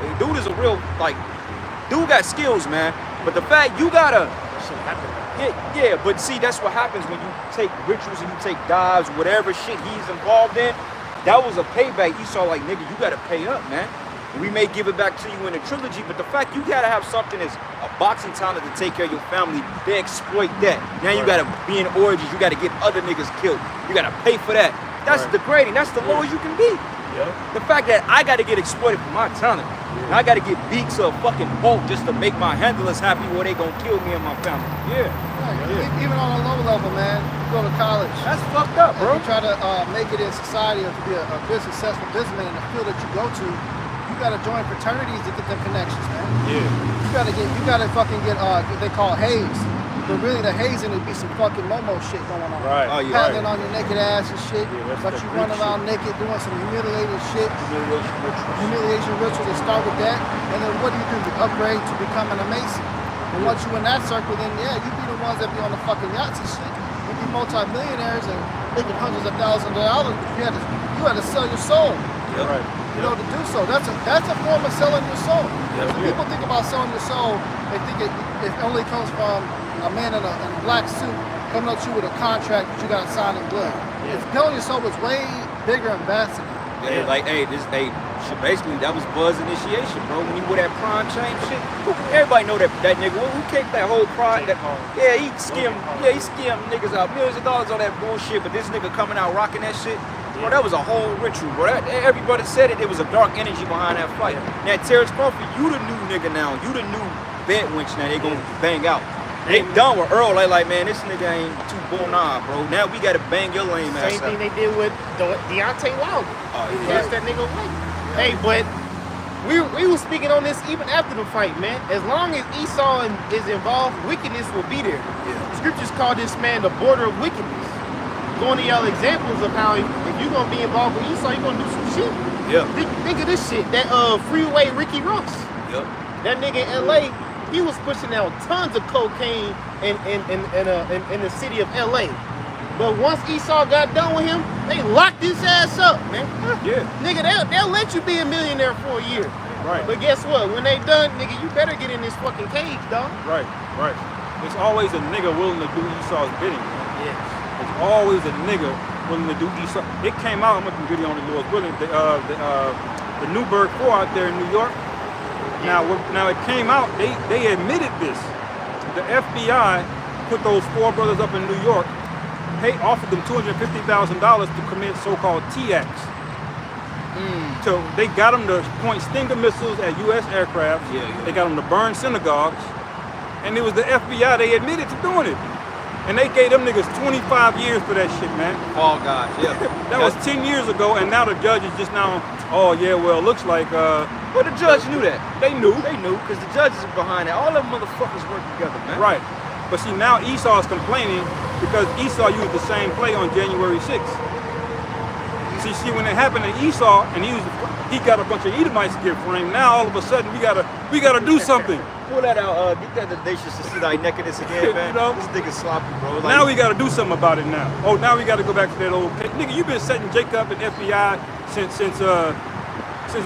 real, like, dude got skills, man. But the fact you gotta, yeah, but see, that's what happens when you take rituals and you take dives, whatever shit he's involved in. That was a payback. You saw like, nigga, you gotta pay up, man. We may give it back to you in a trilogy, but the fact you gotta have something as a boxing talent to take care of your family, they exploit that. Now you gotta be in orgies, you gotta get other niggas killed. You gotta pay for that. That's degrading. That's the lowest you can be. Yeah. The fact that I gotta get exploited for my talent. And I gotta get beaks of fucking bulk just to make my handlers happy where they gonna kill me and my family. Yeah. Even on a low level, man, you go to college. That's fucked up, And bro. you try to make it in society or to be a good, successful businessman in the field that you go to. You gotta join fraternities to get them connections, man. Yeah. You gotta fucking get what they call haze. But really, the hazing would be some fucking Momo shit going on. Right. Oh, yeah. Paddling on your naked ass and shit. that's But that you run freak around naked doing some humiliating shit. Humiliation rituals. Humiliation rituals. They start with that, and then what do? You upgrade to becoming a Mason. And once you in that circle, then yeah, you be the ones that be on the fucking yachts and shit. You be multi-millionaires and making hundreds of thousands of dollars. But you had to sell your soul. Right. You know, to do so. That's a form of selling your soul. Yes, When yeah. people think about selling your soul, they think it only comes from a man in a black suit coming up to you with a contract that you got to sign in blood. If selling your soul was way bigger and vaster. Yeah, like, shit, basically, that was Buzz initiation, bro. When he wore that prime chain shit, everybody know that nigga. Who kicked that whole prime? He skimmed niggas out millions of dollars on that bullshit. But this nigga coming out rocking that shit, bro, that was a whole ritual, bro. Everybody said it. It was a dark energy behind that fight. Now, Terrence Crawford, you the new nigga now. You the new bed winch now. They gonna bang out. They done with Earl. They like, man, this nigga ain't too bull nah, bro. Now we gotta bang your lame ass Same out. thing they did with Deontay Wilder. Oh, Cast that nigga away. Hey, but we was speaking on this even after the fight, man. As long as Esau is involved, wickedness will be there. The scriptures call this man the border of wickedness. Going to y'all examples of how if you're gonna be involved with Esau, you're gonna do some shit. Yeah. Think of this shit. That freeway Ricky Ross. Yep. That nigga in LA, he was pushing out tons of cocaine in the city of LA. But once Esau got done with him, they locked his ass up, man. Yeah. Nigga, they'll let you be a millionaire for a year. Right. But guess what? When they done, nigga, you better get in this fucking cage, dog. Right. There's always a nigga willing to do Esau's bidding. Man. Yeah. There's always a nigga willing to do Esau. It came out. I'm gonna video on the Lord's willing. The Newburgh 4 out there in New York. Now it came out. They admitted this. The FBI put those 4 brothers up in New York. Offered them $250,000 to commit so-called T-acts. So they got them to point Stinger missiles at U.S. aircraft. Yeah. They got them to burn synagogues. And it was the FBI. They admitted to doing it. And they gave them niggas 25 years for that shit, man. Fall guys, yeah. That was 10 years ago, and now the judge is just now, oh yeah, well, it looks like, Well, the judge knew that. they knew. They knew, because the judges are behind that. All them motherfuckers work together, man. Right. But see, now Esau is complaining because Esau used the same play on January 6th. See, when it happened to Esau, and he got a bunch of Edomites to get framed, now all of a sudden we gotta do something. Pull that out, get that audacious to see thy nakedness again, man. You know? This nigga sloppy, bro. Like, Now we gotta do something about it now. Oh, now we gotta go back to that old nigga. You been setting Jacob and FBI since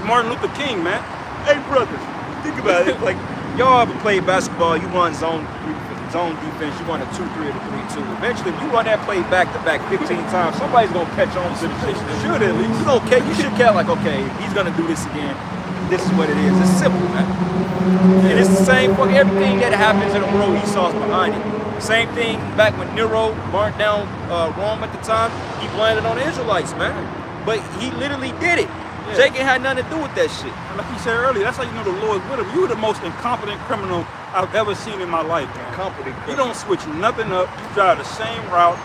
Martin Luther King, man. hey, brothers, think about it. Like, y'all ever played basketball, you run zone defense, you run a 2-3 or a 3-2. Eventually, if you run that play back-to-back 15 times, somebody's gonna catch on to the shit. Should at least. You should care like, okay, he's gonna do this again. This is what it is. It's simple, man. And it's the same fucking everything that happens in the world, Esau's behind it. Same thing back when Nero burnt down Rome at the time, he blamed it on the Israelites, man. But he literally did it. Yeah. Jake ain't had nothing to do with that shit. And like you said earlier, that's how you know the Lord's with him. You were the most incompetent criminal I've ever seen in my life, man. Competent. You don't switch nothing up. You drive the same route.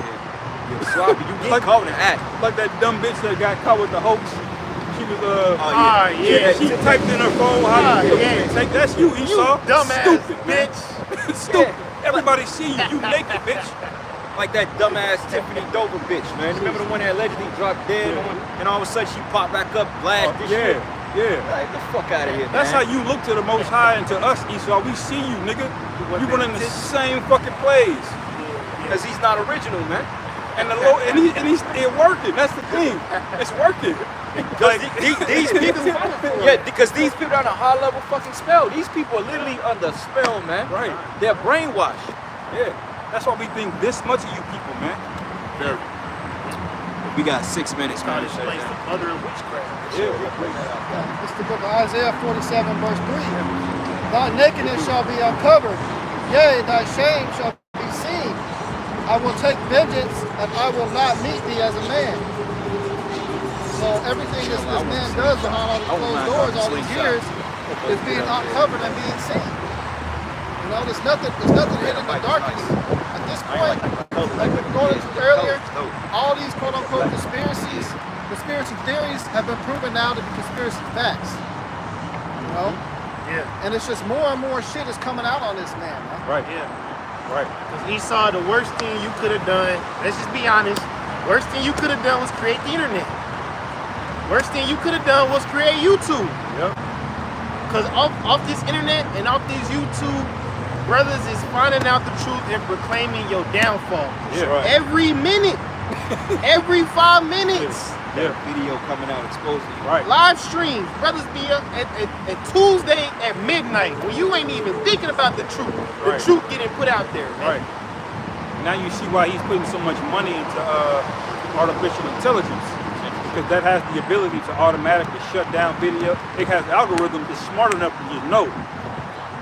You're sloppy. You get caught in the act. Like that dumb bitch that got caught with the hoax. She was she Yeah. typed in her phone take that's you, Esau. dumbass Stupid, man. bitch. Stupid. Everybody see you. You naked, bitch. Like that dumbass Tiffany Dover bitch, man. Remember the one that allegedly dropped dead and all of a sudden she popped back up, blasted this shit? Yeah. Like, the fuck out of here, That's how man. you look to the Most High and to us, Esau. We see you, nigga. You running the same fucking plays. Because he's not original, man. And the Lord, and he's it working. That's the thing. It's working. Because these people, because these people are on a high level fucking spell. These people are literally under spell, man. Right. They're brainwashed. Yeah. That's why we think this much of you people, man. Very. We got 6 minutes, Call man. this place the mother of witchcraft. It's the book of Isaiah 47, verse 3. Thy nakedness shall be uncovered, yea, thy shame shall be seen. I will take vengeance, and I will not meet thee as a man. So everything this man does behind all these closed doors all these years is being uncovered and being seen. You know, there's nothing hidden in the darkness. At this point, like we were going into earlier, all these quote-unquote conspiracy theories have been proven now to be conspiracy facts. You know? Yeah. And it's just more and more shit is coming out on this man, man. Right. Yeah. Right. Because Esau, the worst thing you could have done, let's just be honest, worst thing you could have done was create the internet. Worst thing you could have done was create YouTube. Yep. Because off this internet and off these YouTube, brothers is finding out the truth and proclaiming your downfall. Yeah. Right. Every minute. Every 5 minutes. Yeah. Video coming out exposing you. Right. Live streams. Brothers be up at Tuesday at midnight when you ain't even thinking about the truth. The Right. truth getting put out there, man. Right. Now you see why he's putting so much money into artificial intelligence. Because that has the ability to automatically shut down video. It has algorithms that's smart enough to just know.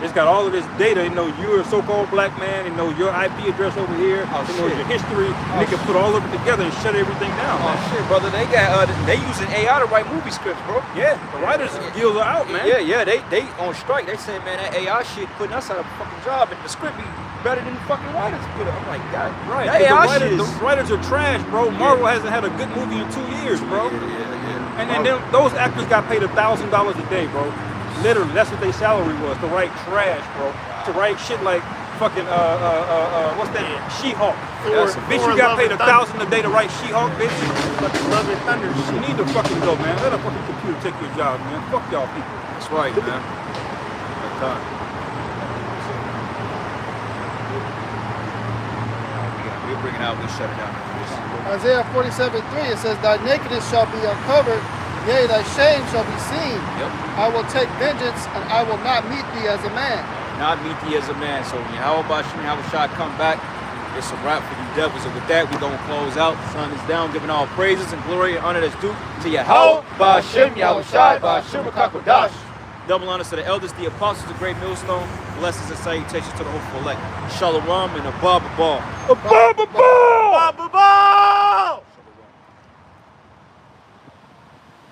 It's got all of this data. It knows you're a so-called black man. It knows your IP address over here. Oh, it knows shit. your history. And it can put all of it together and shut everything down, Oh man. shit, brother, they got they using AI to write movie scripts, bro. Yeah, the writers' skills are out, man. Yeah, they on strike. They saying, man, that AI shit putting us out of a fucking job, and the script be better than the fucking writers put it. I'm like, God, Right. that 'Cause AI shit the is. writers are trash, bro. Marvel hasn't had a good movie in 2 years, bro. And then those actors got paid $1,000 a day, bro. Literally, that's what their salary was, to write trash, bro. To write shit like fucking what's that? She-Hulk. That's Bitch, Thor, you got Love paid and $1,000 a day to write She-Hulk, bitch. Fucking Love and Thunder You shit. need to fucking go, man. Let a fucking computer take your job, man. Fuck y'all people. That's right, man. That time. We'll bring it out. We'll shut it down. Isaiah 47:3, it says, Thy nakedness shall be uncovered, yea, thy shame shall be seen. Yep. I will take vengeance, and I will not meet thee as a man. Not meet thee as a man. So when Yahweh Bashim Yahushua come back, it's a wrap for you devils. And with that, we're going to close out. Sun is down, giving all praises and glory and honor that's due to Yahweh Bashim Yahushua Bashim Kakodash. Double honors to the elders, the apostles, the great millstone. Blessings and salutations to the hopeful elect. Shalom and Abba Ball. Ba-ba-ba!